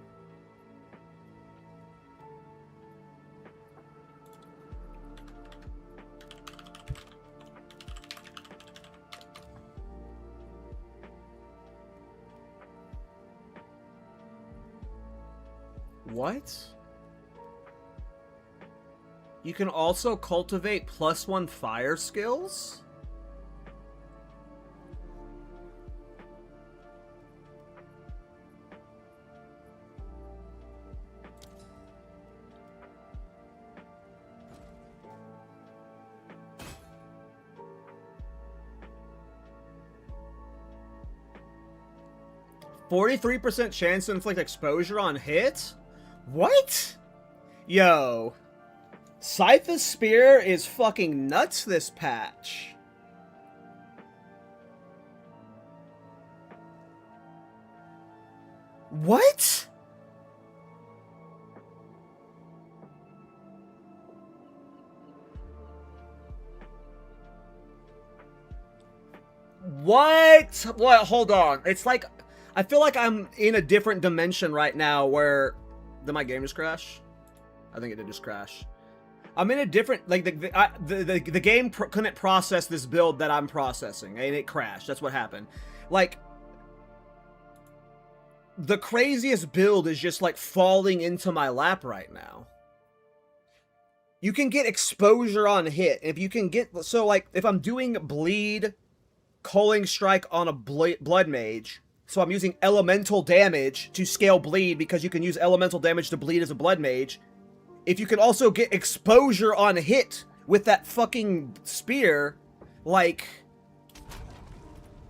What? You can also cultivate +1 fire skills? %43% chance to inflict exposure on hit? What? Yo. Scythe Spear is fucking nuts this patch. What? What? What? Hold on. It's like, I feel like I'm in a different dimension right now where... Did my game just crash? I think it did just crash. I'm in a different... Like, the game couldn't process this build that I'm processing, and it crashed. That's what happened. Like, the craziest build is just, like, falling into my lap right now. You can get exposure on hit. If you can get... So, like, if I'm doing bleed... Culling Strike on a Blood Mage, so I'm using elemental damage to scale bleed because you can use elemental damage to bleed as a Blood Mage. If you can also get exposure on hit with that fucking spear, like,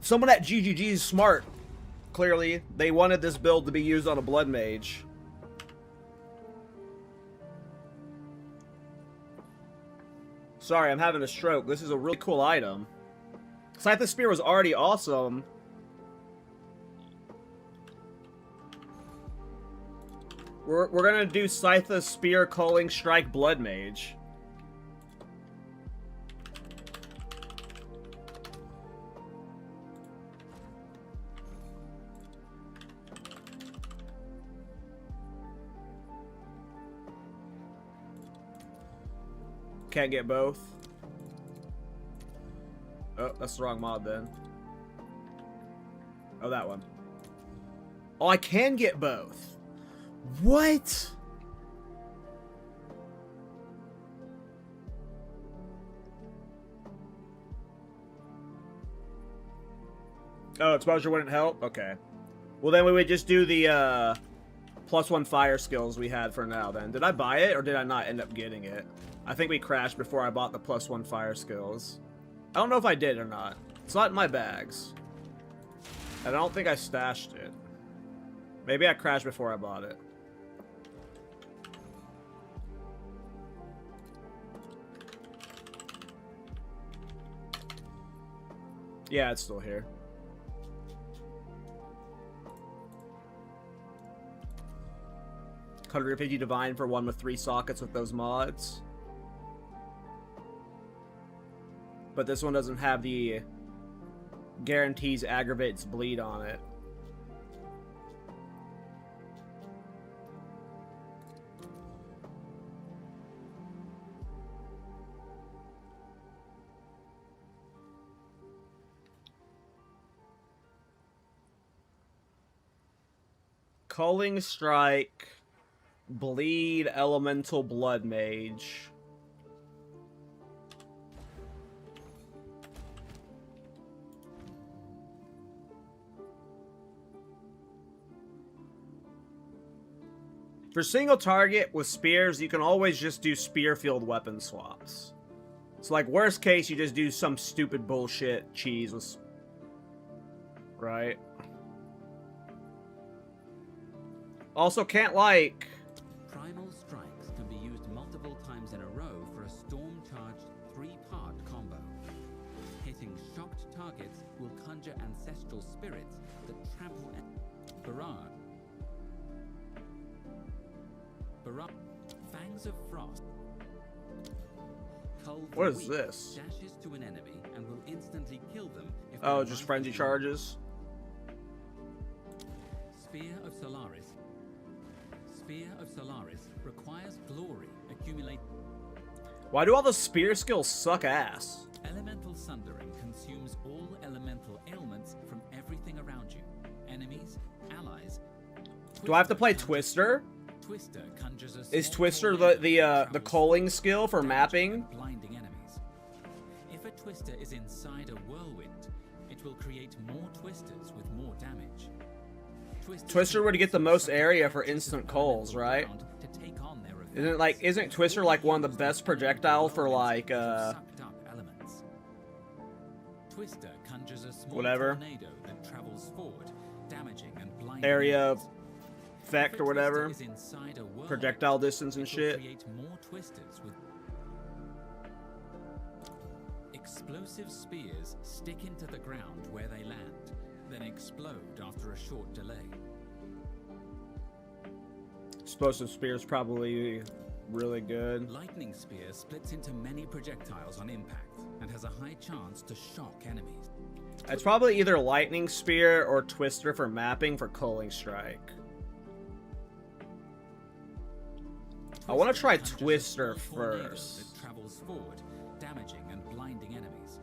someone at GGG is smart. Clearly, they wanted this build to be used on a Blood Mage. Sorry, I'm having a stroke. This is a really cool item. Scythe Spear was already awesome. We're gonna do Scythe Spear, Culling Strike, Blood Mage. Can't get both. Oh, that's the wrong mod then. Oh, that one. Oh, I can get both. What? Oh, exposure wouldn't help? Okay. Well, then we would just do the +1 fire skills we had for now then. Did I buy it or did I not end up getting it? I think we crashed before I bought the +1 fire skills. I don't know if I did or not. It's not in my bags. And I don't think I stashed it. Maybe I crashed before I bought it. Yeah, it's still here. $150 Divine for one with 3 sockets with those mods. But this one doesn't have the guarantees aggravates bleed on it. Culling Strike, Bleed, Elemental Blood Mage. For single target with spears, you can always just do spear field weapon swaps. So, like, worst case, you just do some stupid bullshit cheese with... Right? Also, can't like... Primal strikes can be used multiple times in a row for a storm-charged 3-part combo. Hitting shocked targets will conjure ancestral spirits that trample... Barrage. Fangs of Frost. What is this? Dashes to an enemy and will instantly kill them if Oh, just frenzy charges? Spear of Solaris. Spear of Solaris requires glory accumulate. Why do all the spear skills suck ass? Elemental Sundering consumes all elemental ailments from everything around you. Enemies, allies. Do I have to play Twister? Twister conjures a Is small Twister tornado the that culling skill for damaging mapping? and blinding enemies. If a Twister is inside a whirlwind, it will create more Twisters with more damage. Twister would get the most area for instant culls, right? To take on their Isn't Twister like one of the best projectile for like sucked up elements. Twister conjures a small whatever tornado that travels forward, damaging and blinding area enemies. effect or whatever, Is inside a whirlwind, projectile distance and it will shit? create more Twisters with Explosive spears stick into the ground where they land, then explode after a short delay. Explosive spear is probably really good. Lightning spear splits into many projectiles on impact and has a high chance to shock enemies. It's probably either lightning spear or twister for mapping for culling strike. I want to try Twister twister conjures a small tornado first. that travels forward, damaging and blinding enemies.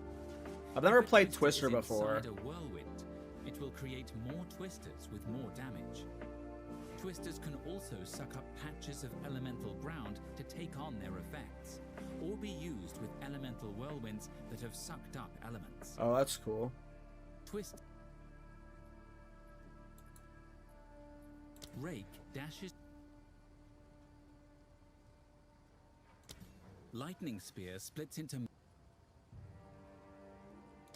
I've never If a played twister twister is before. inside a whirlwind, it will create more twisters with more damage. Twisters can also suck up patches of elemental ground to take on their effects, or be used with elemental whirlwinds that have sucked up elements. Oh, that's cool. Twist. Rake dashes. Lightning spear splits into.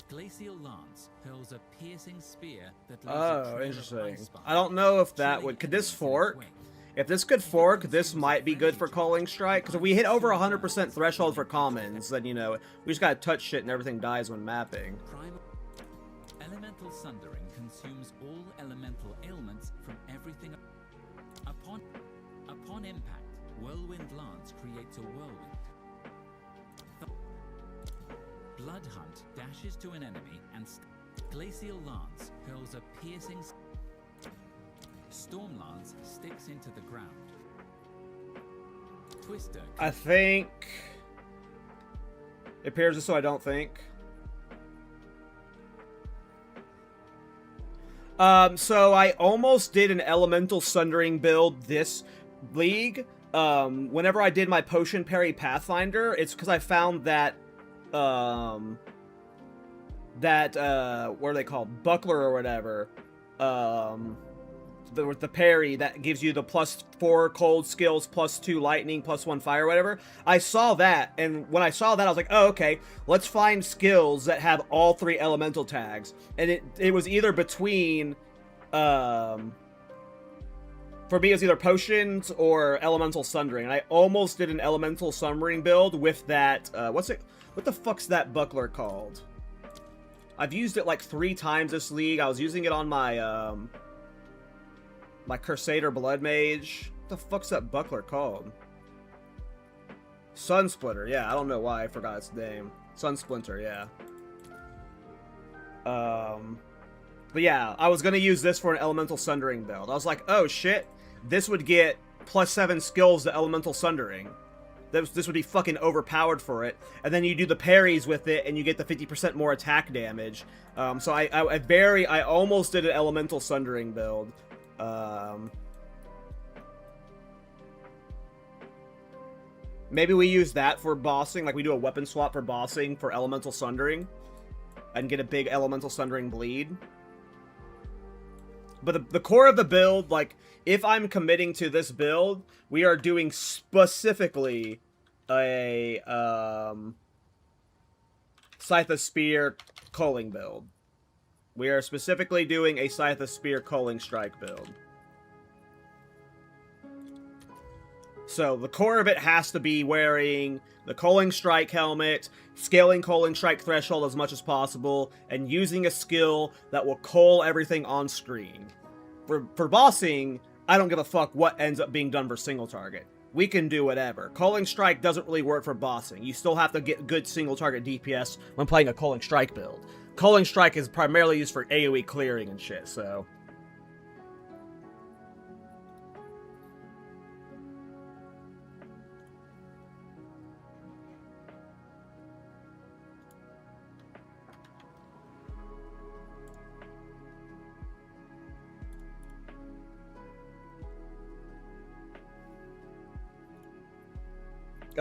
Glacial lance hurls a piercing spear that leaves a Oh, trail of interesting. ice spikes, I don't know if that killing would... Could this enemies in its fork? wake. If this could fork, this might be good for culling strike. Because if we hit over 100% threshold for commons, then, you know, we just gotta touch shit and everything dies when mapping. Primal elemental sundering consumes all elemental ailments from everything. Upon impact, whirlwind lance creates a whirlwind. Blood hunt dashes to an enemy and glacial lance hurls a piercing. Storm lance sticks into the ground. Twister. I think... It appears this, so I don't think. So I almost did an elemental sundering build this league. Whenever I did my potion parry pathfinder, it's because I found that what are they called? Buckler or whatever. The parry that gives you the +4 cold skills, +2 lightning, +1 fire, whatever. I saw that, and when I saw that, I was like, oh, okay, let's find skills that have all 3 elemental tags. And it was either between, for me, it was either potions or elemental sundering. And I almost did an elemental sundering build with that, what the fuck's that buckler called? I've used it like 3 times this league. I was using it on my, my Crusader Blood Mage. What the fuck's that buckler called? Sunsplitter, yeah, I don't know why I forgot its name. Sunsplinter, yeah. But yeah, I was gonna use this for an Elemental Sundering build. I was like, oh shit, this would get +7 skills to Elemental Sundering. This would be fucking overpowered for it. And then you do the parries with it, and you get the 50% more attack damage. So I almost did an Elemental Sundering build. Maybe we use that for bossing, like we do a weapon swap for bossing for Elemental Sundering, and get a big Elemental Sundering bleed. But the core of the build, like, if I'm committing to this build, we are doing specifically a Scythe of Spear culling build. We are specifically doing a Scythe of Spear culling strike build. So the core of it has to be wearing the culling strike helmet, scaling culling strike threshold as much as possible, and using a skill that will cull everything on screen. For bossing, I don't give a fuck what ends up being done for single target. We can do whatever. Culling strike doesn't really work for bossing. You still have to get good single target DPS when playing a culling strike build. Culling strike is primarily used for AoE clearing and shit, so...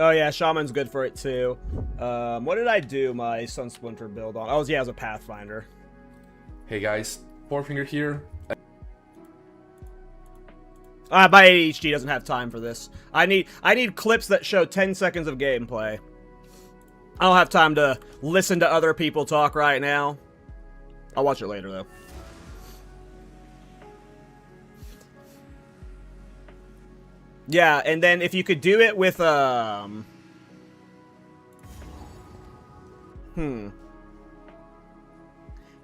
Oh yeah, Shaman's good for it too. What did I do my Sunsplinter build on? Oh yeah, as a Pathfinder. Hey guys, Fourfinger here. My ADHD doesn't have time for this. I need clips that show 10 seconds of gameplay. I don't have time to listen to other people talk right now. I'll watch it later though. Yeah, and then if you could do it with,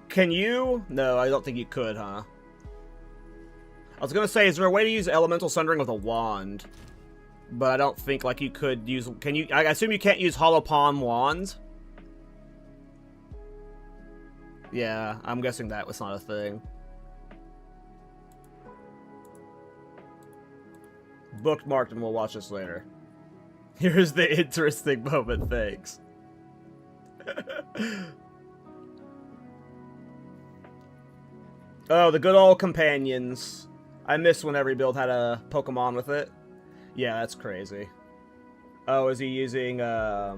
Can you? No, I don't think you could, huh? I was gonna say, is there a way to use elemental sundering with a wand? But I don't think, like, you could use... Can you... I assume you can't use hollow palm wands? Yeah, I'm guessing that was not a thing. Bookmarked, and we'll watch this later. Here's the interesting moment, thanks. Oh, the good old companions. I miss when every build had a Pokemon with it. Yeah, that's crazy. Oh, is he using, I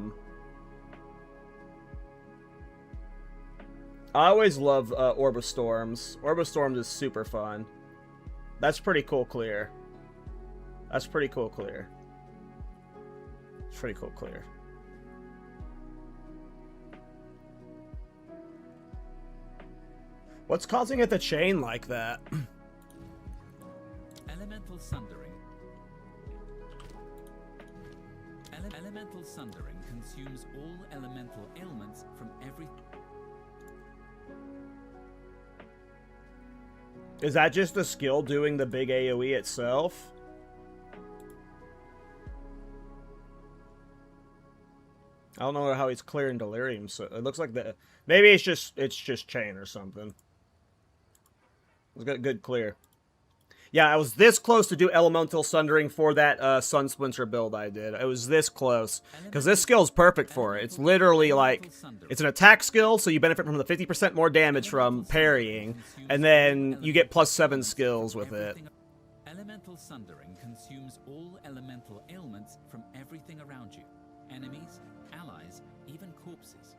always love Orb of Storms. Orb of Storms is super fun. That's pretty cool clear. That's pretty cool clear. It's pretty cool clear. What's causing it to chain like that? Elemental sundering. Elemental sundering consumes all elemental ailments from every... Is that just the skill doing the big AoE itself? I don't know how he's clearing delirium, so it looks like the... Maybe it's just chain or something. It's got a good clear. Yeah, I was this close to do elemental sundering for that Sun Splinter build I did. It was this close. Because this skill is perfect for it. It's literally like... It's an attack skill, so you benefit from the 50% more damage from parrying. And then you get +7 skills with it. Elemental sundering consumes all elemental ailments from everything around you. Enemies, allies, even corpses.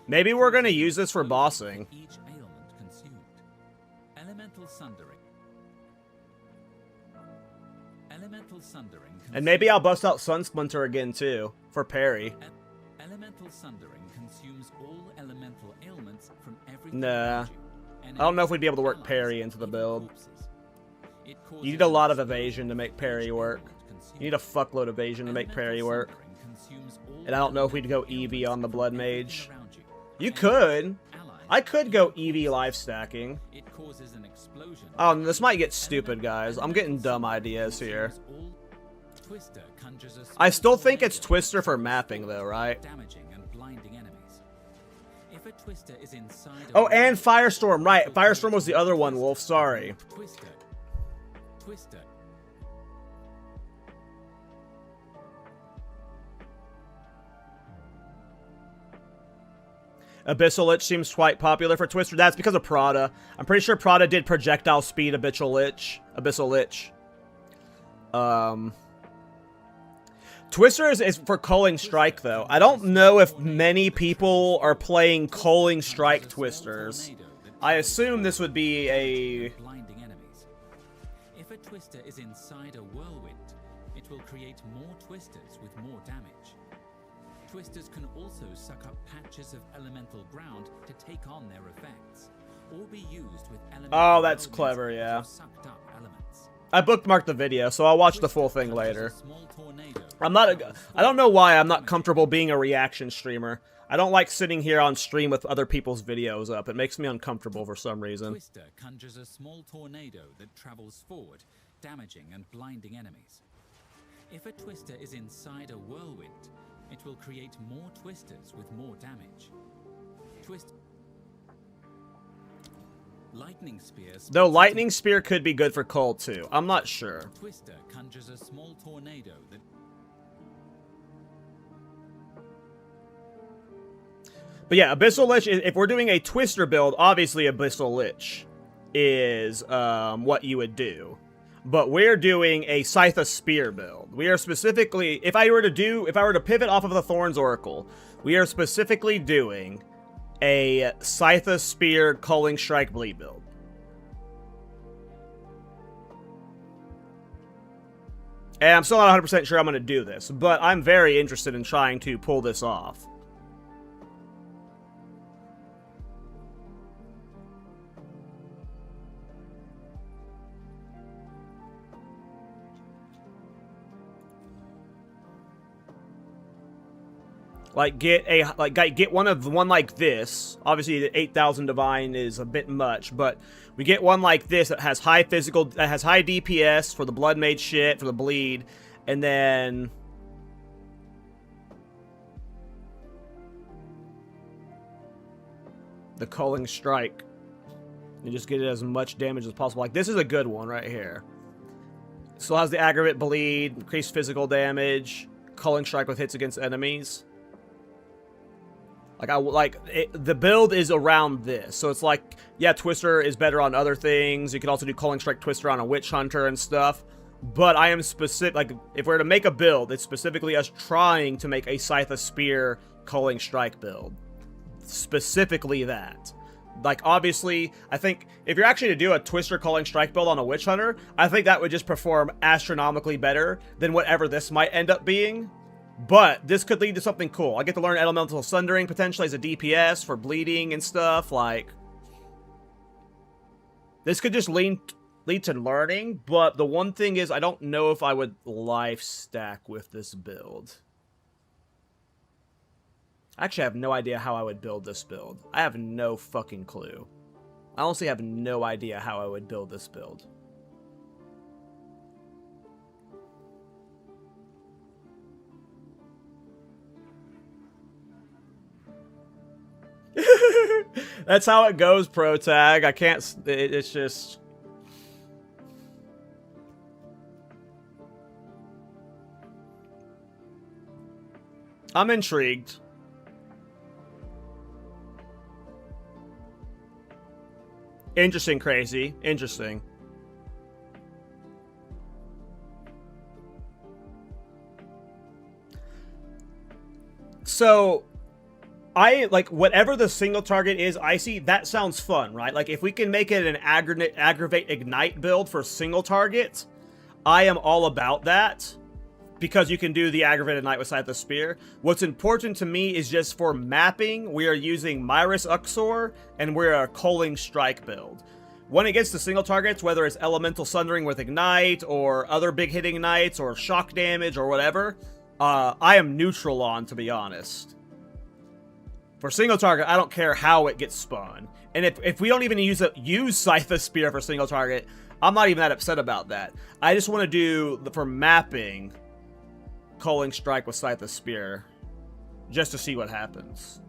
Maybe we're going to use this for bossing. Each ailment consumed. Elemental sundering. Elemental sundering. And maybe I'll bust out Sun Splinter again too for parry. Elemental sundering consumes all elemental ailments from everything Nah. around you. I don't know if we'd be able to work parry into the build. You need a lot of evasion to make parry work. You need a fuckload of evasion to make parry work. And I don't know if we'd go Eevee on the Blood Mage. You could. I could go Eevee life stacking. Oh, this might get stupid, guys. I'm getting dumb ideas here. I still think it's Twister for mapping, though, right? Oh, and Firestorm, right. Firestorm was the other one, Wolf. Sorry. Twister. Abyssal Lich seems quite popular for Twister. That's because of Prada. I'm pretty sure Prada did projectile speed Abyssal Lich. Twister is for Culling Strike, though. I don't know if many people are playing Culling Strike Twisters. I assume this would be a... Blinding enemies. If a twister is inside a whirlwind, it will create more twisters with more damage. Twisters can also suck up patches of elemental ground to take on their effects, or be used with elemental... Oh, that's clever, yeah. Sucked up elements. I bookmarked the video, so I'll watch the full thing later. I don't know why I'm not comfortable being a reaction streamer. I don't like sitting here on stream with other people's videos up. It makes me uncomfortable for some reason. Twister conjures a small tornado that travels forward, damaging and blinding enemies. If a twister is inside a whirlwind, it will create more twisters with more damage. Lightning Spear. Though Lightning Spear could be good for Cole too. I'm not sure. Twister conjures a small tornado that... But yeah, Abyssal Lich, if we're doing a Twister build, obviously Abyssal Lich is what you would do. But we're doing a Scythe of Spear build. We are specifically, if I were to pivot off of the Thorns Oracle, we are specifically doing a Scythe of Spear Culling Strike Bleed build. And I'm still not 100% sure I'm going to do this, but I'm very interested in trying to pull this off. Get one like this. Obviously, the 8,000 divine is a bit much, but we get one like this that has high physical, that has high DPS for the blood mage shit, for the bleed, and then the culling strike. And just get it as much damage as possible. Like, this is a good one right here. Still has the aggravate bleed, increased physical damage, culling strike with hits against enemies. The build is around this. So it's like, yeah, Twister is better on other things. You can also do culling strike Twister on a witch hunter and stuff. But I am specific, like, if we're to make a build, it's specifically us trying to make a Scythe of Spear culling strike build. Specifically that. Like, obviously, I think if you're actually to do a Twister Culling Strike build on a Witch Hunter, I think that would just perform astronomically better than whatever this might end up being. But this could lead to something cool. I get to learn Elemental Sundering potentially as a DPS for bleeding and stuff. Like, this could just lead to learning. But the one thing is, I don't know if I would life stack with this build. I actually have no idea how I would build this build. I have no fucking clue. I honestly have no idea how I would build this build. That's how it goes, Pro Tag. I can't... It's just... I'm intrigued. Interesting, Crazy. Interesting. So, whatever the single target is, I see, that sounds fun, right? Like, if we can make it an aggravate ignite build for single target, I am all about that. Because you can do the aggravated knight with Scythe of Spear. What's important to me is just for mapping, we are using Myris Uxor, and we're a Culling Strike build. When it gets to single targets, whether it's Elemental Sundering with Ignite, or other big hitting knights, or shock damage, or whatever, I am neutral on, to be honest. For single target, I don't care how it gets spun. And if we don't even use Scythe of Spear for single target, I'm not even that upset about that. I just want to do, for mapping, Culling Strike with Scythe of Spear, just to see what happens.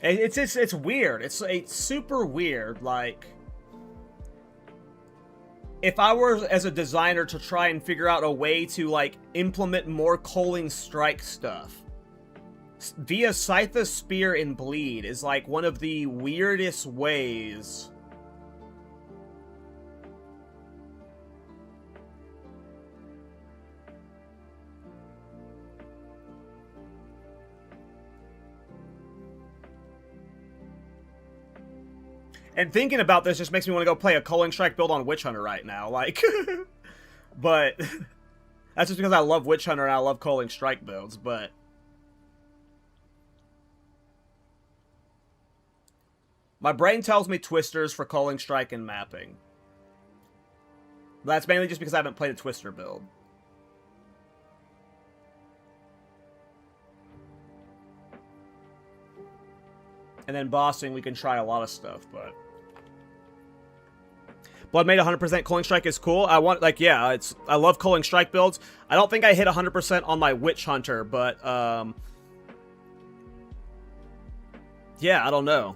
It's weird. It's super weird. Like, if I were, as a designer, to try and figure out a way to, like, implement more Culling Strike stuff via Scythe of Spear and Bleed is, like, one of the weirdest ways. And thinking about this just makes me want to go play a Culling Strike build on Witch Hunter right now, like, but that's just because I love Witch Hunter and I love Culling Strike builds, but my brain tells me Twisters for Culling Strike and mapping. That's mainly just because I haven't played a Twister build. And then bossing, we can try a lot of stuff, but Blood made 100% Culling Strike is cool. I love Culling Strike builds. I don't think I hit 100% on my Witch Hunter, but yeah, I don't know.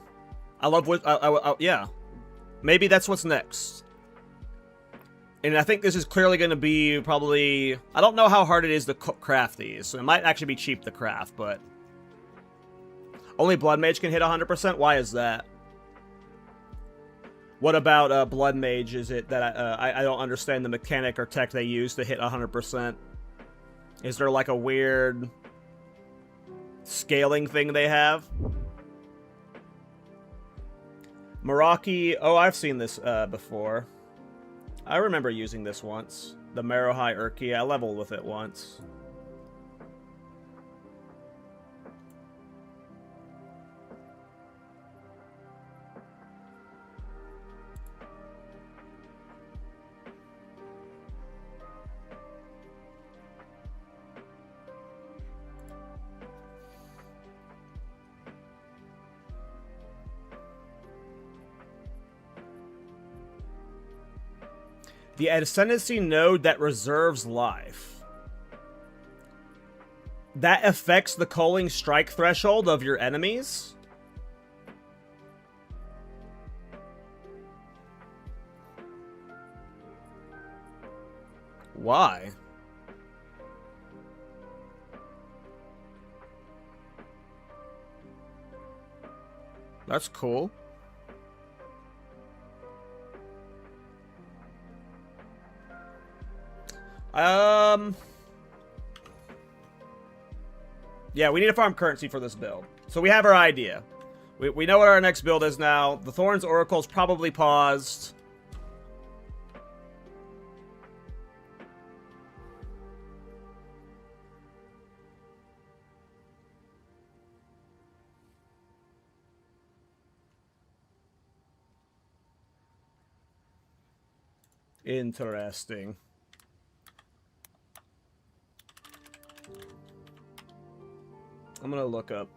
I love yeah. Maybe that's what's next. And I think this is clearly going to be probably... I don't know how hard it is to craft these, so it might actually be cheap to craft, but... Only Blood Mage can hit 100%? Why is that? What about Blood Mage? Is it that I don't understand the mechanic or tech they use to hit 100%? Is there like a weird... scaling thing they have. Meraki, oh, I've seen this before. I remember using this once. The Marohai Urki, I leveled with it once. The Ascendancy node that reserves life. That affects the culling strike threshold of your enemies? Why? That's cool. Yeah, we need to farm currency for this build. So we have our idea. We know what our next build is now. The Thorns Oracle's probably paused. Interesting. I'm gonna look up.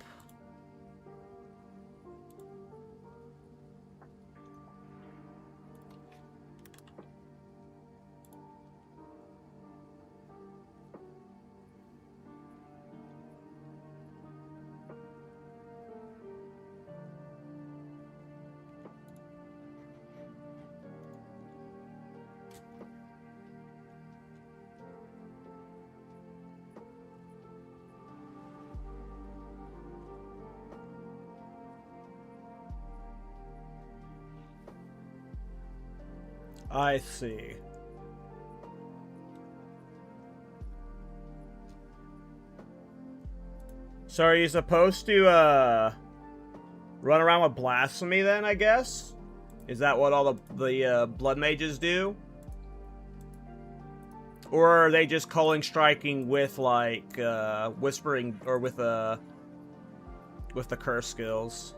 I see. So are you supposed to, run around with blasphemy then, I guess? Is that what all the blood mages do? Or are they just culling striking with, like, whispering, or with the curse skills?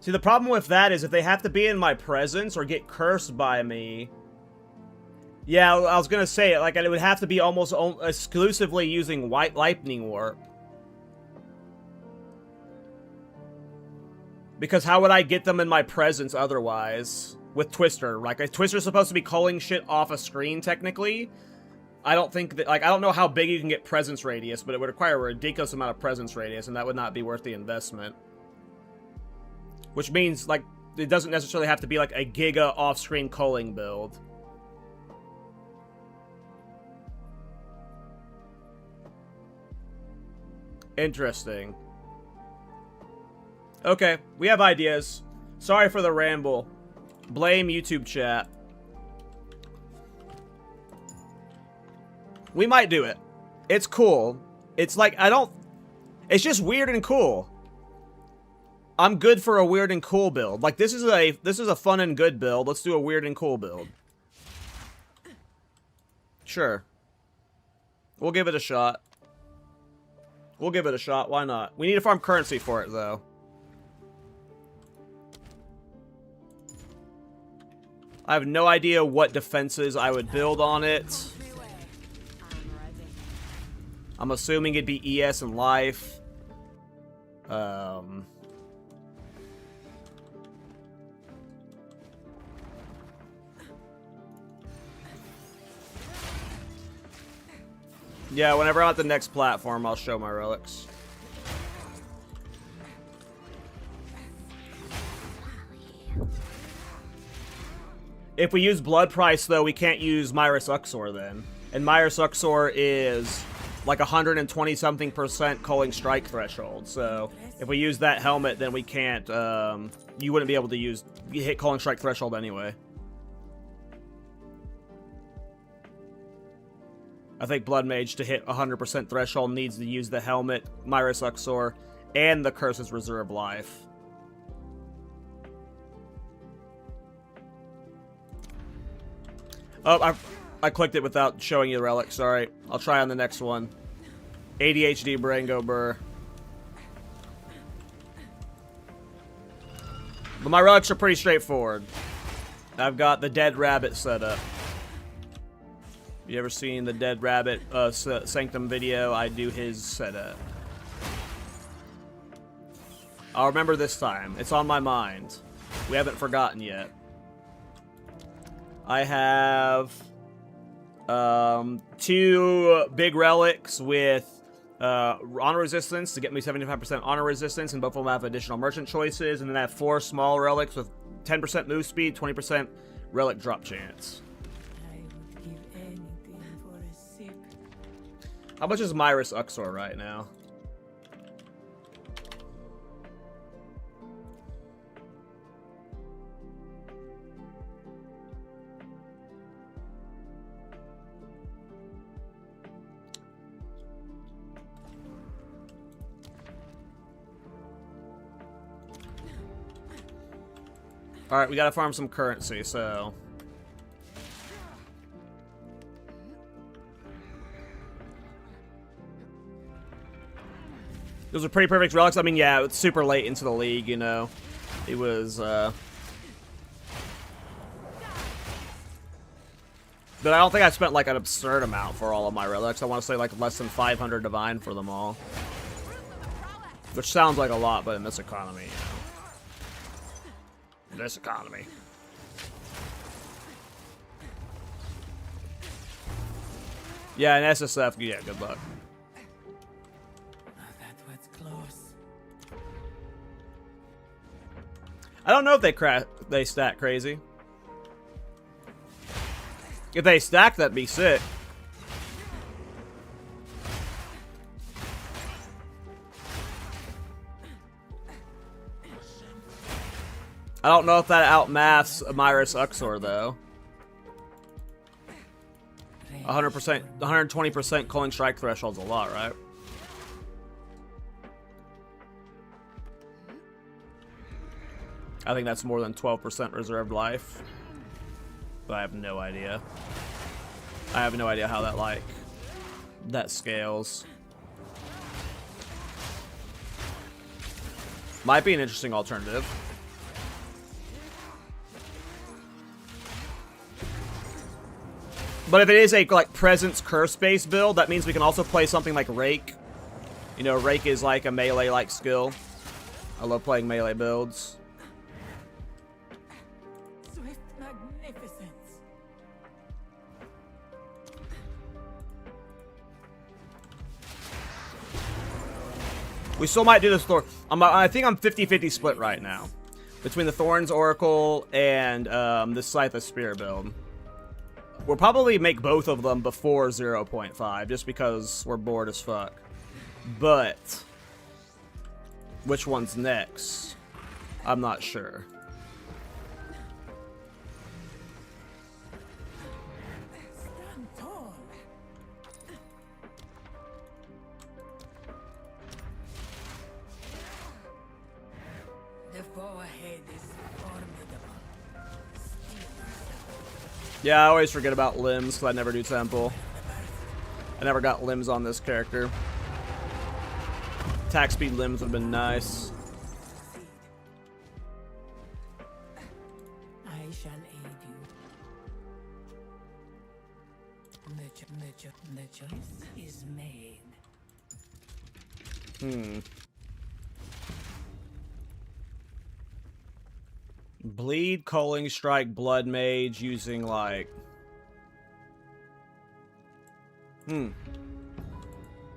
See, the problem with that is if they have to be in my presence or get cursed by me... Yeah, I was gonna say, like, it would have to be almost exclusively using White Lightning Warp. Because how would I get them in my presence otherwise? With Twister. Like, Twister's supposed to be culling shit off a screen, technically. I don't think that, like, I don't know how big you can get presence radius, but it would require a ridiculous amount of presence radius, and that would not be worth the investment. Which means, like, it doesn't necessarily have to be, like, a giga off-screen culling build. Interesting. Okay, we have ideas. Sorry for the ramble. Blame YouTube chat. We might do it. It's cool. It's like, it's just weird and cool. I'm good for a weird and cool build. Like, this is a fun and good build. Let's do a weird and cool build. Sure. We'll give it a shot. We'll give it a shot. Why not? We need to farm currency for it, though. I have no idea what defenses I would build on it. I'm assuming it'd be ES and life. Yeah, whenever I'm at the next platform, I'll show my relics. If we use Blood Price, though, we can't use Myris Uxor then. And Myris Uxor is like 120-something% culling strike threshold. So if we use that helmet, then we can't, you wouldn't be able to hit culling strike threshold anyway. I think Blood Mage to hit 100% threshold needs to use the helmet, Myris Uxor, and the Curse's Reserve Life. Oh, I clicked it without showing you the relic, sorry. I'll try on the next one. ADHD brain go burr. But my relics are pretty straightforward. I've got the Dead Rabbit set up. You ever seen the Dead Rabbit Sanctum video? I do his setup. I'll remember this time. It's on my mind. We haven't forgotten yet. I have 2 big relics with honor resistance to get me 75% honor resistance, and both of them have additional merchant choices. And then I have 4 small relics with 10% move speed, 20% relic drop chance. I would give anything for a sip. How much is Myris Uxor right now? Alright, we gotta farm some currency, so... Those are pretty perfect relics. I mean, yeah, it's super late into the league, you know. It was, But I don't think I spent, like, an absurd amount for all of my relics. I want to say, like, less than 500 divine for them all. Which sounds like a lot, but in this economy, you know. This economy. Yeah, and SSF, yeah, good luck. Oh, that was close. I don't know if they stack crazy. If they stack, that'd be sick. I don't know if that outmaths Myris Uxor, though. 100%, 120% Culling Strike threshold's a lot, right? I think that's more than 12% reserved life. But I have no idea. I have no idea how that, like, that scales. Might be an interesting alternative. But if it is a, like, presence curse-based build, that means we can also play something like Rake. You know, Rake is like a melee-like skill. I love playing melee builds. Swift magnificence. We still might do this Thorn. I think I'm 50-50 split right now. Between the Thorns Oracle and the Scythe of Spear build. We'll probably make both of them before 0.5, just because we're bored as fuck. But which one's next? I'm not sure. Stand tall. The foe ahead is formidable. Yeah, I always forget about limbs, because I never do temple. I never got limbs on this character. Attack speed limbs would have been nice. I shall aid you. The choice is made. Bleed, Culling Strike, Blood Mage using, like... You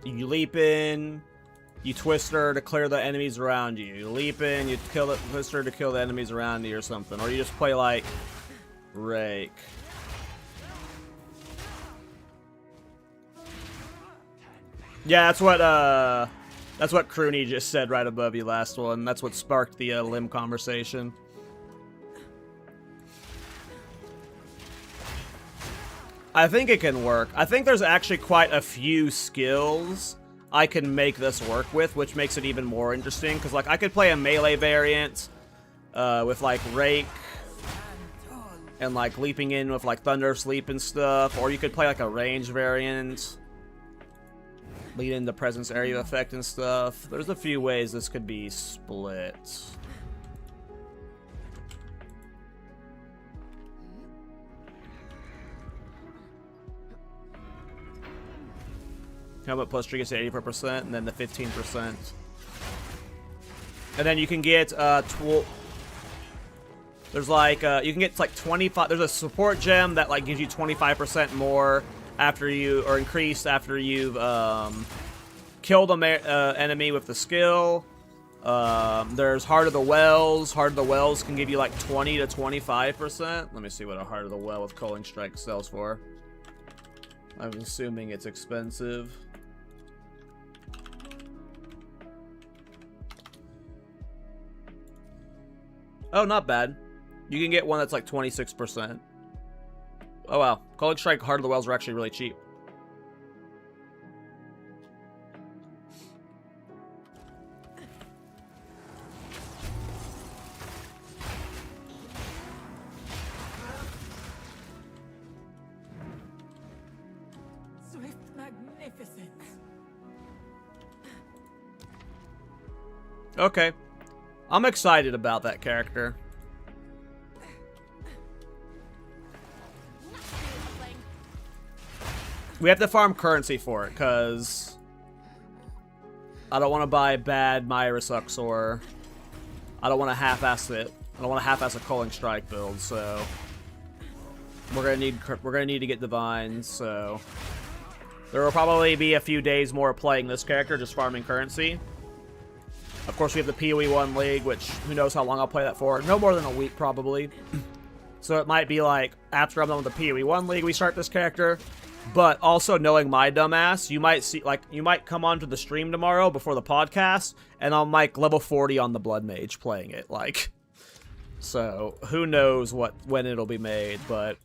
leap in, you Twister to clear the enemies around you. You leap in, you kill the Twister to kill the enemies around you or something. Or you just play, like, Rake. Yeah, that's what Crooney just said right above you last one. That's what sparked the limb conversation. I think it can work. I think there's actually quite a few skills I can make this work with, which makes it even more interesting. Because, like, I could play a melee variant with, like, Rake and, like, leaping in with, like, Thunder Sleep and stuff. Or you could play, like, a range variant. Lead into Presence Area effect and stuff. There's a few ways this could be split. Helmet plus triggers at 84%, and then the 15%. And then you can get, there's like, you can get like 25, there's a support gem that like gives you 25% more after you, or increased after you've, killed an enemy with the skill. There's Heart of the Wells. Heart of the Wells can give you like 20 to 25%. Let me see what a Heart of the Well with Culling Strike sells for. I'm assuming it's expensive. Oh, not bad. You can get one that's like 26%. Oh wow. Culling Strike, Heart of the Wells are actually really cheap. Swift magnificence. Okay. I'm excited about that character. We have to farm currency for it, because I don't want to buy bad Myra Suxor. I don't want to half-ass it. I don't want to half-ass a Culling Strike build, so we're gonna need to get divines. So there will probably be a few days more playing this character, just farming currency. Of course, we have the PoE 1 League, which who knows how long I'll play that for. No more than a week, probably. So it might be like, after I'm done with the PoE 1 League, we start this character. But also, knowing my dumbass, you might see, like, you might come onto the stream tomorrow before the podcast, and I'm like level 40 on the Blood Mage playing it, like. So, who knows when it'll be made, but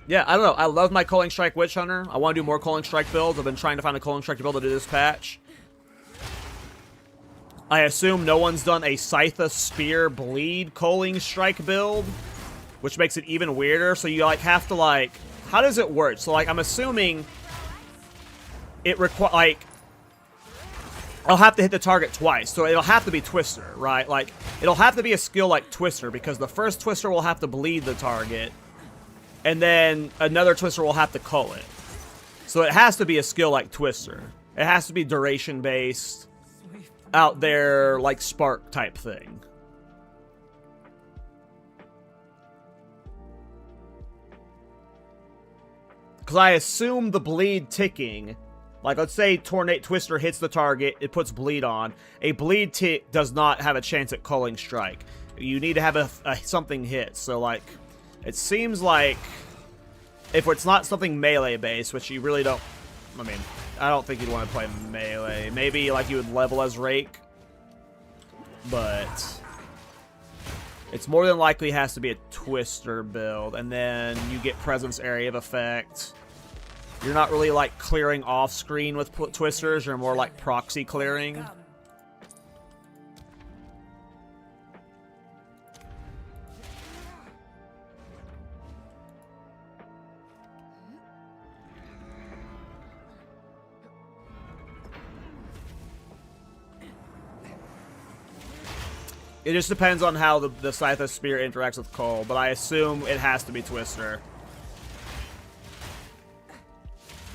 yeah, I don't know. I love my Culling Strike Witch Hunter. I want to do more Culling Strike builds. I've been trying to find a Culling Strike build to do this patch. I assume no one's done a Scythe Spear Bleed Culling Strike build, which makes it even weirder. So you like have to like, how does it work? So like I'm assuming it like I'll have to hit the target twice. So it'll have to be Twister, right? Like it'll have to be a skill like Twister, because the first Twister will have to bleed the target. And then another Twister will have to cull it. So it has to be a skill like Twister. It has to be duration-based, out there, like Spark type thing. Because I assume the bleed ticking, like let's say Tornate Twister hits the target, it puts bleed on. A bleed tick does not have a chance at Culling Strike. You need to have a something hit. So like, it seems like if it's not something melee based, which you really don't, I mean, I don't think you'd want to play melee. Maybe like you would level as Rake, but it's more than likely has to be a Twister build, and then you get Presence Area of effect. You're not really like clearing off screen with Twisters, you're more like proxy clearing. It just depends on how the Scythe of Spear interacts with Cole, but I assume it has to be Twister.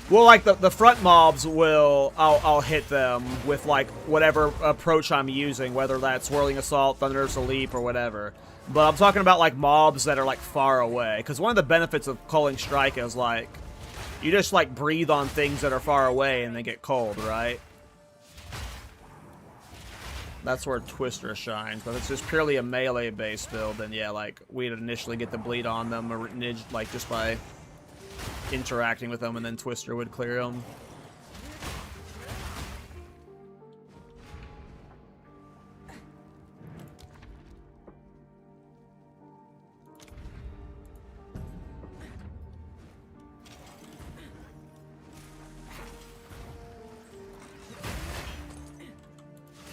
Well, like, the front mobs will, I'll hit them with, like, whatever approach I'm using, whether that's Whirling Assault, Thunderous Leap, or whatever. But I'm talking about, like, mobs that are, like, far away. Because one of the benefits of Culling Strike is, like, you just, like, breathe on things that are far away and they get cold, right? That's where Twister shines. But if it's just purely a melee-based build, then yeah, like, we'd initially get the bleed on them, or, like, just by interacting with them, and then Twister would clear them.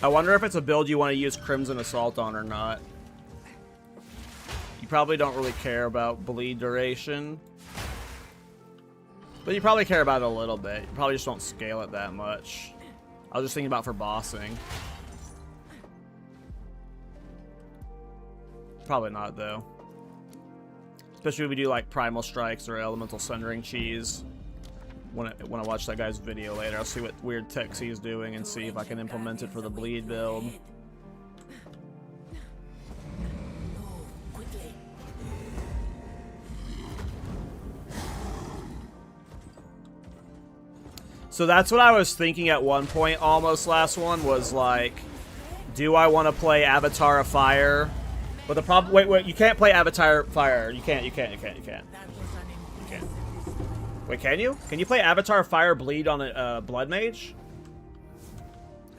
I wonder if it's a build you want to use Crimson Assault on or not. You probably don't really care about bleed duration. But you probably care about it a little bit. You probably just don't scale it that much. I was just thinking about for bossing. Probably not, though. Especially if we do, like, Primal Strikes or Elemental Sundering Cheese. When I watch that guy's video later, I'll see what weird techs he's doing and see if I can implement it for the bleed build. So that's what I was thinking at one point, almost last one, was like, do I want to play Avatar of Fire? But the problem, wait, you can't play Avatar of Fire. You can't. Wait, can you? Can you play Avatar of Fire Bleed on a Blood Mage?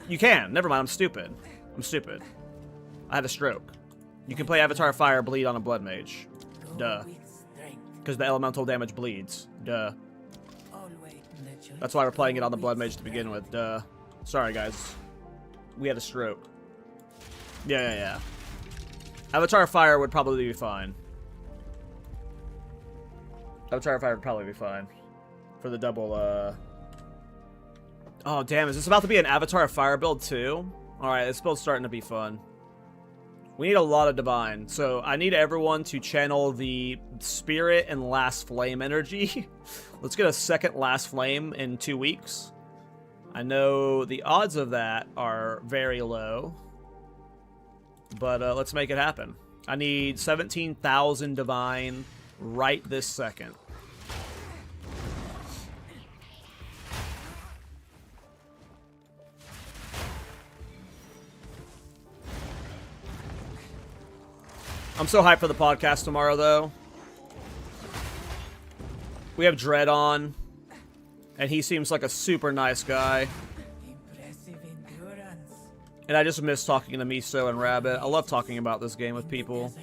You can. Never mind, I'm stupid. I had a stroke. You can play Avatar of Fire Bleed on a Blood Mage. Duh. Because the elemental damage bleeds. Duh. That's why we're playing it on the Blood Mage to begin with. Duh. Sorry, guys. We had a stroke. Yeah. Avatar of Fire would probably be fine. Avatar of Fire would probably be fine. For the double, Oh, damn. Is this about to be an Avatar of Fire build, too? Alright, this build's starting to be fun. We need a lot of Divine. So, I need everyone to channel the Spirit and Last Flame energy. Let's get a second Last Flame in 2 weeks. I know the odds of that are very low. But, let's make it happen. I need 17,000 Divine right this second. I'm so hyped for the podcast tomorrow, though. We have Dread on, and he seems like a super nice guy. And I just miss talking to Miso and Rabbit. I love talking about this game with people.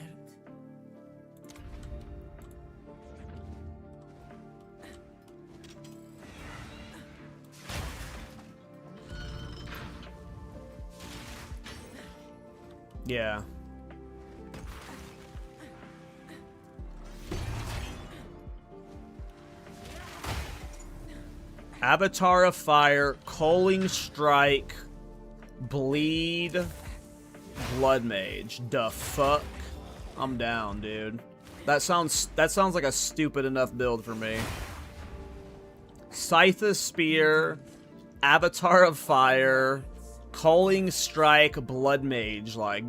Yeah. Avatar of Fire, Culling Strike, Bleed, Blood Mage. The fuck? I'm down, dude. That sounds like a stupid enough build for me. Scythe of Spear, Avatar of Fire, Culling Strike, Blood Mage, like...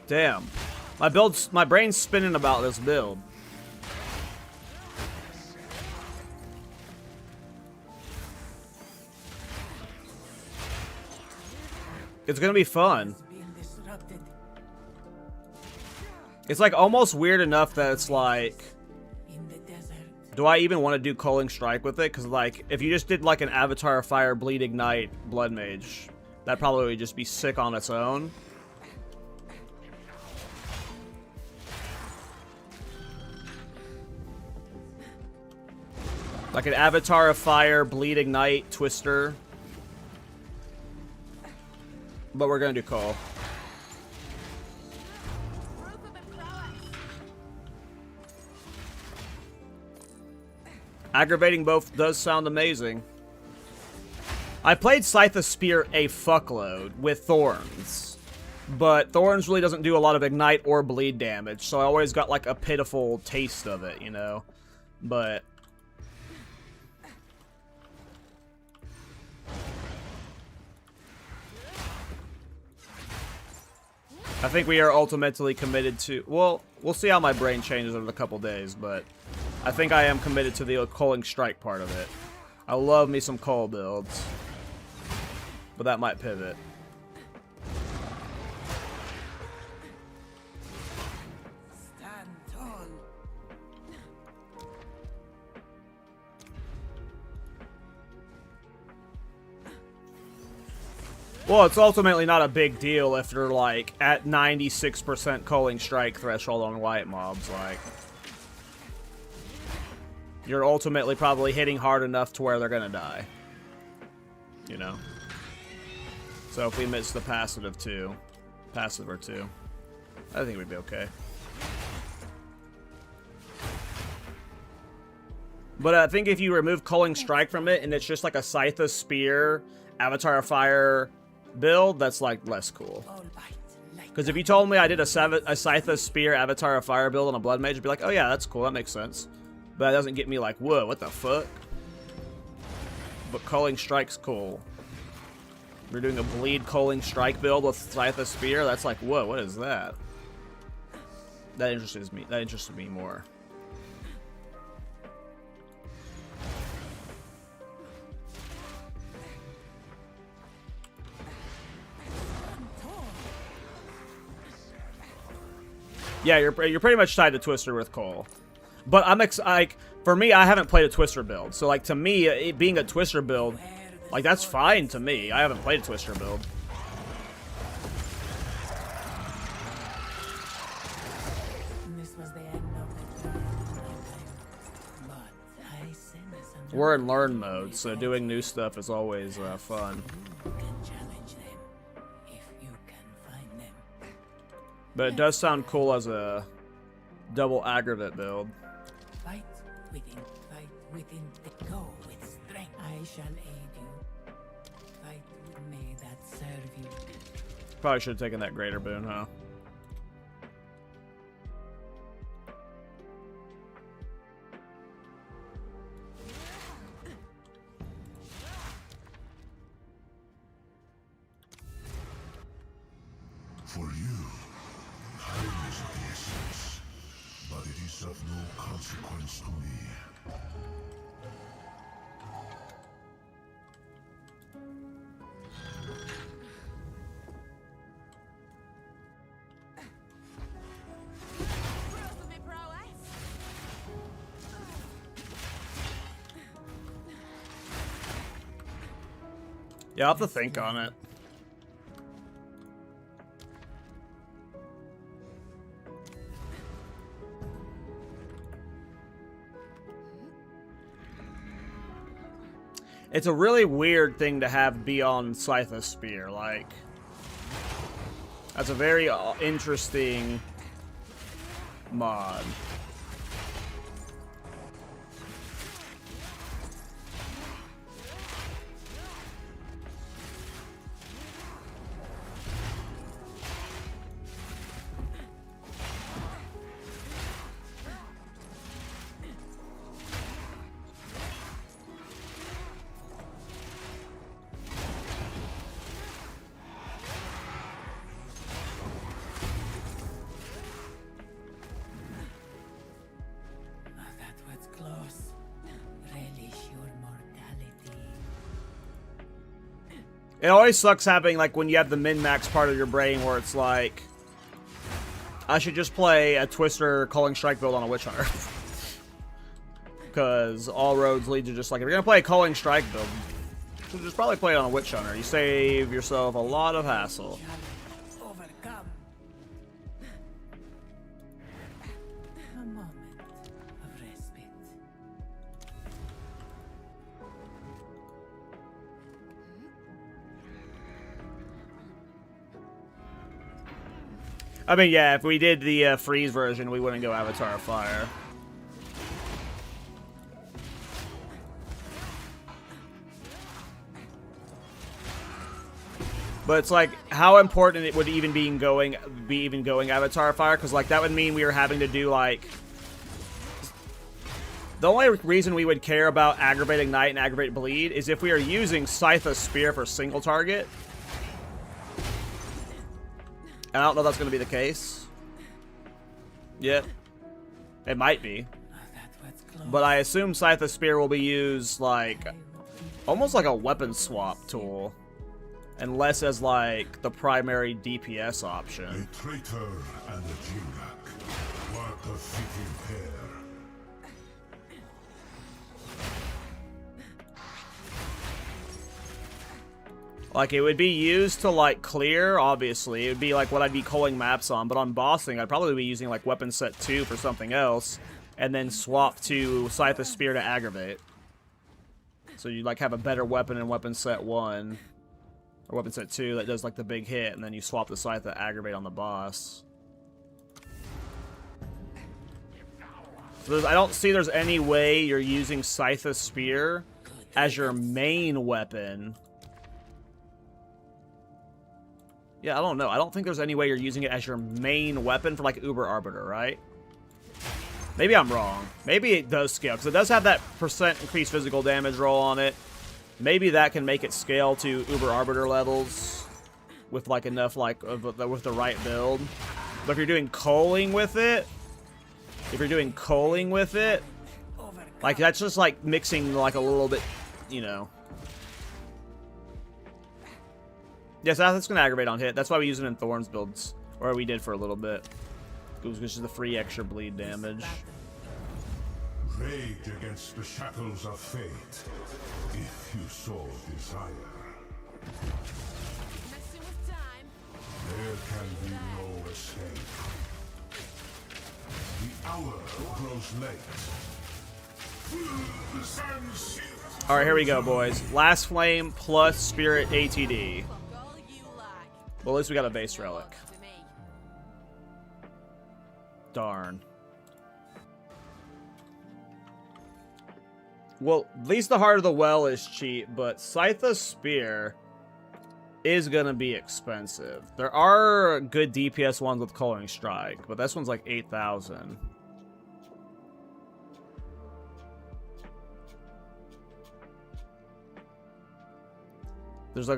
Damn. My brain's spinning about this build. It's gonna be fun. It's like almost weird enough that it's like, do I even want to do Culling Strike with it? Because like, if you just did like an Avatar of Fire Bleed Ignite Blood Mage, that'd probably just be sick on its own. Like an Avatar of Fire, Bleed Ignite, Twister. But we're gonna do Call. Aggravating both does sound amazing. I played Scythe of Spear a fuckload with Thorns. But Thorns really doesn't do a lot of Ignite or Bleed damage, so I always got like a pitiful taste of it, you know? But... I think we are ultimately committed to... Well, we'll see how my brain changes over the couple days, but... I think I am committed to the Culling Strike part of it. I love me some Cull builds. But that might pivot. Well, it's ultimately not a big deal if you're, like, at 96% culling strike threshold on white mobs, like... You're ultimately probably hitting hard enough to where they're gonna die. You know? So if we miss the passive or two, I think we'd be okay. But I think if you remove Culling Strike from it and it's just like a Scythe of Spear, Avatar of Fire build, that's like less cool. Because if you told me I did a Scythe of Spear, Avatar of Fire build on a Blood Mage, I'd be like, oh yeah, that's cool, that makes sense. But that doesn't get me like, whoa, what the fuck? But Culling Strike's cool. We're doing a Bleed Culling Strike build with Scythe of Spear, that's like, whoa, what is that? That interested me more. Yeah, you're pretty much tied to Twister with Cole. But I'm like, for me, I haven't played a Twister build. So like to me, it being a Twister build, like that's fine to me. I haven't played a Twister build. We're in learn mode, so doing new stuff is always fun. But it does sound cool as a double aggravate build. Fight within the go with strength. I shall aid you. Fight with me that serve you. Probably should have taken that greater boon, huh? For you, time is of the essence, but it is of no consequence to me. Yeah, I'll have to think on it. It's a really weird thing to have be on Scythe of Spear, like... That's a very interesting mod. It always sucks having, like, when you have the min-max part of your brain where it's like, I should just play a Twister Culling Strike build on a Witch Hunter. Because all roads lead to just, like, if you're going to play a Culling Strike build, you should just probably play it on a Witch Hunter. You save yourself a lot of hassle. I mean, yeah, if we did the freeze version, we wouldn't go Avatar of Fire. But it's like, how important it would even be going Avatar of Fire? Because like that would mean we were having to do like. The only reason we would care about Aggravate Ignite and Aggravate Bleed is if we are using Scythe of Spear for single target. I don't know if that's going to be the case. Yeah. It might be. But I assume Scythe of Spear will be used, like, almost like a weapon swap tool. And less as, like, the primary DPS option. A traitor and a Jingak. What a fitting pair. Like, it would be used to, like, clear, obviously. It would be, like, what I'd be calling maps on. But on bossing, I'd probably be using, like, weapon set 2 for something else. And then swap to Scythe of Spear to aggravate. So you like, have a better weapon in weapon set 1. Or weapon set 2 that does, like, the big hit. And then you swap the Scythe to aggravate on the boss. So I don't see there's any way you're using Scythe of Spear as your main weapon. Yeah, I don't know. I don't think there's any way you're using it as your main weapon for, like, Uber Arbiter, right? Maybe I'm wrong. Maybe it does scale, because it does have that % increased physical damage roll on it. Maybe that can make it scale to Uber Arbiter levels with, like, enough, like, with the right build. But if you're doing culling with it, like, that's just, like, mixing, like, a little bit, you know. Yes, that's going to aggravate on hit. That's why we use it in Thorns builds. Or we did for a little bit. It was just the free extra bleed damage. Rage against the shackles of fate, if you so desire. Messing with time. There can be no escape. The hour grows late. The sun shields. Alright, here we go, boys. Last Flame plus Spirit ATD. Fuck all you like. Well, at least we got a base relic. To me. Darn. Well, at least the Heart of the Well is cheap, but Scythe of Spear is gonna be expensive. There are good DPS ones with Culling Strike, but this one's like 8,000. There's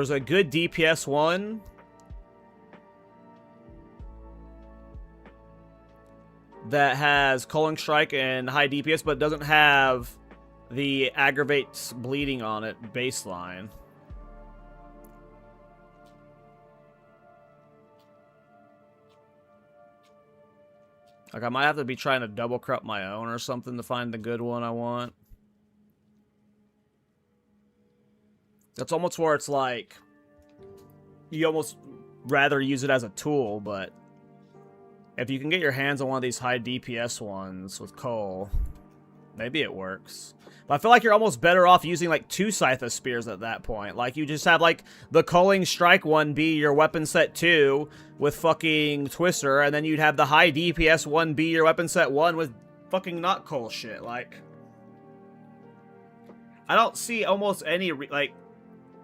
a good DPS one. That has Culling Strike and high DPS, but doesn't have the aggravates bleeding on it baseline. Like, I might have to be trying to double crop my own or something to find the good one I want. That's almost where it's like, you almost rather use it as a tool, but if you can get your hands on one of these high DPS ones with Cole, maybe it works. But I feel like you're almost better off using, like, 2 Scythe of Spears at that point. Like, you just have, like, the Culling Strike one be your weapon set 2 with fucking Twister, and then you'd have the high DPS one be your weapon set 1 with fucking not Cole shit. Like, I don't see almost any,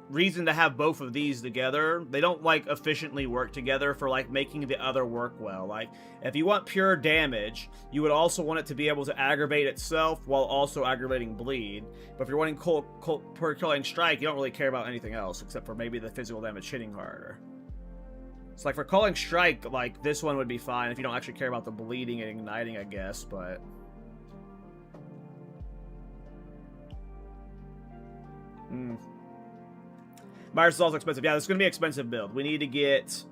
reason to have both of these together. They don't, like, efficiently work together for, like, making the other work well. Like, if you want pure damage, you would also want it to be able to aggravate itself while also aggravating bleed. But if you're wanting per Culling Strike, you don't really care about anything else except for maybe the physical damage hitting harder. It's like, for Culling Strike, like, this one would be fine if you don't actually care about the bleeding and igniting, I guess, but Myers is also expensive. Yeah, this is going to be an expensive build. We need to get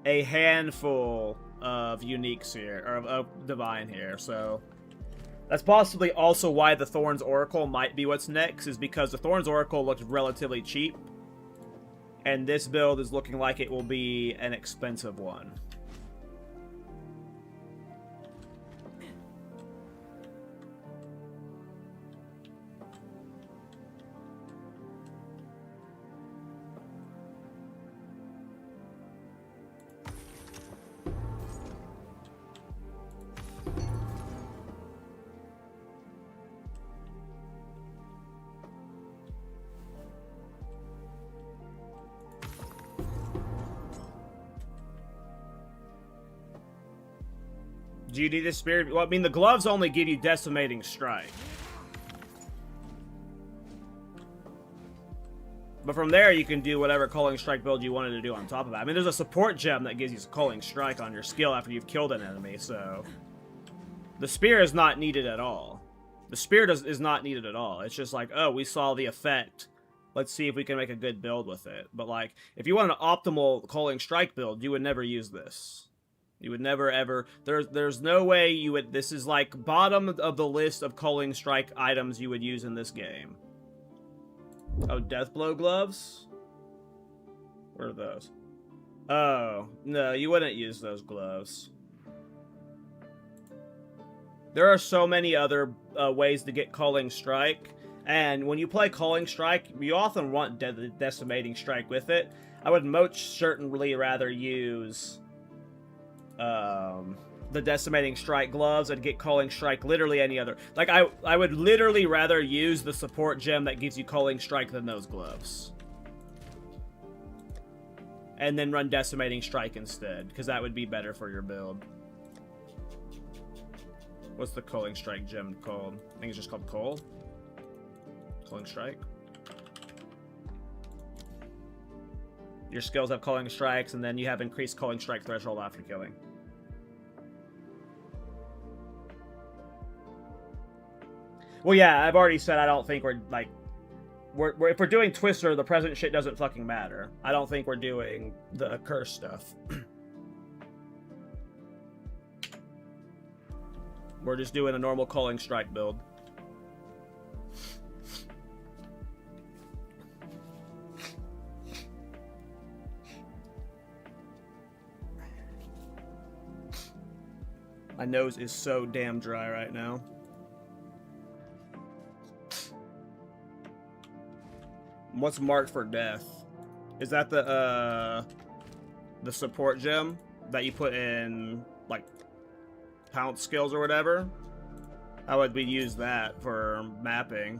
a handful of uniques here, or of divine here, so that's possibly also why the Thorns Oracle might be what's next, is because the Thorns Oracle looks relatively cheap, and this build is looking like it will be an expensive one. Do you need a spirit? Well, I mean, the gloves only give you decimating strike. But from there, you can do whatever Culling Strike build you wanted to do on top of that. I mean, there's a support gem that gives you Culling Strike on your skill after you've killed an enemy, so the spear is not needed at all. The spear is not needed at all. It's just like, oh, we saw the effect. Let's see if we can make a good build with it. But, like, if you want an optimal Culling Strike build, you would never use this. You would never, ever... There's no way you would... This is, like, bottom of the list of Culling Strike items you would use in this game. Oh, Deathblow gloves? What are those? Oh, no, you wouldn't use those gloves. There are so many other ways to get Culling Strike, and when you play Culling Strike, you often want Decimating Strike with it. I would most certainly rather use the Decimating Strike gloves and get Culling Strike literally any other. Like, I would literally rather use the support gem that gives you Culling Strike than those gloves. And then run Decimating Strike instead, because that would be better for your build. What's the Culling Strike gem called? I think it's just called Coal. Culling Strike. Your skills have Culling Strikes, and then you have increased Culling Strike threshold after killing. Well, yeah, I've already said I don't think we're, like... if we're doing Twister, the present shit doesn't fucking matter. I don't think we're doing the curse stuff. We're just doing a normal Culling Strike build. My nose is so damn dry right now. What's marked for death? Is that the support gem that you put in, like, pounce skills or whatever? How would we use that for mapping?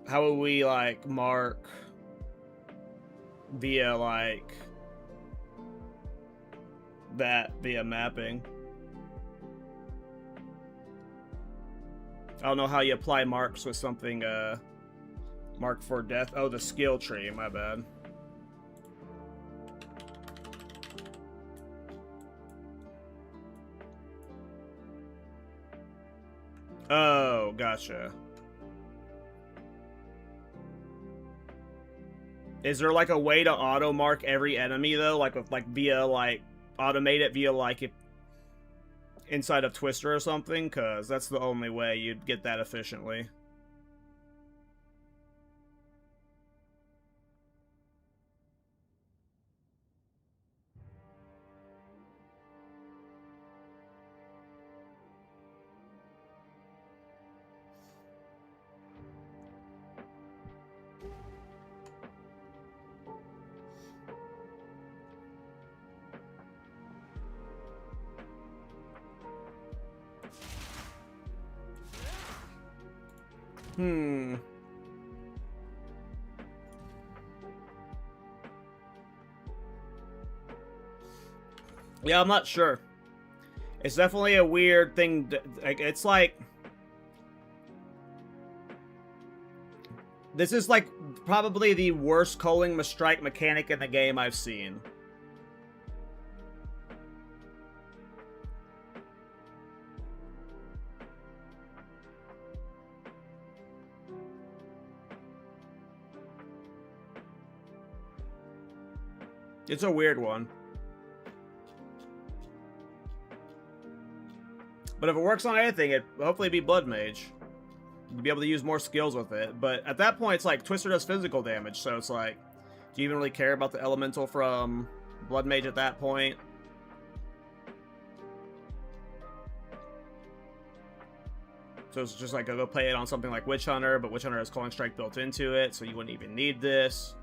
How would we, like, mark via, like, that via mapping? I don't know how you apply marks with something, mark for death. Oh, the skill tree, my bad. Oh, gotcha. Is there, like, a way to auto-mark every enemy, though? Like, with, like, via, like, automate it via, like, if inside of Twister or something? Because that's the only way you'd get that efficiently. Yeah, I'm not sure. It's definitely a weird thing. It's like... This is, like, probably the worst Culling Strike mechanic in the game I've seen. It's a weird one. But if it works on anything, it'd hopefully be Blood Mage. You'd be able to use more skills with it. But at that point, it's like Twister does physical damage, so it's like, do you even really care about the elemental from Blood Mage at that point? So it's just like, go play it on something like Witch Hunter, but Witch Hunter has Culling Strike built into it, so you wouldn't even need this.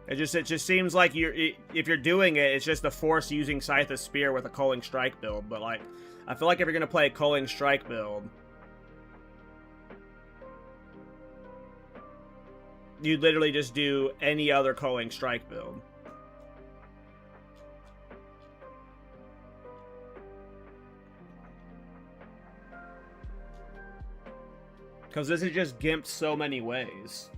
It just seems like if you're doing it, it's just a force using Scythe of Spear with a Culling Strike build. But, like, I feel like if you're gonna play a Culling Strike build, you'd literally just do any other Culling Strike build. Because this is just gimped so many ways.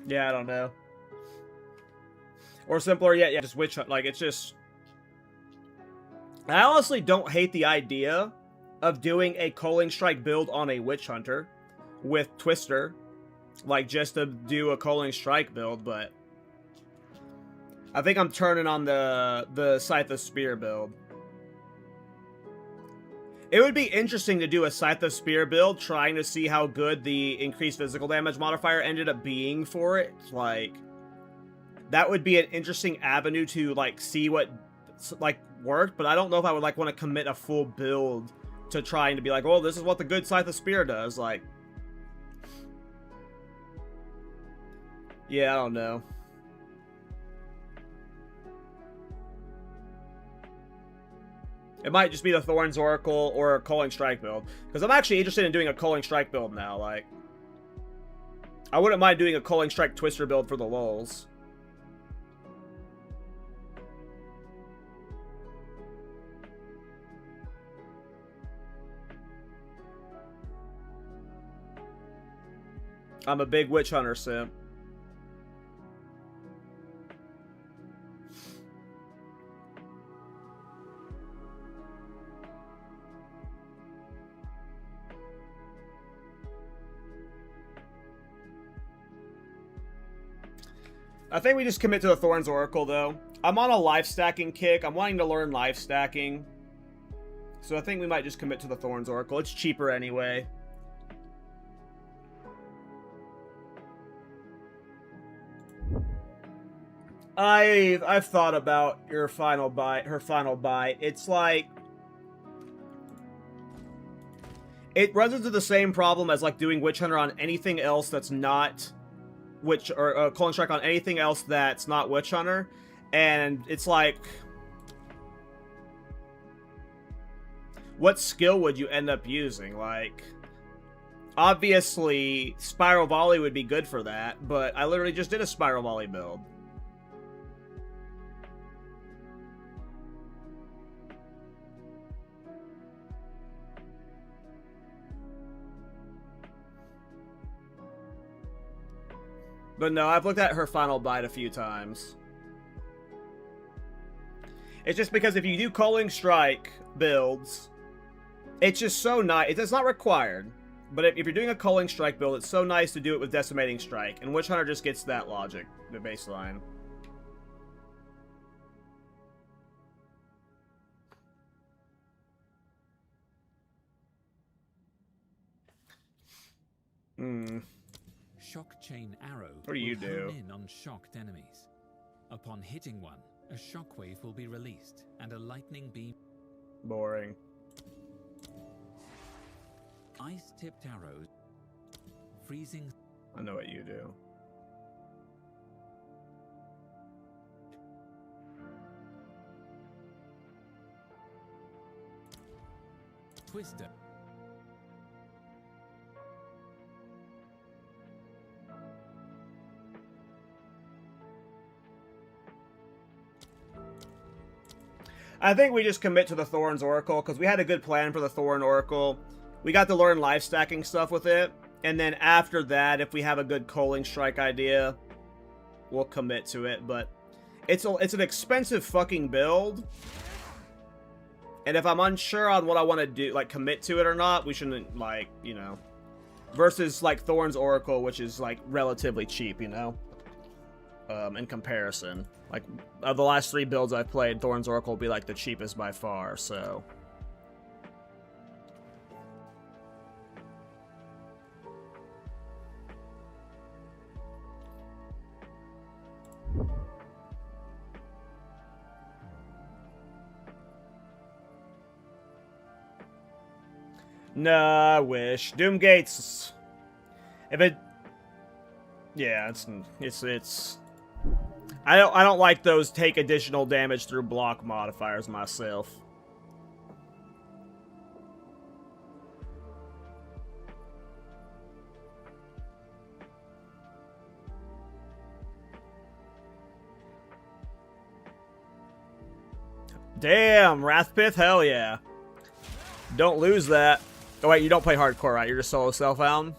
Yeah, I don't know. Or simpler, yeah, just witch hunt. Like, it's just... I honestly don't hate the idea of doing a Culling Strike build on a Witch Hunter with Twister. Like, just to do a Culling Strike build, but... I think I'm turning on the Scythe of Spear build. It would be interesting to do a Scythe of Spear build, trying to see how good the increased physical damage modifier ended up being for it. Like, that would be an interesting avenue to, like, see what, like, worked, but I don't know if I would, like, want to commit a full build to trying to be like, oh, this is what the good Scythe of Spear does. Like, yeah, I don't know. It might just be the Thorns Oracle or a Culling Strike build. Because I'm actually interested in doing a Culling Strike build now. Like, I wouldn't mind doing a Culling Strike Twister build for the lulz. I'm a big Witch Hunter simp. I think we just commit to the Thorns Oracle, though. I'm on a life stacking kick. I'm wanting to learn life stacking. So I think we might just commit to the Thorns Oracle. It's cheaper anyway. I've thought about her final buy. It's like... It runs into the same problem as, like, doing Witch Hunter on anything else that's not... Culling Strike on anything else that's not Witch Hunter, and it's like, what skill would you end up using? Like, obviously, Spiral Volley would be good for that, but I literally just did a Spiral Volley build. But no, I've looked at her final bite a few times. It's just because if you do Culling Strike builds, it's just so nice. It's not required, but if you're doing a Culling Strike build, it's so nice to do it with Decimating Strike. And Witch Hunter just gets that logic, the baseline. Shock Chain Arrow What do you will do? hone in on shocked enemies. Upon hitting one, a shockwave will be released, and a lightning beam... Boring. Ice-tipped arrows... Freezing... I know what you do. Twister... I think we just commit to the Thorns Oracle, because we had a good plan for the Thorn Oracle. We got to learn life stacking stuff with it, and then after that, if we have a good Culling Strike idea, we'll commit to it, but it's an expensive fucking build, and if I'm unsure on what I want to do, like, commit to it or not, we shouldn't, like, you know, versus, like, Thorns Oracle, which is, like, relatively cheap, you know, in comparison. Like, of the last 3 builds I've played, Thorns Oracle will be, like, the cheapest by far, so... Nah, I wish. Doomgate's... If it... Yeah, it's... I don't like those take additional damage through block modifiers myself. Damn, Wrathpith, hell yeah. Don't lose that. Oh wait, you don't play hardcore, right? You're just solo self-found?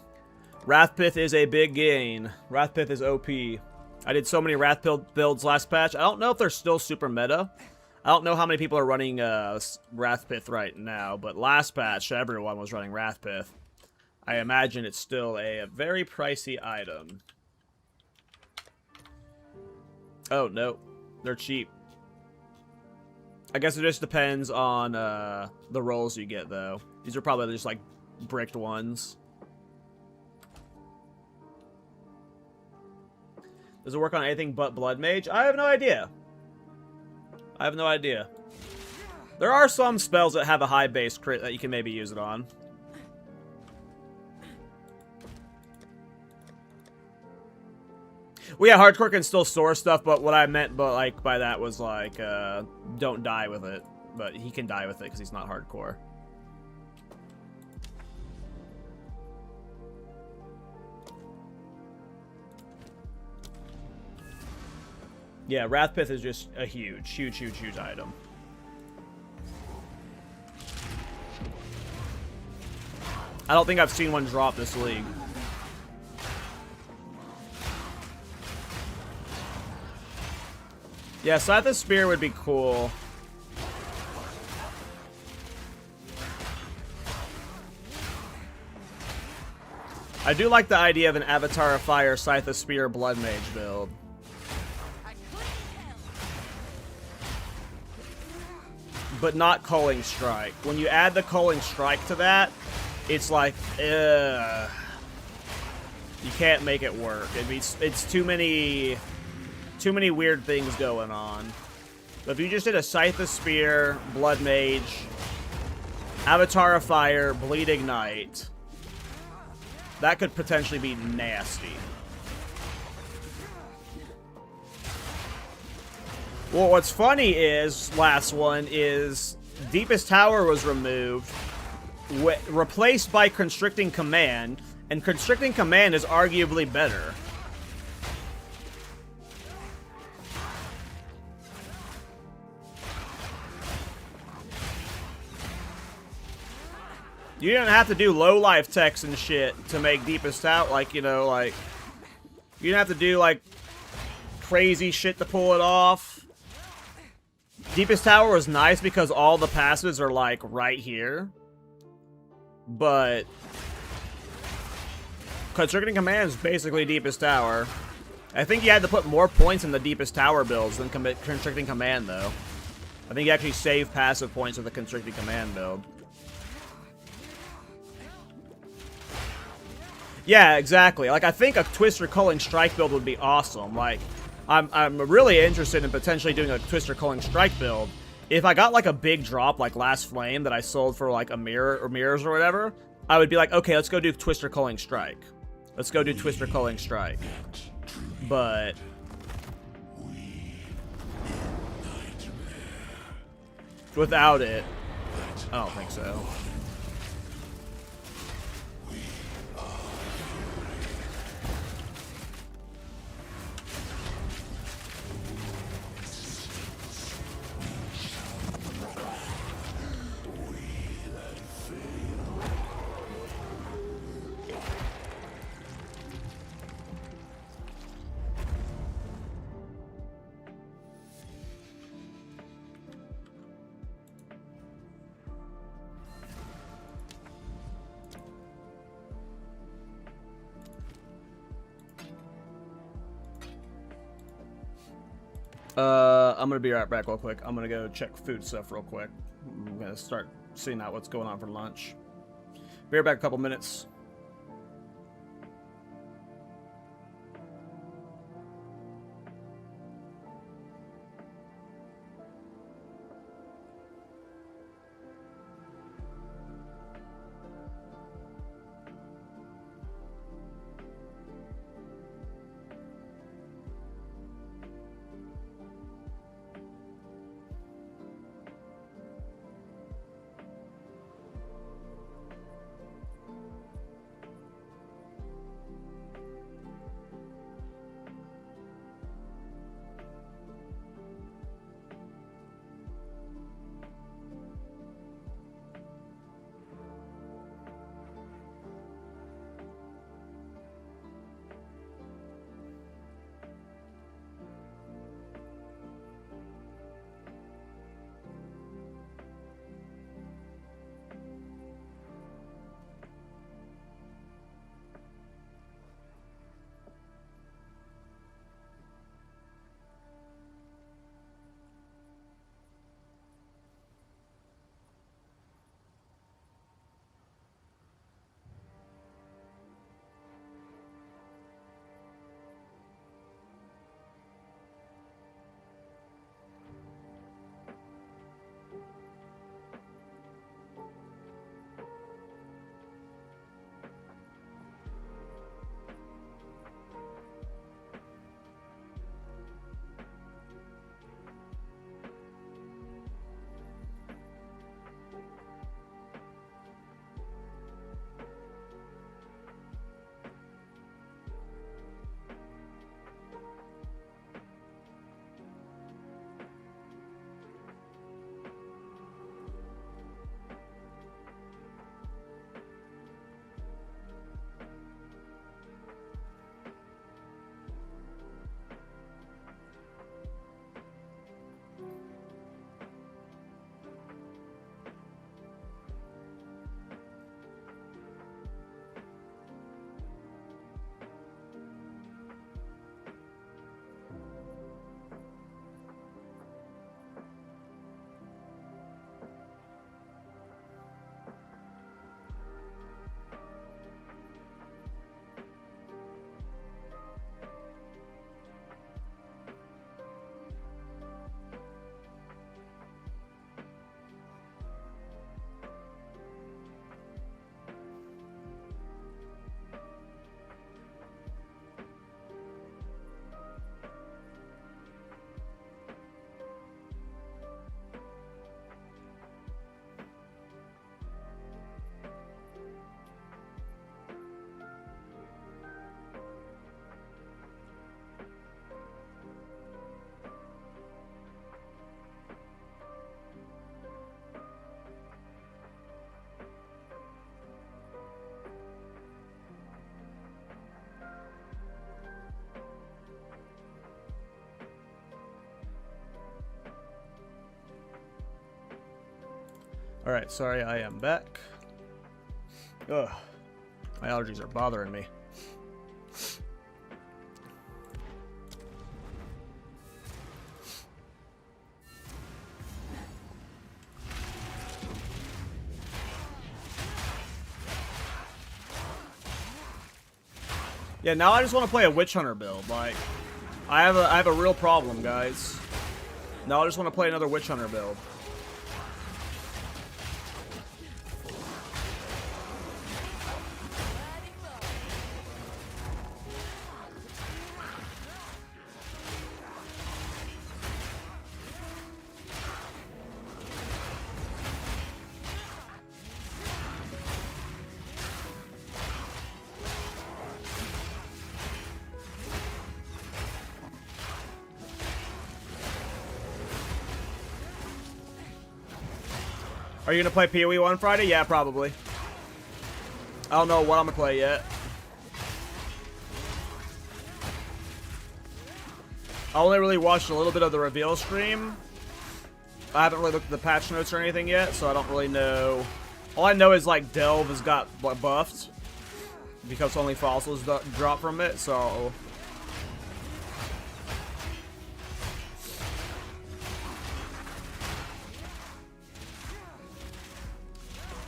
Wrathpith is a big gain. Wrathpith is OP. I did so many Wrathpith builds last patch. I don't know if they're still super meta. I don't know how many people are running Wrathpith right now, but last patch everyone was running Wrathpith. I imagine it's still a very pricey item. Oh, no. They're cheap. I guess it just depends on the rolls you get, though. These are probably just, like, bricked ones. Does it work on anything but Blood Mage? I have no idea. I have no idea. There are some spells that have a high base crit that you can maybe use it on. Well, yeah, hardcore can still store stuff, but what I meant by that was, like, don't die with it. But he can die with it because he's not hardcore. Yeah, Wrathpith is just a huge item. I don't think I've seen one drop this league. Yeah, Scythe of Spear would be cool. I do like the idea of an Avatar of Fire, Scythe of Spear, Blood Mage build. But not Culling Strike. When you add the Culling Strike to that, it's like, ugh. You can't make it work. It's too many weird things going on. But if you just did a Scythe of Spear, Blood Mage, Avatar of Fire, Bleed Ignite, that could potentially be nasty. Well, what's funny is, last one, is Deepest Tower was removed, replaced by Constricting Command, and Constricting Command is arguably better. You didn't have to do low life techs and shit to make Deepest Tower, like, you know, like, you didn't have to do, like, crazy shit to pull it off. Deepest Tower was nice because all the passives are, like, right here. But Constricting Command is basically Deepest Tower. I think you had to put more points in the Deepest Tower builds than Constricting Command, though. I think you actually save passive points with the Constricting Command build. Yeah, exactly. Like, I think a Twister Culling Strike build would be awesome. Like, I'm really interested in potentially doing a Twister Culling Strike build. If I got, like, a big drop, like Last Flame, that I sold for, like, a mirror or mirrors or whatever, I would be like, okay, let's go do Twister Culling Strike. Let's go do Twister Culling Strike. But without it, I don't think so. I'm gonna be right back real quick. I'm gonna go check food stuff real quick. I'm gonna start seeing out what's going on for lunch. Be right back in a couple minutes. Alright, sorry, I am back. Ugh. My allergies are bothering me. Yeah, now I just want to play a Witch Hunter build. Like, I have a real problem, guys. Now I just want to play another Witch Hunter build. Are you gonna play PoE 1 Friday? Yeah, probably. I don't know what I'm gonna play yet. I only really watched a little bit of the reveal stream. I haven't really looked at the patch notes or anything yet, so I don't really know. All I know is like Delve has got buffed because only fossils drop from it, so.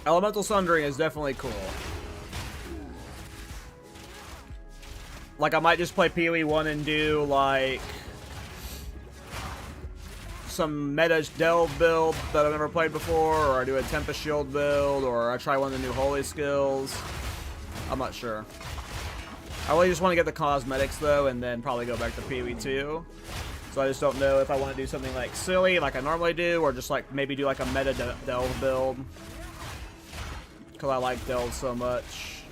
Elemental Sundering is definitely cool. Like, I might just play PoE 1 and do, like, some meta Delve build that I've never played before, or I do a Tempest Shield build, or I try one of the new Holy skills. I'm not sure. I really just want to get the cosmetics, though, and then probably go back to PoE 2. So I just don't know if I want to do something, like, silly, like I normally do, or just, like, maybe do, like, a meta Delve build. Because I like Delve so much.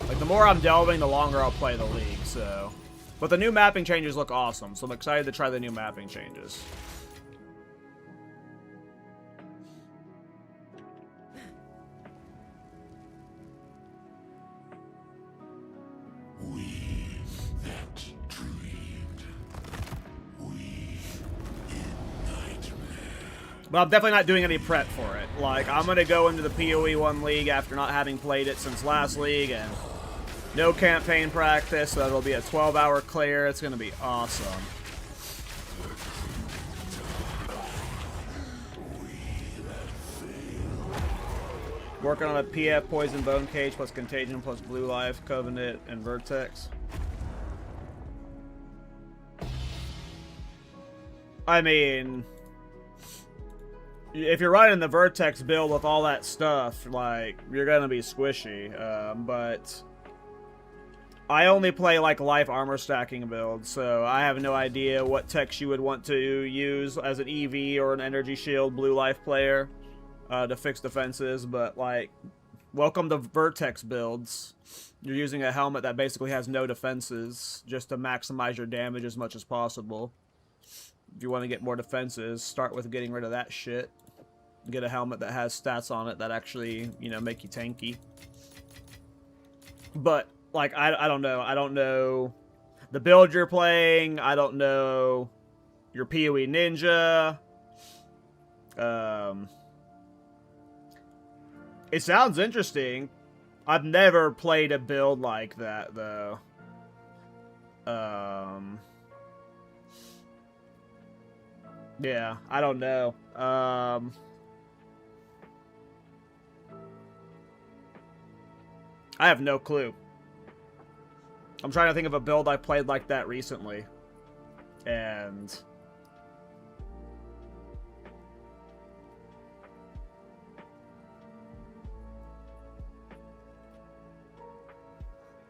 Like, the more I'm delving, the longer I'll play the league, so. But the new mapping changes look awesome, so I'm excited to try the new mapping changes. We that dreamed. We in nightmare. But I'm definitely not doing any prep for it. Like, I'm going to go into the PoE 1 League after not having played it since last league, and no campaign practice, so it'll be a 12-hour clear. It's going to be awesome. Working on a PF, Poison, Bone Cage, plus Contagion, plus Blue Life, Covenant, and Vertex. I mean, if you're running the Vertex build with all that stuff, like, you're gonna be squishy. But I only play, like, life armor stacking builds, so I have no idea what techs you would want to use as an EV or an energy shield blue life player to fix defenses, but, like, welcome to Vertex builds. You're using a helmet that basically has no defenses just to maximize your damage as much as possible. If you want to get more defenses, start with getting rid of that shit. Get a helmet that has stats on it that actually, you know, make you tanky. But, like, I don't know. I don't know the build you're playing. I don't know your PoE ninja. It sounds interesting. I've never played a build like that, though. Yeah, I don't know. I have no clue. I'm trying to think of a build I played like that recently. And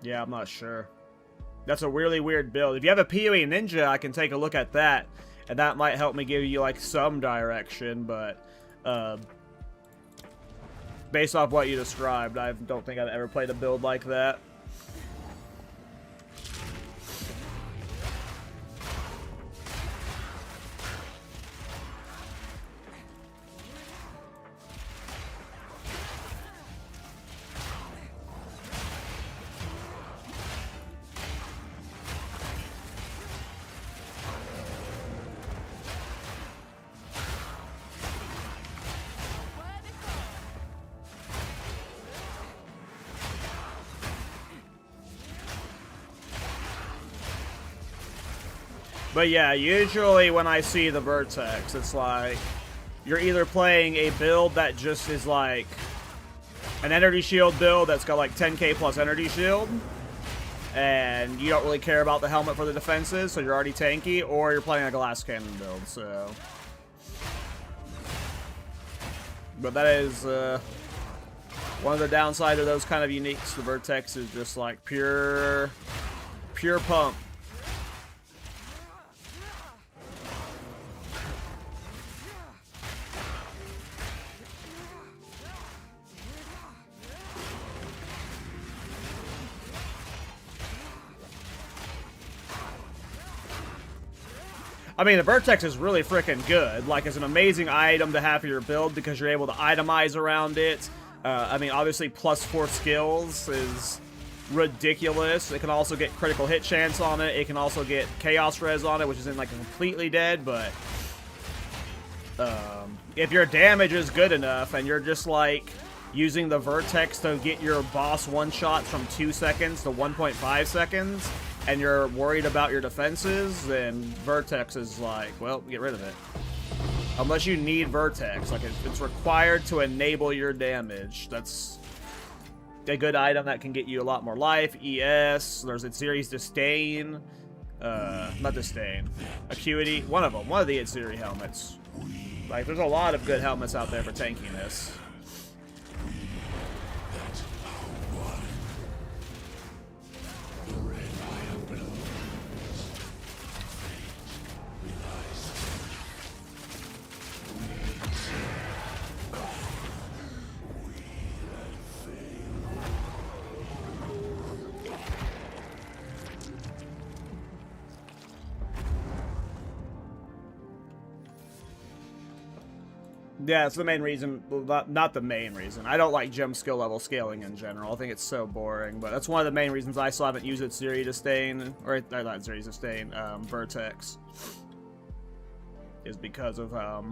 yeah, I'm not sure. That's a really weird build. If you have a PoE ninja, I can take a look at that. And that might help me give you, like, some direction, but based off what you described, I don't think I've ever played a build like that. But yeah, usually when I see the Vertex, it's like you're either playing a build that just is like an energy shield build that's got like 10k plus energy shield, and you don't really care about the helmet for the defenses, so you're already tanky, or you're playing a glass cannon build, so. But that is one of the downsides of those kind of uniques. The Vertex is just like pure pump. I mean, the Vertex is really freaking good. Like, it's an amazing item to have for your build because you're able to itemize around it. I mean, obviously, +4 skills is ridiculous. It can also get critical hit chance on it. It can also get chaos res on it, which isn't like completely dead, but if your damage is good enough and you're just like using the Vertex to get your boss one-shots from 2 seconds to 1.5 seconds, and you're worried about your defenses, then Vertex is like, well, get rid of it. Unless you need Vertex. Like, it's required to enable your damage. That's a good item that can get you a lot more life. ES, there's a series Disdain. Not Disdain. Acuity. One of them. One of the Itsuri helmets. Like, there's a lot of good helmets out there for tankiness. Yeah, it's the main reason. Well, not the main reason. I don't like gem skill level scaling in general. I think it's so boring. But that's one of the main reasons I still haven't used it. Series Disdain, or not Series Disdain, Vertex, is because of that.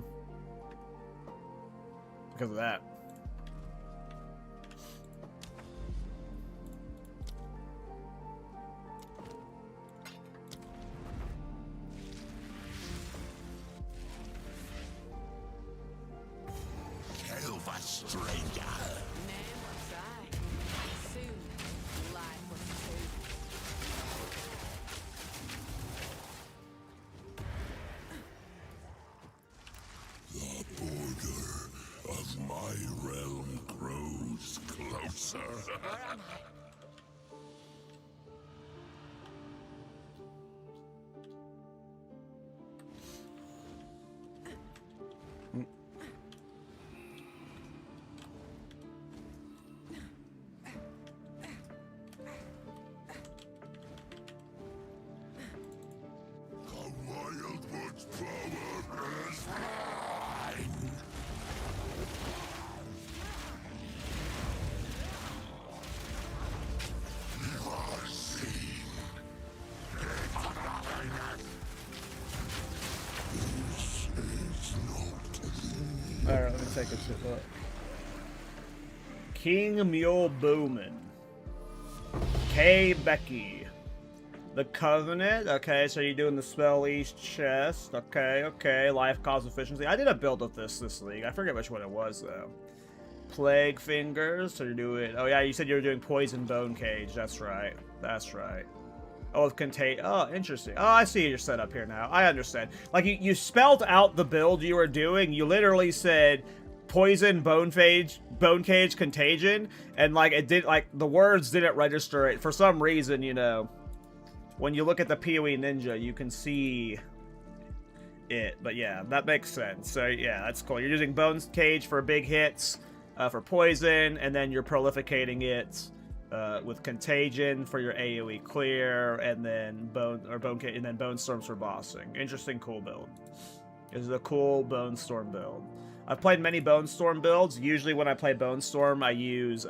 Alright, let me take a sip up. King Mule Boomin. K. Becky. The Covenant. Okay, so you're doing the Spell East chest. Okay, okay. Life cost efficiency. I did a build of this league. I forget which one it was, though. Plague Fingers. So you're doing... Oh, yeah, you said you were doing Poison Bone Cage. That's right. That's right. Oh, with Contain... Oh, interesting. Oh, I see your setup here now. I understand. Like, you spelled out the build you were doing. You literally said Poison, Bone Cage, Contagion. And, like, it did... Like, the words didn't register it. For some reason, you know... When you look at the PoE Ninja, you can see it. But, yeah, that makes sense. So, yeah, that's cool. You're using Bone Cage for big hits, for Poison, and then you're prolificating it... with Contagion for your AoE clear, and then Bone Storms for bossing. Interesting, cool build. This is a cool Bone Storm build. I've played many Bone Storm builds. Usually when I play Bone Storm, I use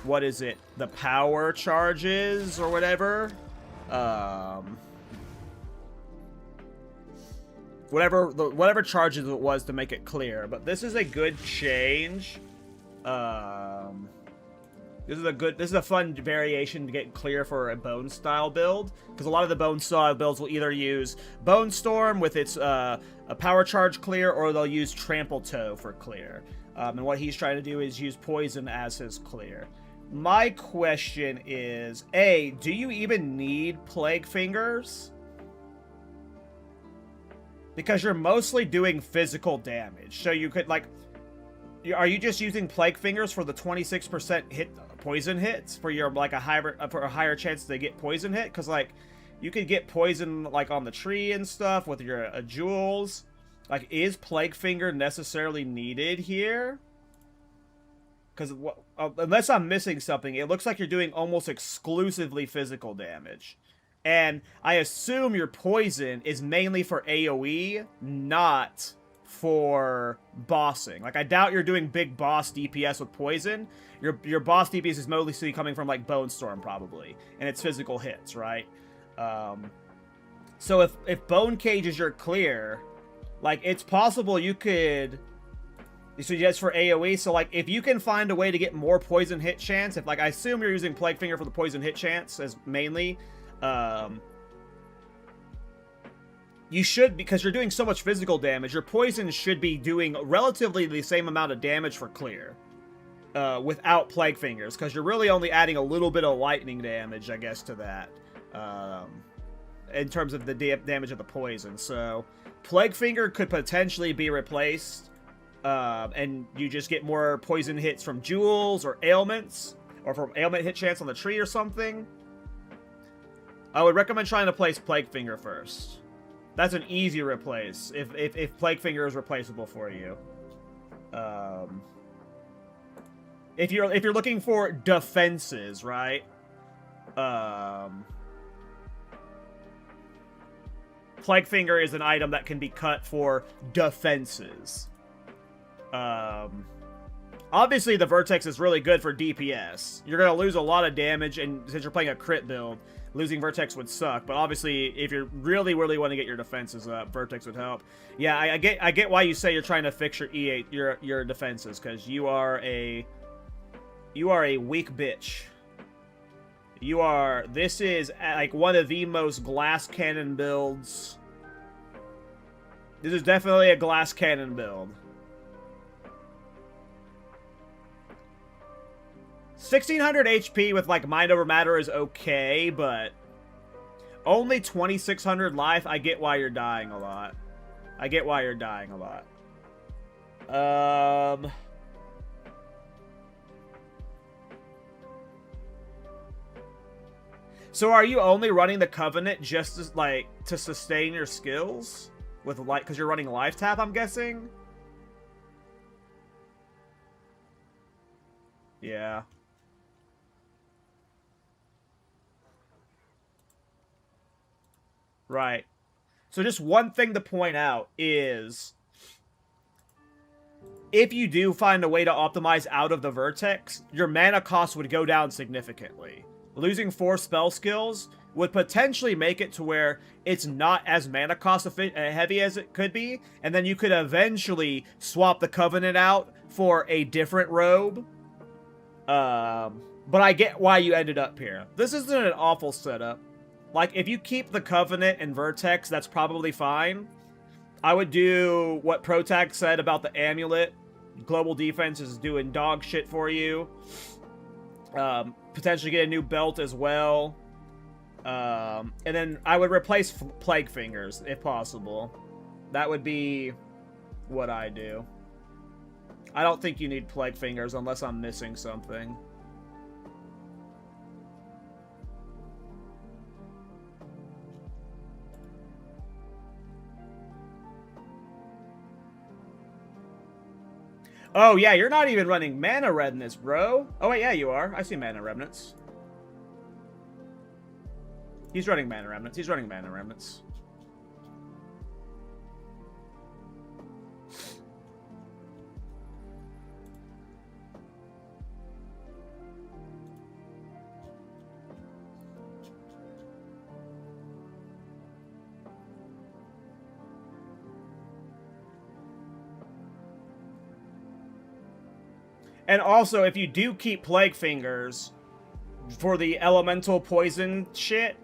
what is it? The power charges or whatever. Whatever charges it was to make it clear. But this is a good change. This is a fun variation to get clear for a bone style build, because a lot of the bone style builds will either use Bone Storm with its a power charge clear, or they'll use Trample Toe for clear. And what he's trying to do is use poison as his clear. My question is, A, do you even need Plague Fingers? Because you're mostly doing physical damage. So you could, like, are you just using Plague Fingers for the 26% hit poison hits for your, like, for a higher chance to get poison hit? Because, like, you could get poison, like, on the tree and stuff with your jewels. Like, is Plague Finger necessarily needed here? Because unless I'm missing something, it looks like you're doing almost exclusively physical damage. And I assume your poison is mainly for AoE, not for bossing. Like, I doubt you're doing big boss DPS with poison. Your boss DPS is mostly coming from, like, Bone Storm, probably. And it's physical hits, right? So if Bone Cage is your clear, like, it's possible you could... So that's for AoE, so, like, if you can find a way to get more poison hit chance, if, like, I assume you're using Plague Finger for the poison hit chance as mainly, you should, because you're doing so much physical damage, your poison should be doing relatively the same amount of damage for clear, without Plague Fingers, because you're really only adding a little bit of lightning damage, I guess, to that, in terms of the damage of the poison, so Plague Finger could potentially be replaced, and you just get more poison hits from jewels or ailments, or from ailment hit chance on the tree or something. I would recommend trying to place Plague Finger first. That's an easy replace if Plague Finger is replaceable for you. If you're looking for defenses, right? Plague Finger is an item that can be cut for defenses. Obviously the Vertex is really good for DPS. You're gonna lose a lot of damage, and since you're playing a crit build, losing Vertex would suck. But obviously, if you really want to get your defenses up, Vertex would help. Yeah, I get why you say you're trying to fix your E8 your defenses, because you are a weak bitch. This is like one of the most glass cannon builds. This is definitely a glass cannon build. 1600 HP with, like, Mind Over Matter is okay, but only 2600 life. I get why you're dying a lot. So are you only running the Covenant just as, like, to sustain your skills? With, like, because you're running Life Tap, I'm guessing? Yeah. Right. So just one thing to point out is, if you do find a way to optimize out of the Vertex, your mana cost would go down significantly. Losing 4 spell skills would potentially make it to where it's not as mana cost heavy as it could be, and then you could eventually swap the Covenant out for a different robe. But I get why you ended up here. This isn't an awful setup. Like, if you keep the Covenant and Vertex, that's probably fine. I would do what Protag said about the Amulet. Global defense is doing dog shit for you. Potentially get a new belt as well. And then I would replace Plague Fingers, if possible. That would be what I do. I don't think you need Plague Fingers unless I'm missing something. Oh, yeah, you're not even running Mana Remnants, bro. Oh, wait, yeah, you are. I see Mana Remnants. He's running Mana Remnants. And also, if you do keep Plague Fingers for the elemental poison shit,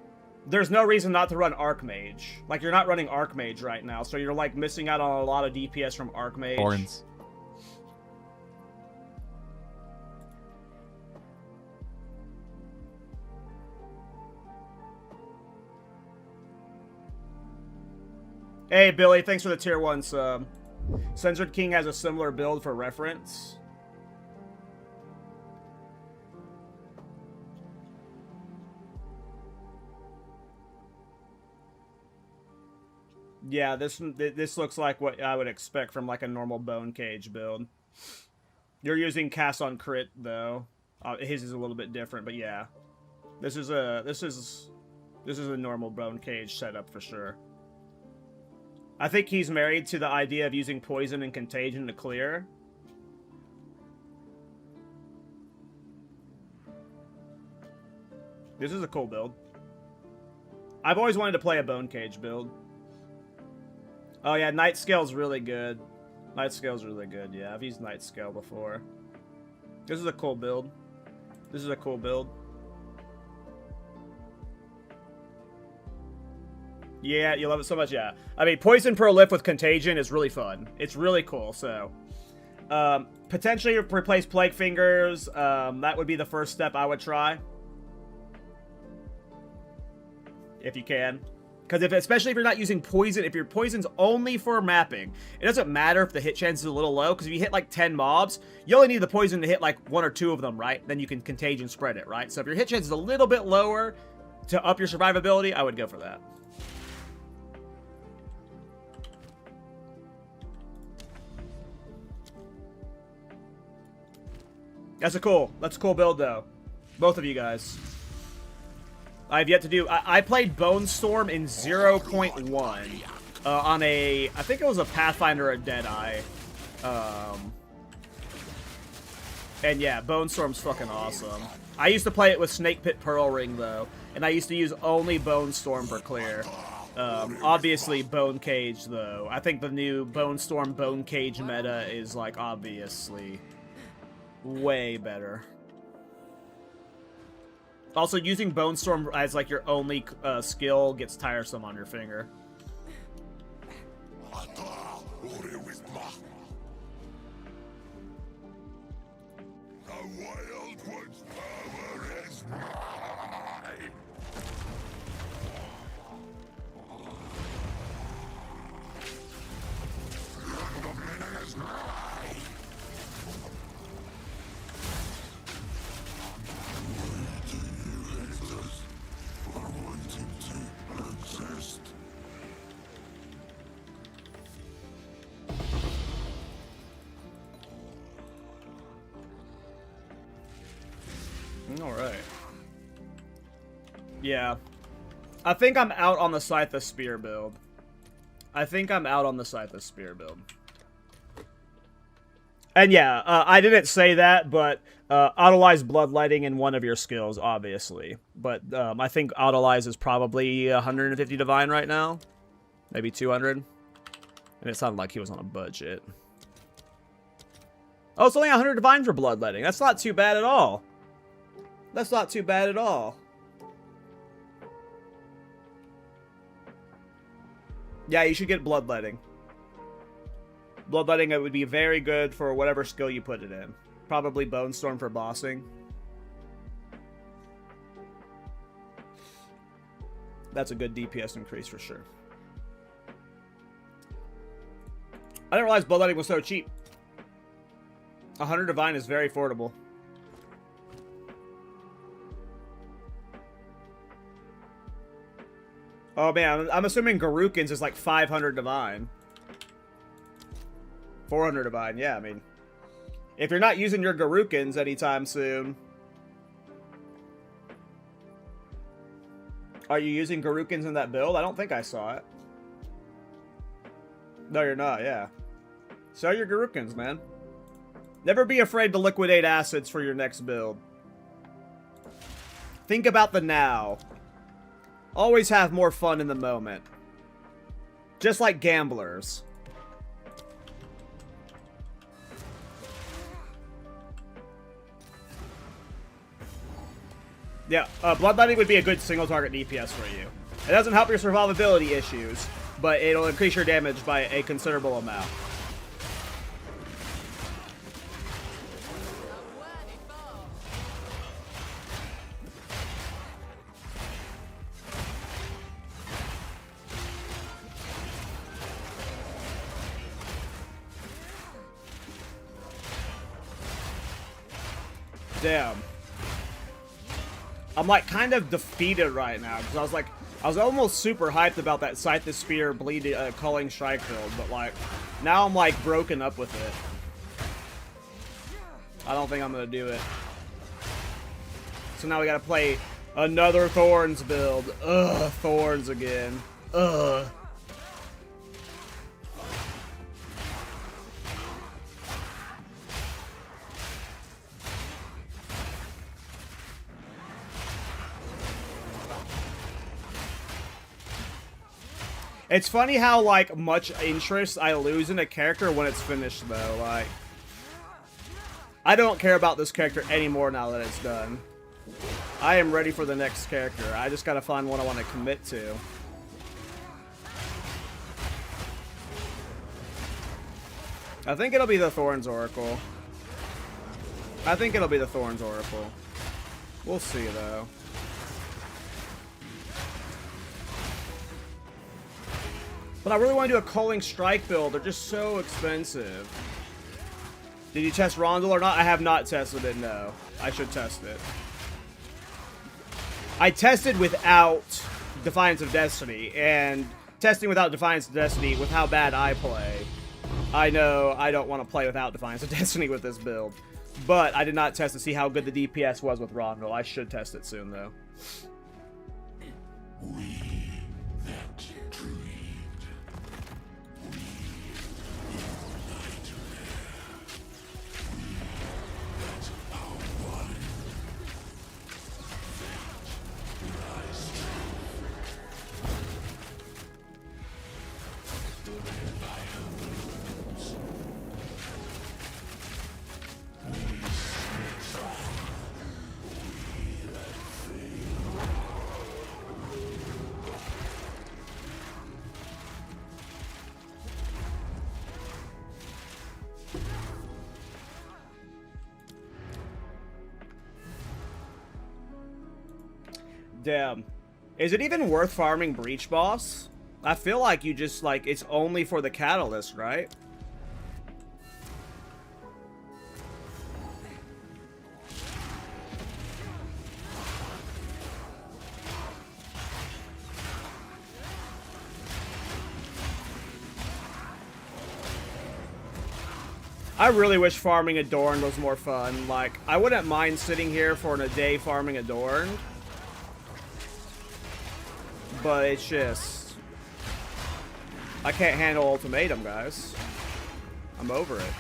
there's no reason not to run Archmage. Like, you're not running Archmage right now, so you're, like, missing out on a lot of DPS from Archmage. Thorns. Hey, Billy, thanks for the tier 1 sub. Censored King has a similar build for reference. Yeah, this looks like what I would expect from like a normal Bone Cage build. You're using cast on crit though. His is a little bit different, but yeah, this is a normal Bone Cage setup for sure. I think he's married to the idea of using poison and contagion to clear. This is a cool build. I've always wanted to play a Bone Cage build. Oh yeah, Night Scale's really good. Night Scale's really good, yeah. I've used Night Scale before. This is a cool build. This is a cool build. Yeah, you love it so much, yeah. I mean, Poison Prolife with Contagion is really fun. It's really cool, so... potentially replace Plague Fingers. That would be the first step I would try. If you can. Because especially if you're not using poison, if your poison's only for mapping, it doesn't matter if the hit chance is a little low, because if you hit like 10 mobs, you only need the poison to hit like 1 or 2 of them, right? Then you can contagion spread it, right? So if your hit chance is a little bit lower to up your survivability, I would go for that. That's a cool build though. Both of you guys. I've yet to do... I played Bone Storm in 0.1 on a... I think it was a Pathfinder or Deadeye. And yeah, Bone Storm's fucking awesome. I used to play it with Snake Pit Pearl Ring, though. And I used to use only Bone Storm for clear. Obviously, Bone Cage, though. I think the new Bone Storm Bone Cage meta is, like, obviously way better. Also, using Bone Storm as, like, your only skill gets tiresome on your finger. Alright. Yeah. I think I'm out on the Scythe of Spear build. And yeah, I didn't say that, but Autolize Bloodlighting in one of your skills, obviously. But I think Autolize is probably 150 Divine right now. Maybe 200. And it sounded like he was on a budget. Oh, it's only 100 Divine for Bloodletting. That's not too bad at all. That's not too bad at all. Yeah, you should get Bloodletting. Bloodletting, it would be very good for whatever skill you put it in. Probably Bone Storm for bossing. That's a good DPS increase for sure. I didn't realize Bloodletting was so cheap. 100 Divine is very affordable. Oh man, I'm assuming Garukins is like 500 Divine. 400 Divine, yeah, I mean. If you're not using your Garukins anytime soon. Are you using Garukins in that build? I don't think I saw it. No, you're not, yeah. Sell your Garukins, man. Never be afraid to liquidate assets for your next build. Think about the now. Always have more fun in the moment. Just like gamblers. Yeah, Bloodletting would be a good single target DPS for you. It doesn't help your survivability issues, but it'll increase your damage by a considerable amount. Damn. I'm like kind of defeated right now because I was almost super hyped about that Scythe the Spear bleed Culling Strike build, but like now I'm like broken up with it. I don't think I'm gonna do it. So now we gotta play another Thorns build. Ugh, Thorns again. Ugh. It's funny how, like, much interest I lose in a character when it's finished, though. Like, I don't care about this character anymore now that it's done. I am ready for the next character. I just gotta find one I want to commit to. I think it'll be the Thorns Oracle. I think it'll be the Thorns Oracle. We'll see, though. But I really want to do a Culling Strike build. They're just so expensive. Did you test Rondel or not? I have not tested it, no. I should test it. I tested without Defiance of Destiny, and testing without Defiance of Destiny with how bad I play, I know I don't want to play without Defiance of Destiny with this build. But I did not test to see how good the DPS was with Rondel. I should test it soon, though. Damn. Is it even worth farming Breach Boss? I feel like you just, like, it's only for the Catalyst, right? I really wish farming Adorned was more fun. Like, I wouldn't mind sitting here for a day farming Adorned. But it's just... I can't handle Ultimatum, guys. I'm over it.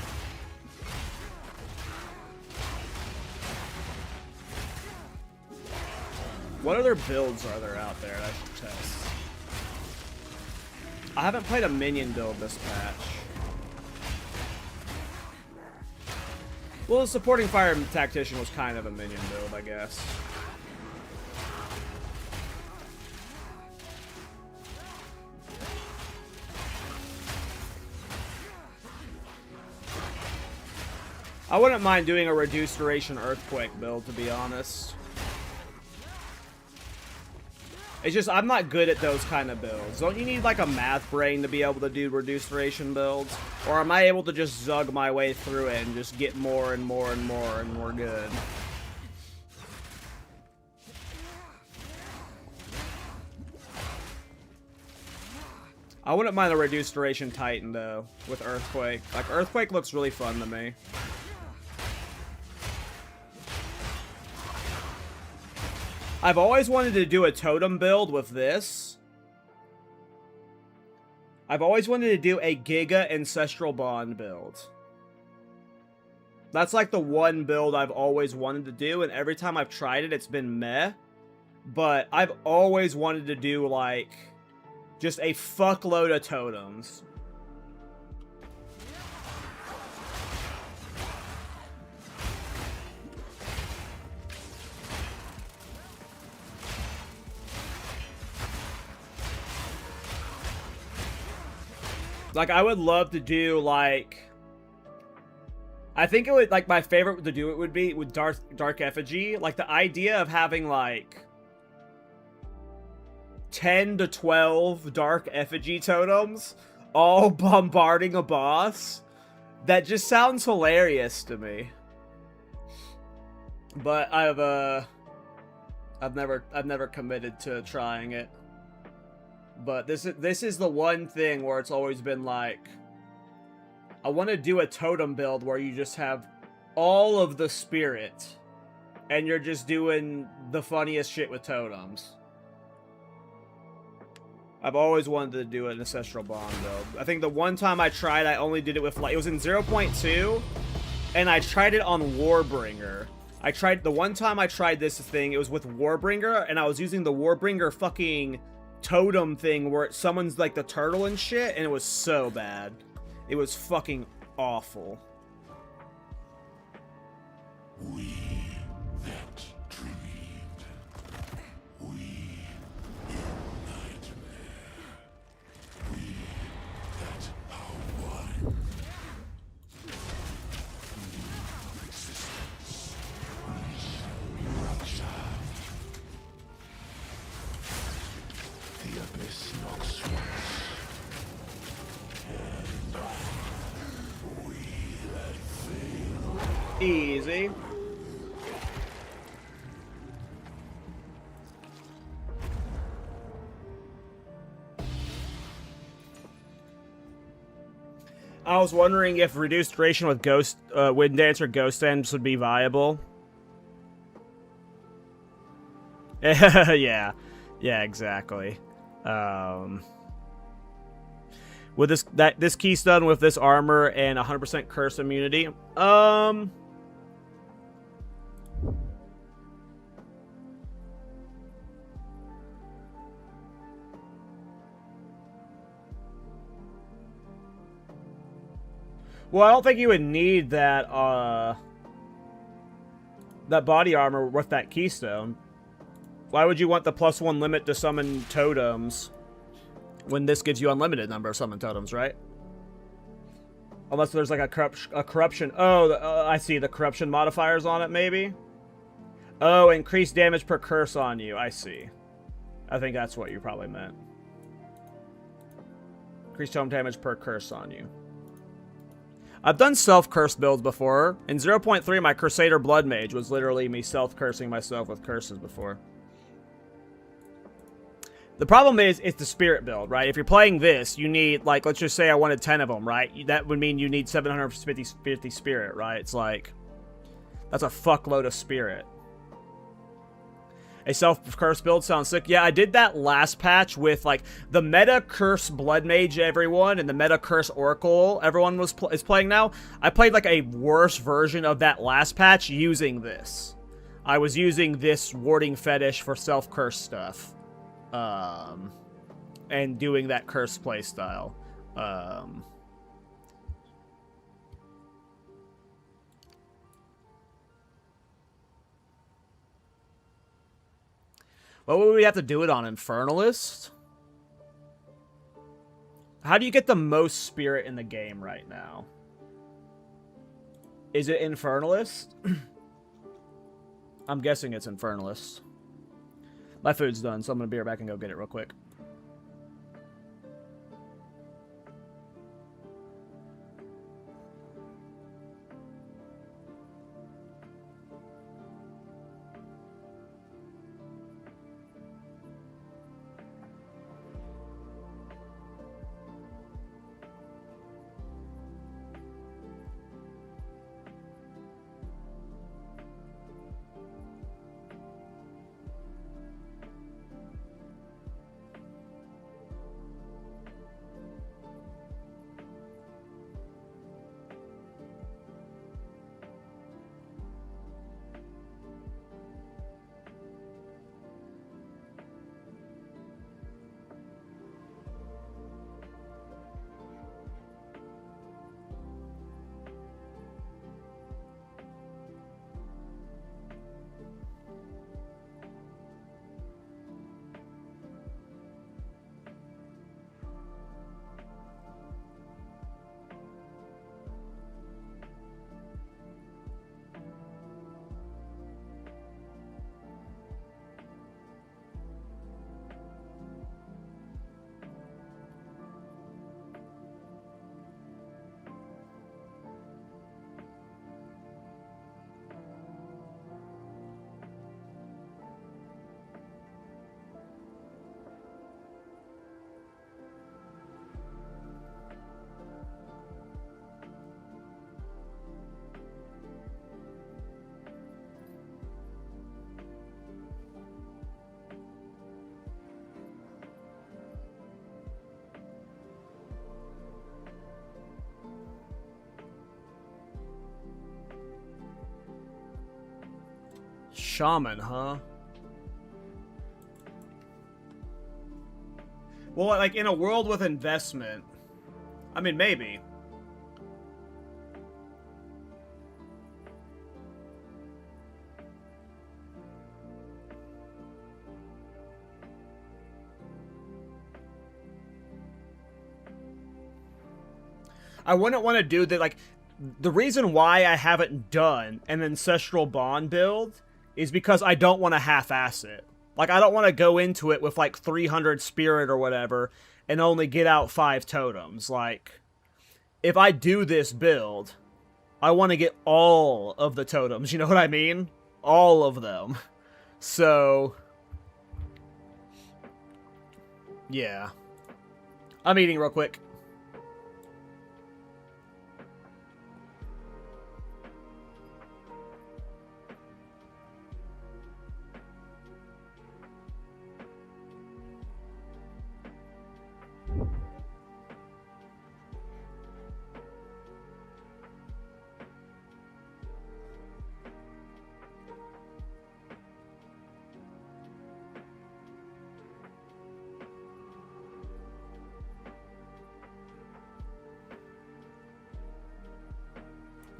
What other builds are there out there that I should test? I haven't played a minion build this patch. Well, the supporting fire tactician was kind of a minion build, I guess. I wouldn't mind doing a reduced duration Earthquake build, to be honest. It's just, I'm not good at those kind of builds. Don't you need, like, a math brain to be able to do reduced duration builds? Or am I able to just zug my way through it and just get more and more and more and more good? I wouldn't mind a reduced duration Titan, though, with Earthquake. Like, Earthquake looks really fun to me. I've always wanted to do a Totem build with this. I've always wanted to do a Giga Ancestral Bond build. That's like the one build I've always wanted to do, and every time I've tried it, it's been meh. But I've always wanted to do, like, just a fuckload of totems. Like, I would love to do, like... I think it would, like, my favorite to do it would be with Dark Effigy. Like, the idea of having, like... 10 to 12 Dark Effigy totems all bombarding a boss. That just sounds hilarious to me. But I've never committed to trying it. But this is the one thing where it's always been like, I want to do a totem build where you just have all of the spirit and you're just doing the funniest shit with totems. I've always wanted to do an Ancestral Bond build. I think the one time I tried, I only did it with, like, it was in 0.2, and I tried it on Warbringer. The one time I tried this thing, it was with Warbringer, and I was using the Warbringer fucking totem thing where it summons, like, the turtle and shit, and it was so bad. It was fucking awful. We that dreamed. We in nightmare. We that are one. Of existence. We shall rupture. The abyss knocks once. And we that fail. Easy. I was wondering if reduced duration with Wind Dancer Ghost Ends would be viable. Yeah, exactly. With this keystone with this armor and 100% curse immunity. Well, I don't think you would need that that body armor with that keystone. Why would you want the +1 limit to summon totems when this gives you unlimited number of summon totems, right? Unless there's like a corruption. Oh, I see. The corruption modifiers on it, maybe? Oh, increased damage per curse on you. I see. I think that's what you probably meant. Increased tome damage per curse on you. I've done self-curse builds before. In 0.3, my Crusader Blood Mage was literally me self-cursing myself with curses before. The problem is, it's the spirit build, right? If you're playing this, you need, like, let's just say I wanted 10 of them, right? That would mean you need 750 spirit, right? It's like, that's a fuckload of spirit. A self-curse build sounds sick. Yeah, I did that last patch with, like, the meta curse Blood Mage everyone and the meta curse Oracle everyone is playing now. I played, like, a worse version of that last patch using this. I was using this warding fetish for self-curse stuff. And doing that curse playstyle. What would we have to do it on? Infernalist? How do you get the most spirit in the game right now? Is it Infernalist? I'm guessing it's Infernalist. My food's done, so I'm going to be right back and go get it real quick. shaman, huh? Well, like, in a world with investment... I mean, maybe. I wouldn't want to do that, like... The reason why I haven't done an Ancestral Bond build is because I don't want to half-ass it. Like, I don't want to go into it with, like, 300 spirit or whatever and only get out 5 totems. Like, if I do this build, I want to get all of the totems, you know what I mean? All of them. So, yeah. I'm eating real quick.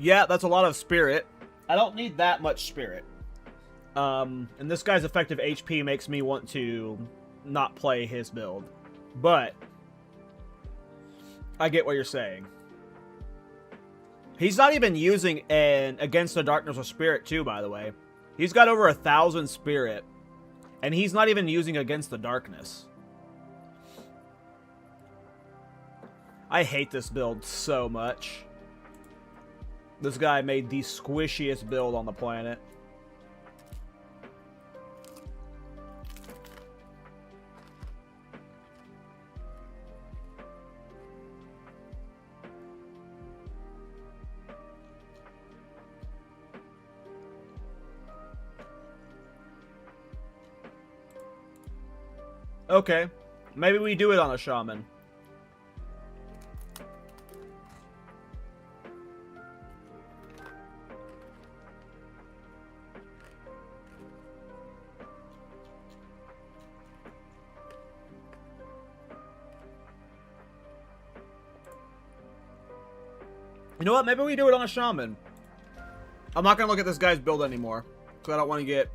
Yeah, that's a lot of spirit. I don't need that much spirit. And this guy's effective HP makes me want to not play his build. But I get what you're saying. He's not even using an Against the Darkness of Spirit too, by the way. He's got over 1,000 spirit. And he's not even using Against the Darkness. I hate this build so much. This guy made the squishiest build on the planet. Okay. Maybe we do it on a shaman. You know what? Maybe we do it on a shaman. I'm not going to look at this guy's build anymore, because I don't want to get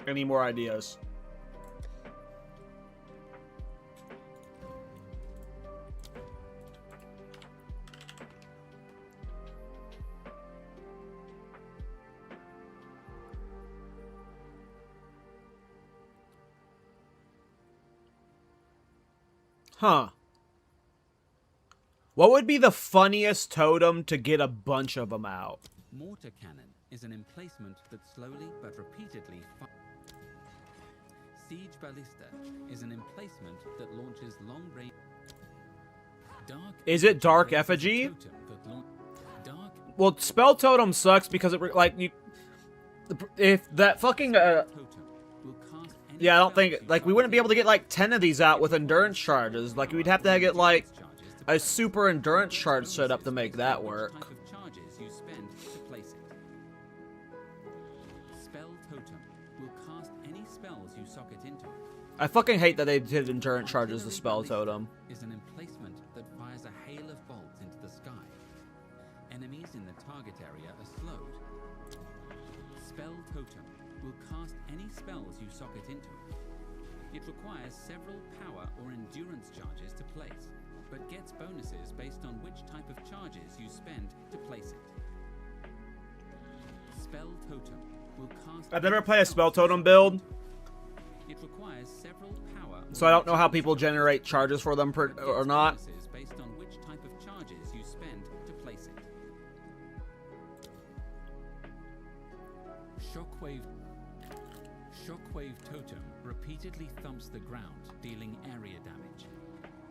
any more ideas. Huh. What would be the funniest totem to get a bunch of them out? Mortar cannon is an emplacement that slowly but repeatedly Siege ballista is an emplacement that launches long-range. Dark Is it Dark Effigy? Dark Well, Spell Totem sucks because it like you. If that fucking totem will cast any yeah, I don't spell think you like we wouldn't be able to get target like 10 of these out with endurance charges. Like we'd have to get like a super endurance charge set up to make that work. type of charges you spend to place it. Spell totem will cast any spells you socket into it. I fucking hate that they did endurance charges to Spell Totem. Is an emplacement that fires a hail of bolts into the sky. Enemies in the target area are slowed. Spell totem will cast any spells you socket into it. It requires several power or endurance charges to place, but gets bonuses based on which type of charges you spend to place it. Spell totem will cast. I've never played a Spell Totem build, It requires several power. so I don't know how people generate charges for them or not. Bonuses based on which type of charges you spend to place it. Shockwave totem repeatedly thumps the ground, dealing area damage.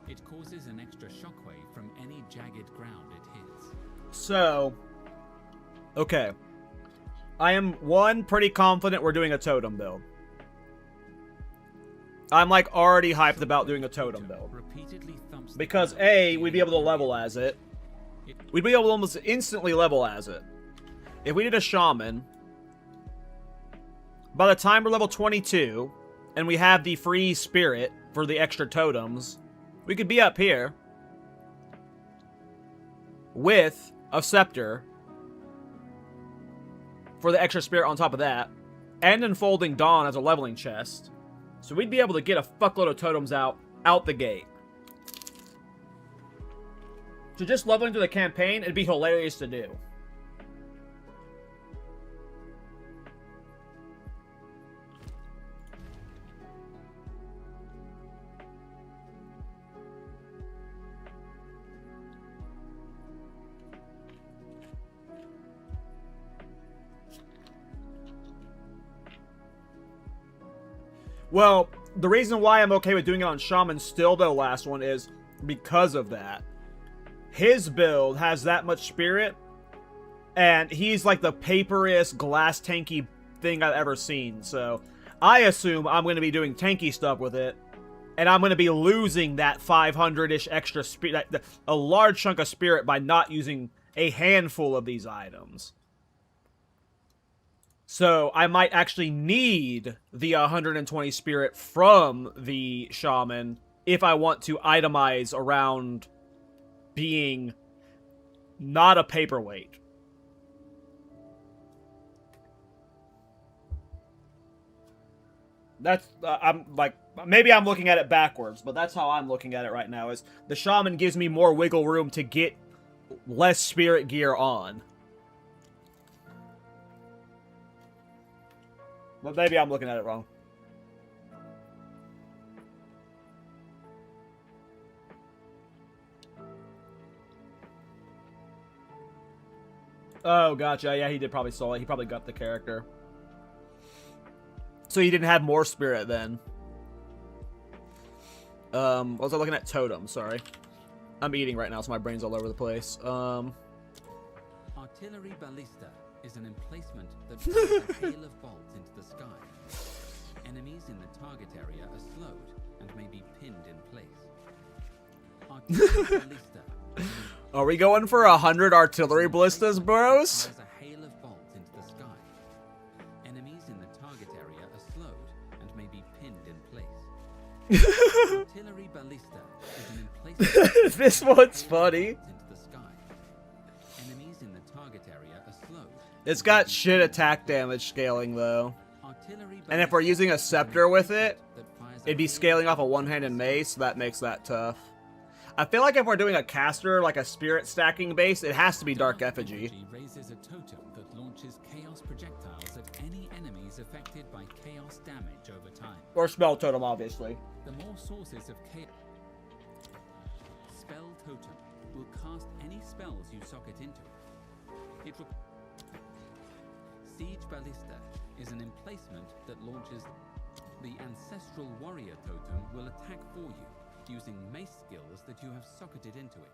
It causes an extra shockwave from any jagged ground it hits. So, okay. I am, pretty confident we're doing a totem build. I'm, like, already hyped about doing a totem build. Repeatedly thumps Because, the ground, A, we'd be able to dealing level area as it. damage. We'd be able to almost instantly level as it. If we did a shaman, by the time we're level 22, and we have the free spirit for the extra totems, we could be up here with a scepter for the extra spirit on top of that, and Enfolding Dawn as a leveling chest. So we'd be able to get a fuckload of totems out the gate. So just leveling through the campaign, it'd be hilarious to do. Well, the reason why I'm okay with doing it on Shaman still, though, last one, is because of that. His build has that much spirit, and he's like the paperiest, glass tanky thing I've ever seen. So I assume I'm going to be doing tanky stuff with it, and I'm going to be losing that 500-ish extra spirit, a large chunk of spirit by not using a handful of these items. So I might actually need the 120 spirit from the Shaman if I want to itemize around being not a paperweight. That's, I'm like, maybe I'm looking at it backwards, but that's how I'm looking at it right now, is the Shaman gives me more wiggle room to get less spirit gear on. But maybe I'm looking at it wrong. Oh, gotcha. Yeah, he did probably sell it. He probably got the character. So he didn't have more spirit then. What was I looking at? Totem, sorry. I'm eating right now, so my brain's all over the place. Artillery ballista is an emplacement that fires a hail of bolts into the sky. Enemies in the target area are slowed and may be pinned in place. Artillery ballista. Are we going for 100 artillery ballistas, bros? Fires a hail of bolts into the sky. Enemies in the target area are slowed and may be pinned in place. Artillery ballista is an emplacement. This one's funny. Into the sky. Enemies in the target area are slowed. It's got shit attack damage scaling, though. Artillery And if we're using a scepter with it, that fires a it'd be hail scaling off a one-handed mace, so that makes that tough. I feel like if we're doing a caster, like a spirit stacking base, it has to be Dark Effigy. raises a totem that launches chaos projectiles at any enemies affected by chaos damage over time. Or Spell Totem, obviously. The more sources of chaos. Spell Totem will cast any spells you socket into it. Siege Ballista is an emplacement that launches. The Ancestral Warrior Totem will attack for you, using mace skills that you have socketed into it.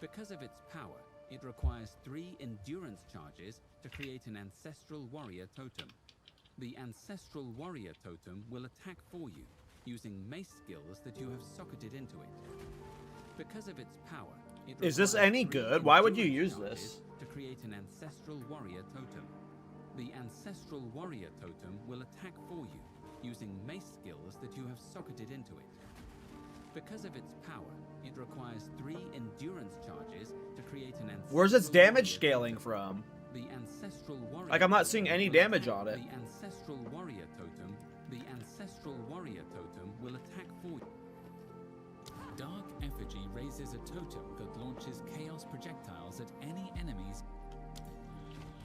Because of its power, it requires 3 endurance charges to create an Ancestral Warrior Totem. The Ancestral Warrior Totem will attack for you, using mace skills that you have socketed into it. Because of its power, it Is this requires any 3 good? Why would you endurance use charges this? to create an Ancestral Warrior Totem. The Ancestral Warrior Totem will attack for you, using mace skills that you have socketed into it. Because of its power, it requires 3 endurance charges to create an ancestral. Where's its damage warrior scaling totem. from? The ancestral warrior. Like, I'm not seeing totem any will damage attack on it. The ancestral warrior totem. The ancestral warrior totem will attack for you. Dark Effigy raises a totem that launches chaos projectiles at any enemies.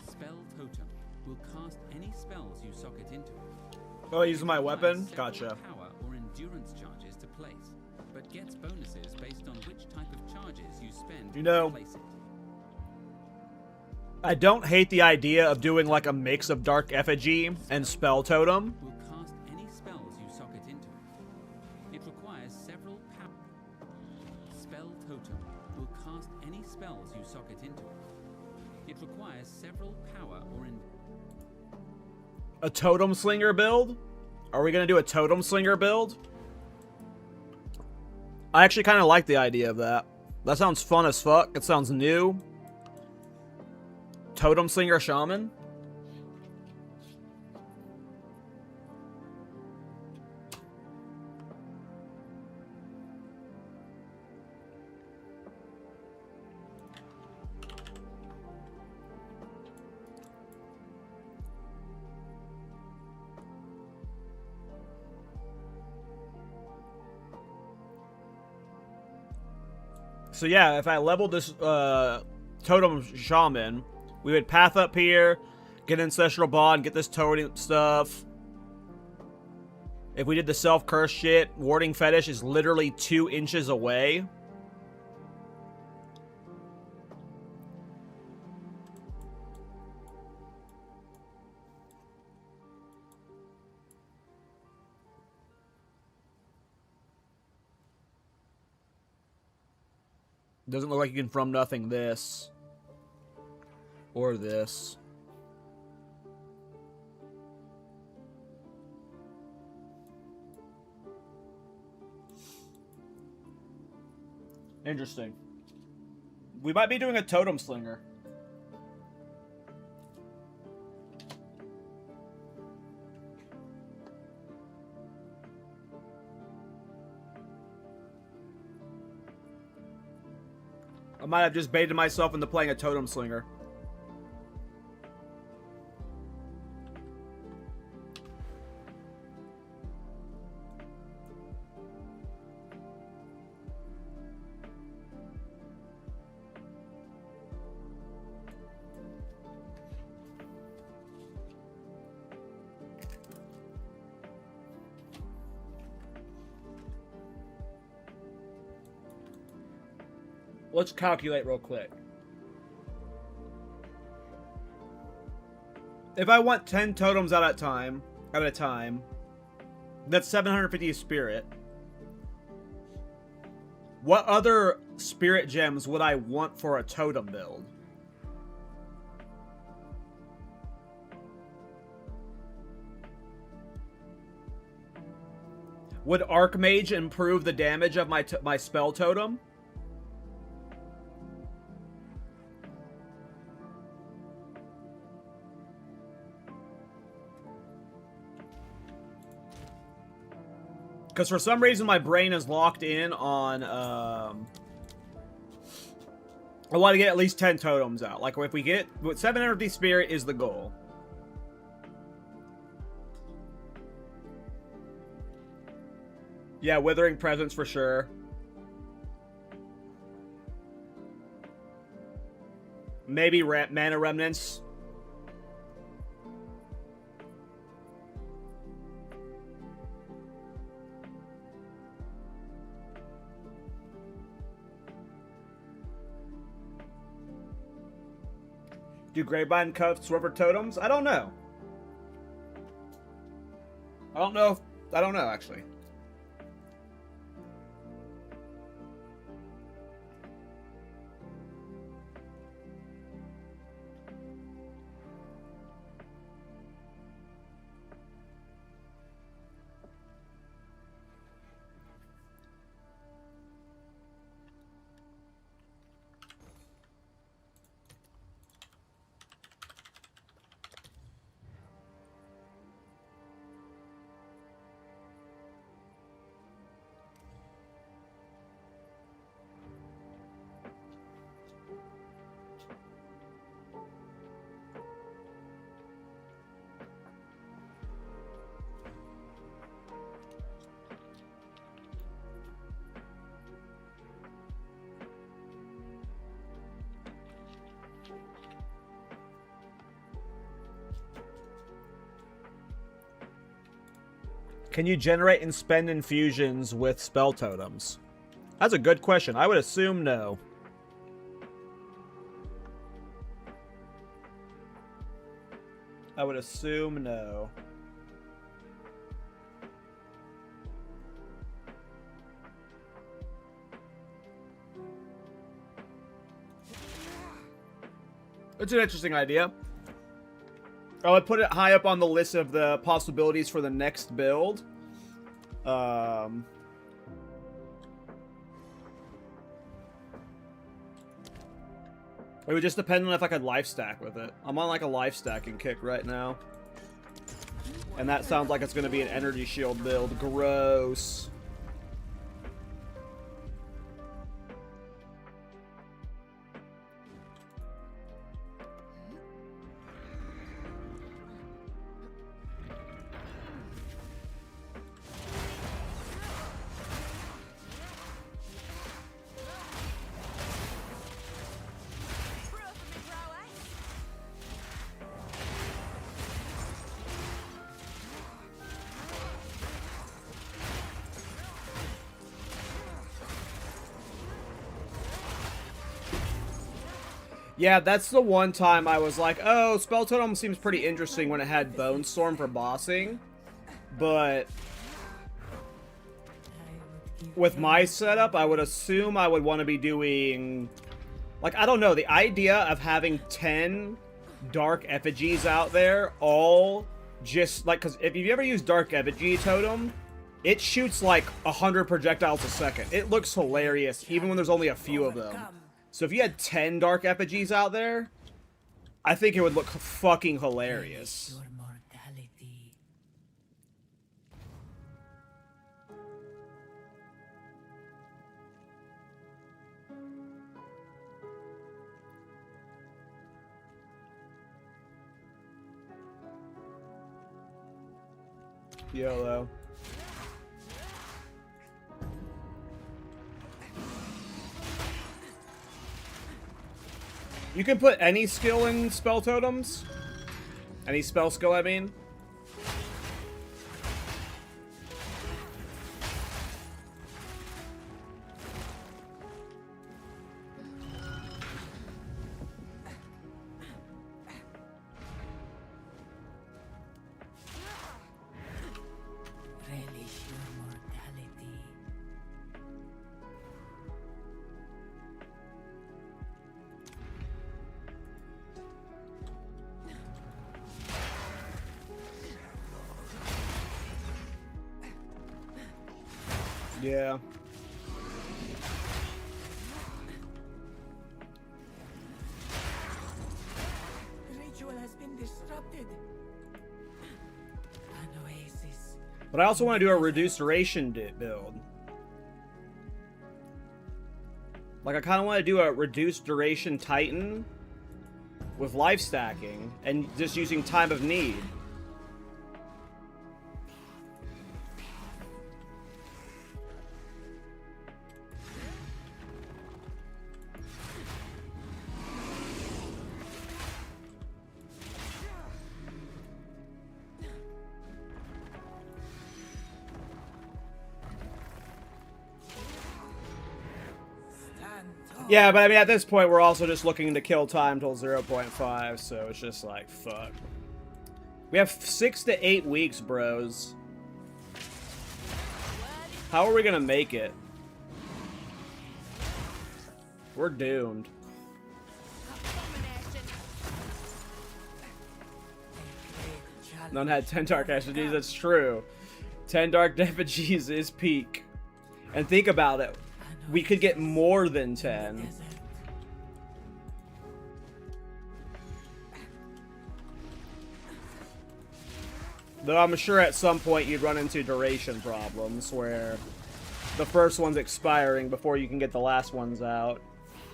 Spell Totem will cast any spells you socket into it. Oh, using my It weapon? applies several Gotcha. Power or endurance charges to place, but gets bonuses based on which type of charges you spend You know, to place it. I don't hate the idea of doing like a mix of Dark Effigy and Spell Totem. Will cast any spells you socket into it. It requires several power. Spell Totem will cast any spells you socket into it. It requires several power or A Totem Slinger build? Are we gonna do a Totem Slinger build? I actually kind of like the idea of that. That sounds fun as fuck. It sounds new. Totem Slinger Shaman? So yeah, if I leveled this Totem Shaman, we would path up here, get Ancestral Bond, get this totem stuff. If we did the self-curse shit, Warding Fetish is literally 2 inches away. Doesn't look like you can from nothing this. Or this. Interesting. We might be doing a Totem Slinger. I might have just baited myself into playing a Totem Slinger. Let's calculate real quick. If I want 10 totems at a time, that's 750 spirit. What other spirit gems would I want for a totem build? Would Archmage improve the damage of my spell totem? Because for some reason my brain is locked in on, I want to get at least 10 totems out. Like, if we get, 750 spirit is the goal. Yeah, Withering Presence for sure. Maybe Mana Remnants. Do Grapevine Cuffs work for totems? I don't know. I don't know, actually. Can you generate and spend infusions with spell totems? That's a good question. I would assume no. I would assume no. It's an interesting idea. I would put it high up on the list of the possibilities for the next build. It would just depend on if I could life stack with it. I'm on like a life stacking kick right now. And that sounds like it's going to be an energy shield build. Gross. Yeah, that's the one time I was like, oh, Spell Totem seems pretty interesting when it had Bone Storm for bossing. But with my setup, I would assume I would want to be doing... Like, I don't know, the idea of having 10 Dark Effigies out there, all just, like, because if you ever use Dark Effigy Totem, it shoots like 100 projectiles a second. It looks hilarious, even when there's only a few of them. So if you had 10 Dark Effigies out there, I think it would look fucking hilarious. Your mortality. YOLO. You can put any skill in spell totems. Any spell skill, I mean. Relish your mortality. Yeah. The ritual has been disrupted. An oasis. But I also want to do a reduced duration build. Like, I kind of want to do a reduced duration Titan with life stacking and just using time of need. Yeah, but I mean, at this point, we're also just looking to kill time till 0.5, so it's just like, fuck. We have 6 to 8 weeks, bros. How are we gonna make it? We're doomed. None had 10 Dark Effigies, that's true. 10 Dark Effigies is peak. And think about it. We could get more than 10. Though I'm sure at some point you'd run into duration problems where the first one's expiring before you can get the last ones out.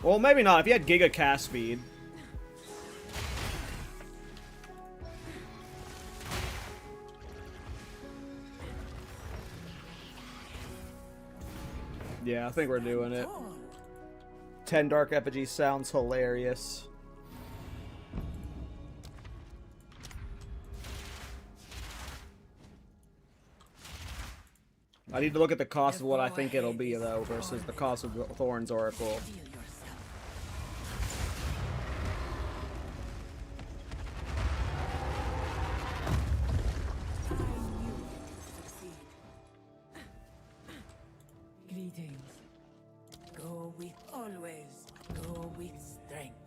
Well, maybe not. If you had Giga cast speed. Yeah, I think we're doing it. 10 Dark Effigy sounds hilarious. I need to look at the cost of what I think it'll be, though, versus the cost of the Thorns Oracle. Greetings. Go with always. Go with strength.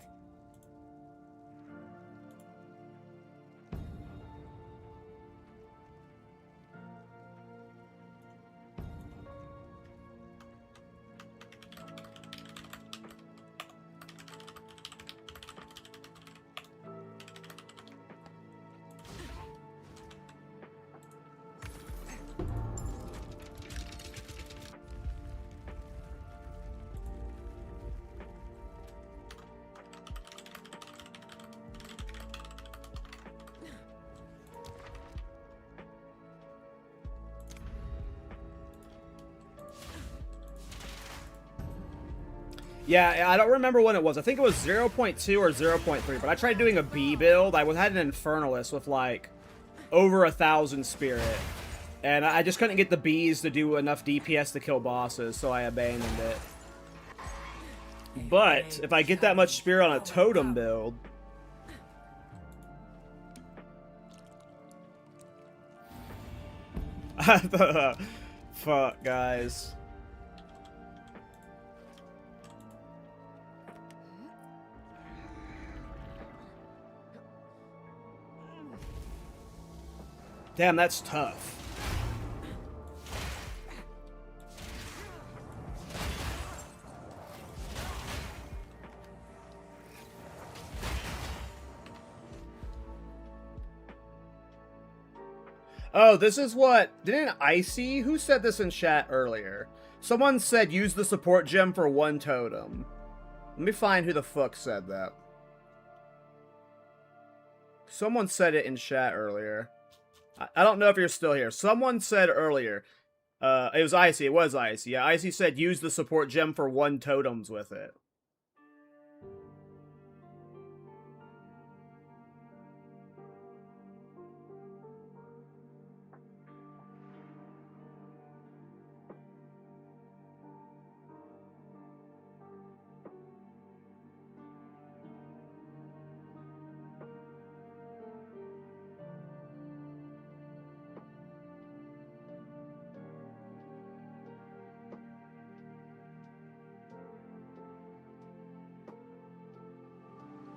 Yeah, I don't remember when it was. I think it was 0.2 or 0.3, but I tried doing a B build. I had an Infernalist with, like, over 1,000 spirit. And I just couldn't get the Bs to do enough DPS to kill bosses, so I abandoned it. But if I get that much spirit on a totem build, fuck, guys. Damn, that's tough. Oh, this is what... Didn't Icy... Who said this in chat earlier? Someone said use the support gem for 1 totem. Let me find who the fuck said that. Someone said it in chat earlier. I don't know if you're still here. Someone said earlier. It was Icy. It was Icy. Yeah, Icy said use the support gem for 1 totems with it.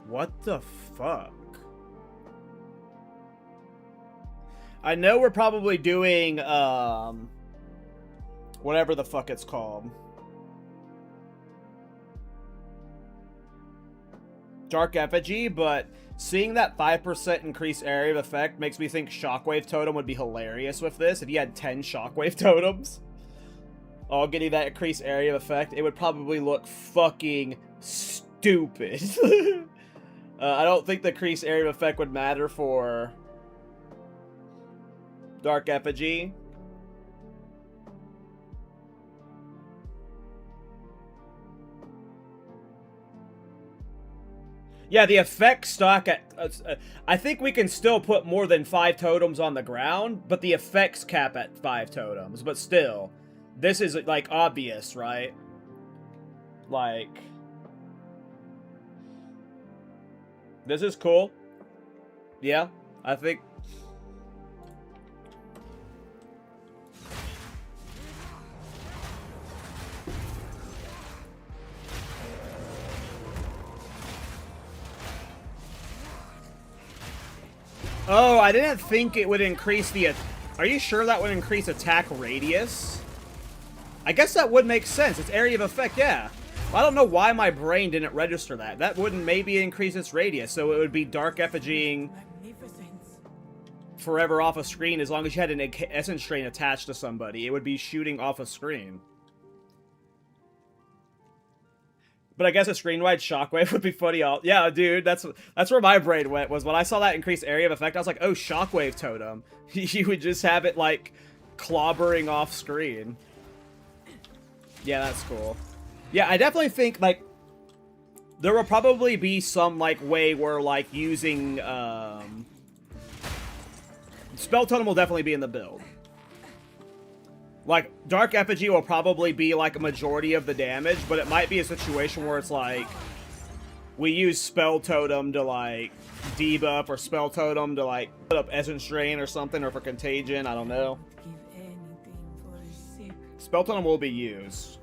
What the fuck? I know we're probably doing, whatever the fuck it's called. Dark Effigy, but seeing that 5% increased area of effect makes me think Shockwave Totem would be hilarious with this. If you had 10 Shockwave Totems, all getting that increased area of effect, it would probably look fucking stupid. I don't think the increased area of effect would matter for Dark Effigy. Yeah, the effect stock at... I think we can still put more than 5 totems on the ground, but the effects cap at 5 totems. But still, this is, like, obvious, right? Like... This is cool. Yeah, I think... Oh, I didn't think it would increase the... Are you sure that would increase attack radius? I guess that would make sense. It's area of effect, yeah. I don't know why my brain didn't register that. That wouldn't maybe increase its radius, so it would be Dark Effigying forever off a screen as long as you had an Essence Strain attached to somebody. It would be shooting off a screen. But I guess a screen-wide Shockwave would be funny. Yeah, dude, that's where my brain went, was when I saw that increased area of effect, I was like, oh, Shockwave Totem. You would just have it, like, clobbering off screen. Yeah, that's cool. Yeah, I definitely think, like, there will probably be some, like, way where, like, using, Spell Totem will definitely be in the build. Like, Dark Effigy will probably be, like, a majority of the damage, but it might be a situation where it's, like, we use Spell Totem to, like, debuff, or Spell Totem to, like, put up Essence Drain or something, or for Contagion, I don't know. Spell Totem will be used.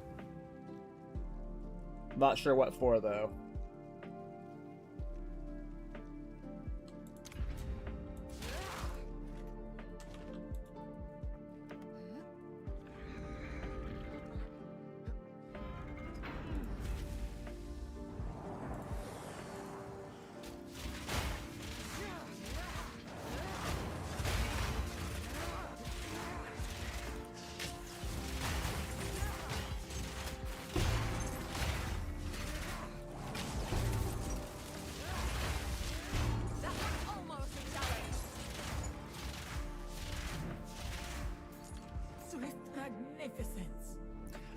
Not sure what for, though.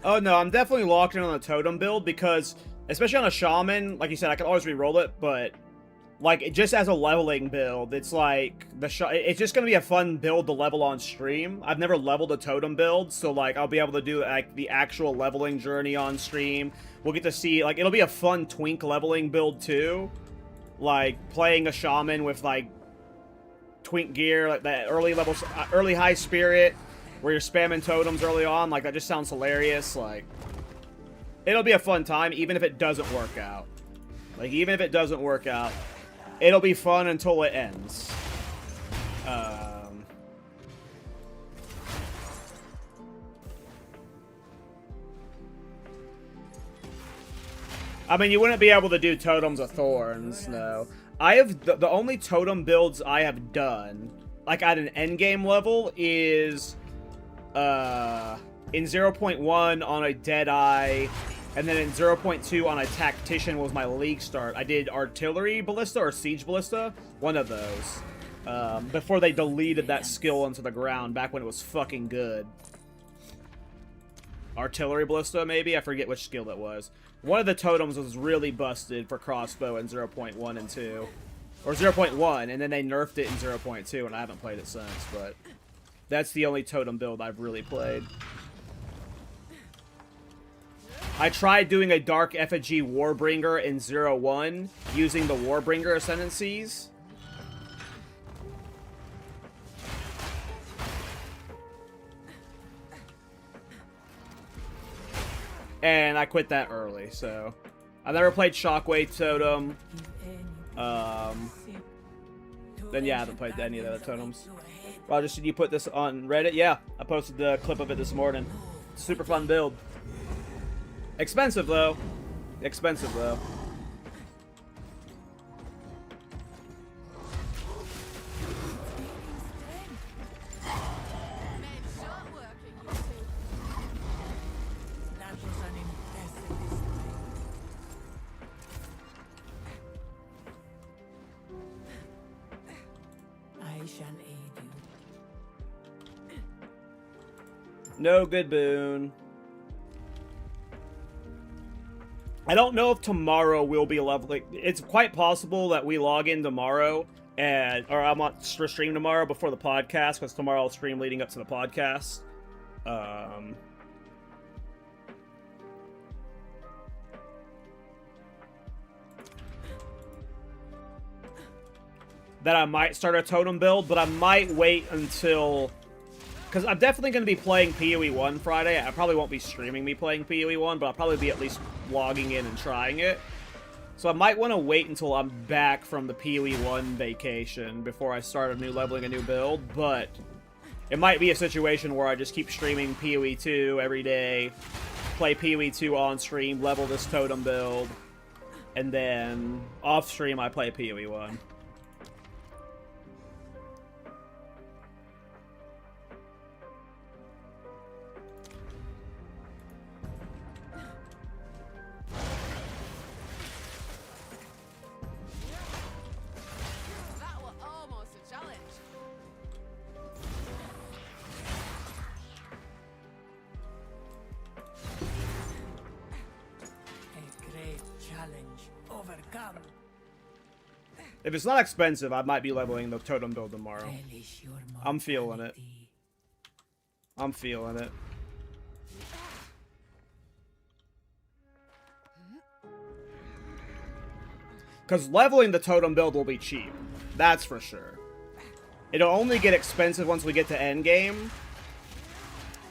Oh no, I'm definitely locked in on the Totem build because, especially on a Shaman, like you said, I can always reroll it, but like, just as a leveling build, it's like, it's just gonna be a fun build to level on stream. I've never leveled a totem build, so, like, I'll be able to do, like, the actual leveling journey on stream. We'll get to see, like, it'll be a fun twink leveling build, too. Like, playing a shaman with, like, twink gear, like that early high spirit, where you're spamming totems early on, like, that just sounds hilarious. Like, it'll be a fun time, even if it doesn't work out. Like, even if it doesn't work out, it'll be fun until it ends. I mean, you wouldn't be able to do Totems of Thorns, no. I have, the only totem builds I have done, like at an endgame level, is, in 0.1 on a Deadeye, and then in 0.2 on a Tactician was my league start. I did Artillery Ballista or Siege Ballista, one of those, before they deleted that skill into the ground, back when it was fucking good. Artillery Ballista, maybe? I forget which skill that was. One of the totems was really busted for crossbow in 0.1 and 2. Or 0.1, and then they nerfed it in 0.2, and I haven't played it since, but that's the only totem build I've really played. I tried doing a Dark Effigy Warbringer in 0.1, using the Warbringer Ascendancies. And I quit that early, so I never played Shockwave Totem. Then yeah, I haven't played any of the other totems. Roger, did you put this on Reddit? Yeah, I posted the clip of it this morning. Super fun build. Expensive though. Expensive though. No good boon. I don't know if tomorrow we'll be leveling. It's quite possible that we log in tomorrow, or I'm on stream tomorrow before the podcast, because tomorrow I'll stream leading up to the podcast. That I might start a totem build, but I might wait until... Because I'm definitely going to be playing PoE 1 Friday. I probably won't be streaming me playing PoE 1, but I'll probably be at least logging in and trying it. So I might want to wait until I'm back from the PoE 1 vacation before I start leveling a new build, but it might be a situation where I just keep streaming PoE 2 every day, play PoE 2 on stream, level this totem build, and then off stream I play PoE 1. If it's not expensive, I might be leveling the totem build tomorrow. I'm feeling it. I'm feeling it. Because leveling the totem build will be cheap. That's for sure. It'll only get expensive once we get to endgame.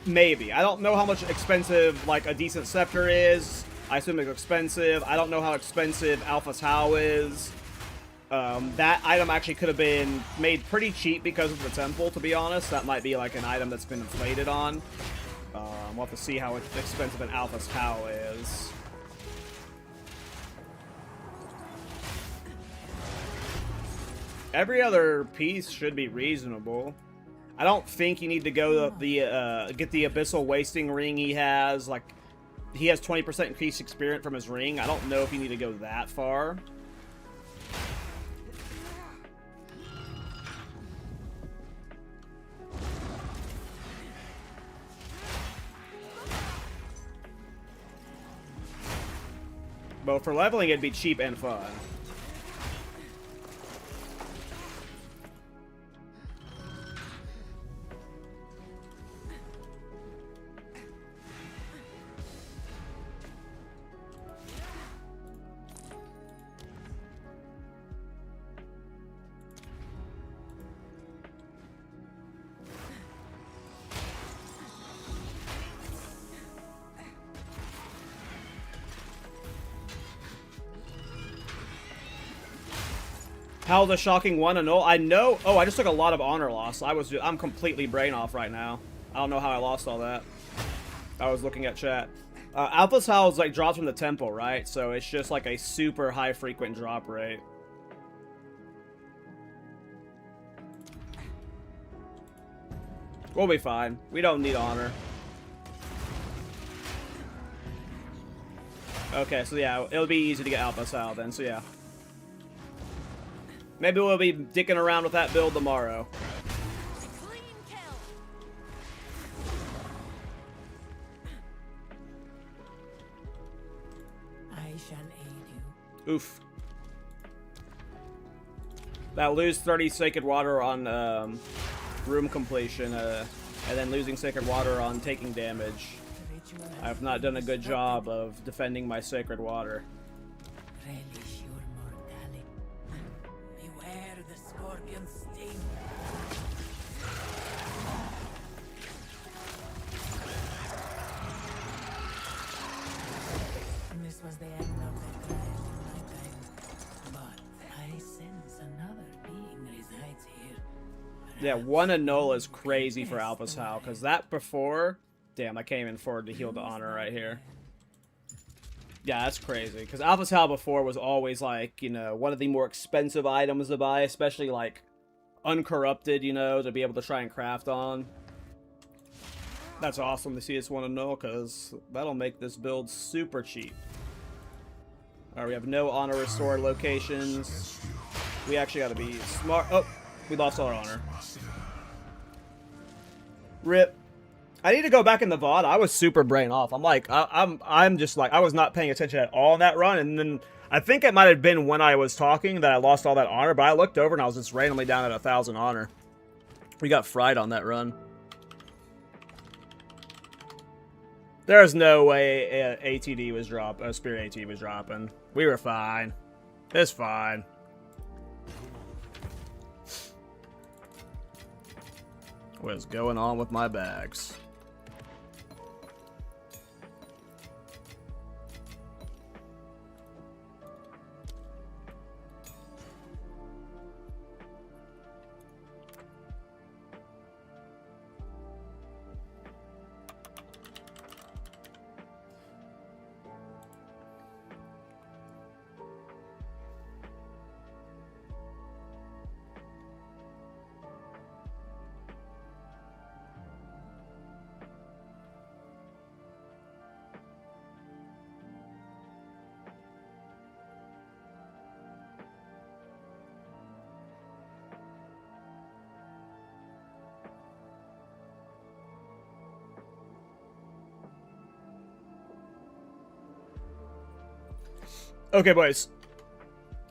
Maybe. I don't know how much expensive, like, a decent scepter is. I assume it's expensive. I don't know how expensive Alpha's How is. That item actually could have been made pretty cheap because of the temple, to be honest. That might be like an item that's been inflated on. We'll have to see how expensive an Alpha's How is. Every other piece should be reasonable. I don't think you need to go get the Abyssal Wasting Ring he has. Like, he has 20% increased experience from his ring. I don't know if you need to go that far. But for leveling, it'd be cheap and fun. How the shocking 1-0? I know. Oh, I just took a lot of honor loss. I'm completely brain off right now. I don't know how I lost all that. I was looking at chat. Alpha's Howl is like drops from the temple, right? So it's just like a super high frequent drop rate. We'll be fine. We don't need honor. Okay, so yeah, it'll be easy to get Alpha's Howl then, so yeah. Maybe we'll be dicking around with that build tomorrow. Clean kill. I shall aid you. Oof. That lose 30 Sacred Water on room completion, and then losing Sacred Water on taking damage. I have not done a good job of defending my Sacred Water. Relish your mortality. Beware the scorpion sting. This was the end of the trial in my time. But I sense another being resides here. Yeah, 1-0 is crazy for Alpha's Howl, because that before... Damn, I can't even afford to heal the honor right here. Yeah, that's crazy. Because Alpha's Howl before was always, like, you know, one of the more expensive items to buy. Especially, like, uncorrupted, you know, to be able to try and craft on. That's awesome to see it's 1-0, because that'll make this build super cheap. Alright, we have no honor restored locations. We actually gotta be smart. Oh, we lost our honor. RIP. I need to go back in the VOD. I was super brain off. I'm like, I'm just like, I was not paying attention at all in that run. And then I think it might have been when I was talking that I lost all that honor. But I looked over and I was just randomly down at 1,000 honor. We got fried on that run. There's no way ATD was dropping. Spirit ATD was dropping. We were fine. It's fine. What is going on with my bags? Okay, boys.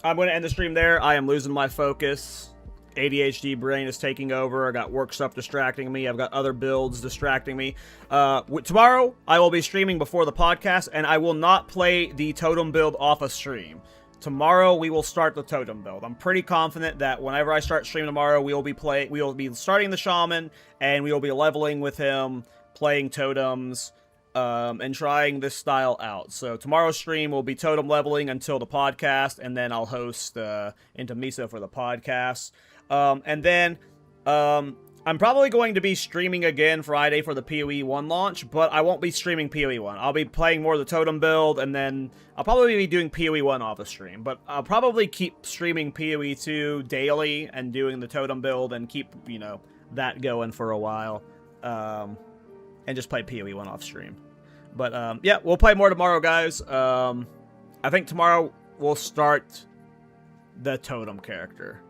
I'm going to end the stream there. I am losing my focus. ADHD brain is taking over. I got work stuff distracting me. I've got other builds distracting me. Tomorrow, I will be streaming before the podcast, and I will not play the Totem build off a stream. Tomorrow, we will start the Totem build. I'm pretty confident that whenever I start streaming tomorrow, we will be starting the Shaman, and we will be leveling with him, playing Totems, and trying this style out. So tomorrow's stream will be Totem leveling until the podcast, and then I'll host into Miso for the podcast. And then I'm probably going to be streaming again Friday for the PoE 1 launch, but I won't be streaming PoE 1. I'll be playing more of the Totem build, and then I'll probably be doing PoE 1 off the stream. But I'll probably keep streaming PoE 2 daily and doing the Totem build and keep, you know, that going for a while. And just play PoE 1 off stream. But, yeah, we'll play more tomorrow, guys. I think tomorrow we'll start the Totem character.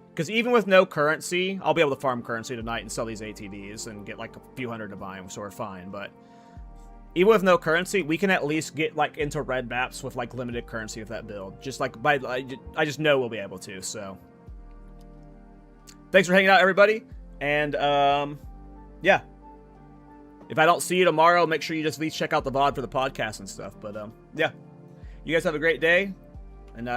Because even with no currency, I'll be able to farm currency tonight and sell these ATDs and get, like, a few hundred divine, so we're fine. But even with no currency, we can at least get, like, into red maps with, like, limited currency with that build. Just, like, I just know we'll be able to, so. Thanks for hanging out, everybody. And, yeah. If I don't see you tomorrow, make sure you just at least check out the VOD for the podcast and stuff. But, yeah. You guys have a great day. And,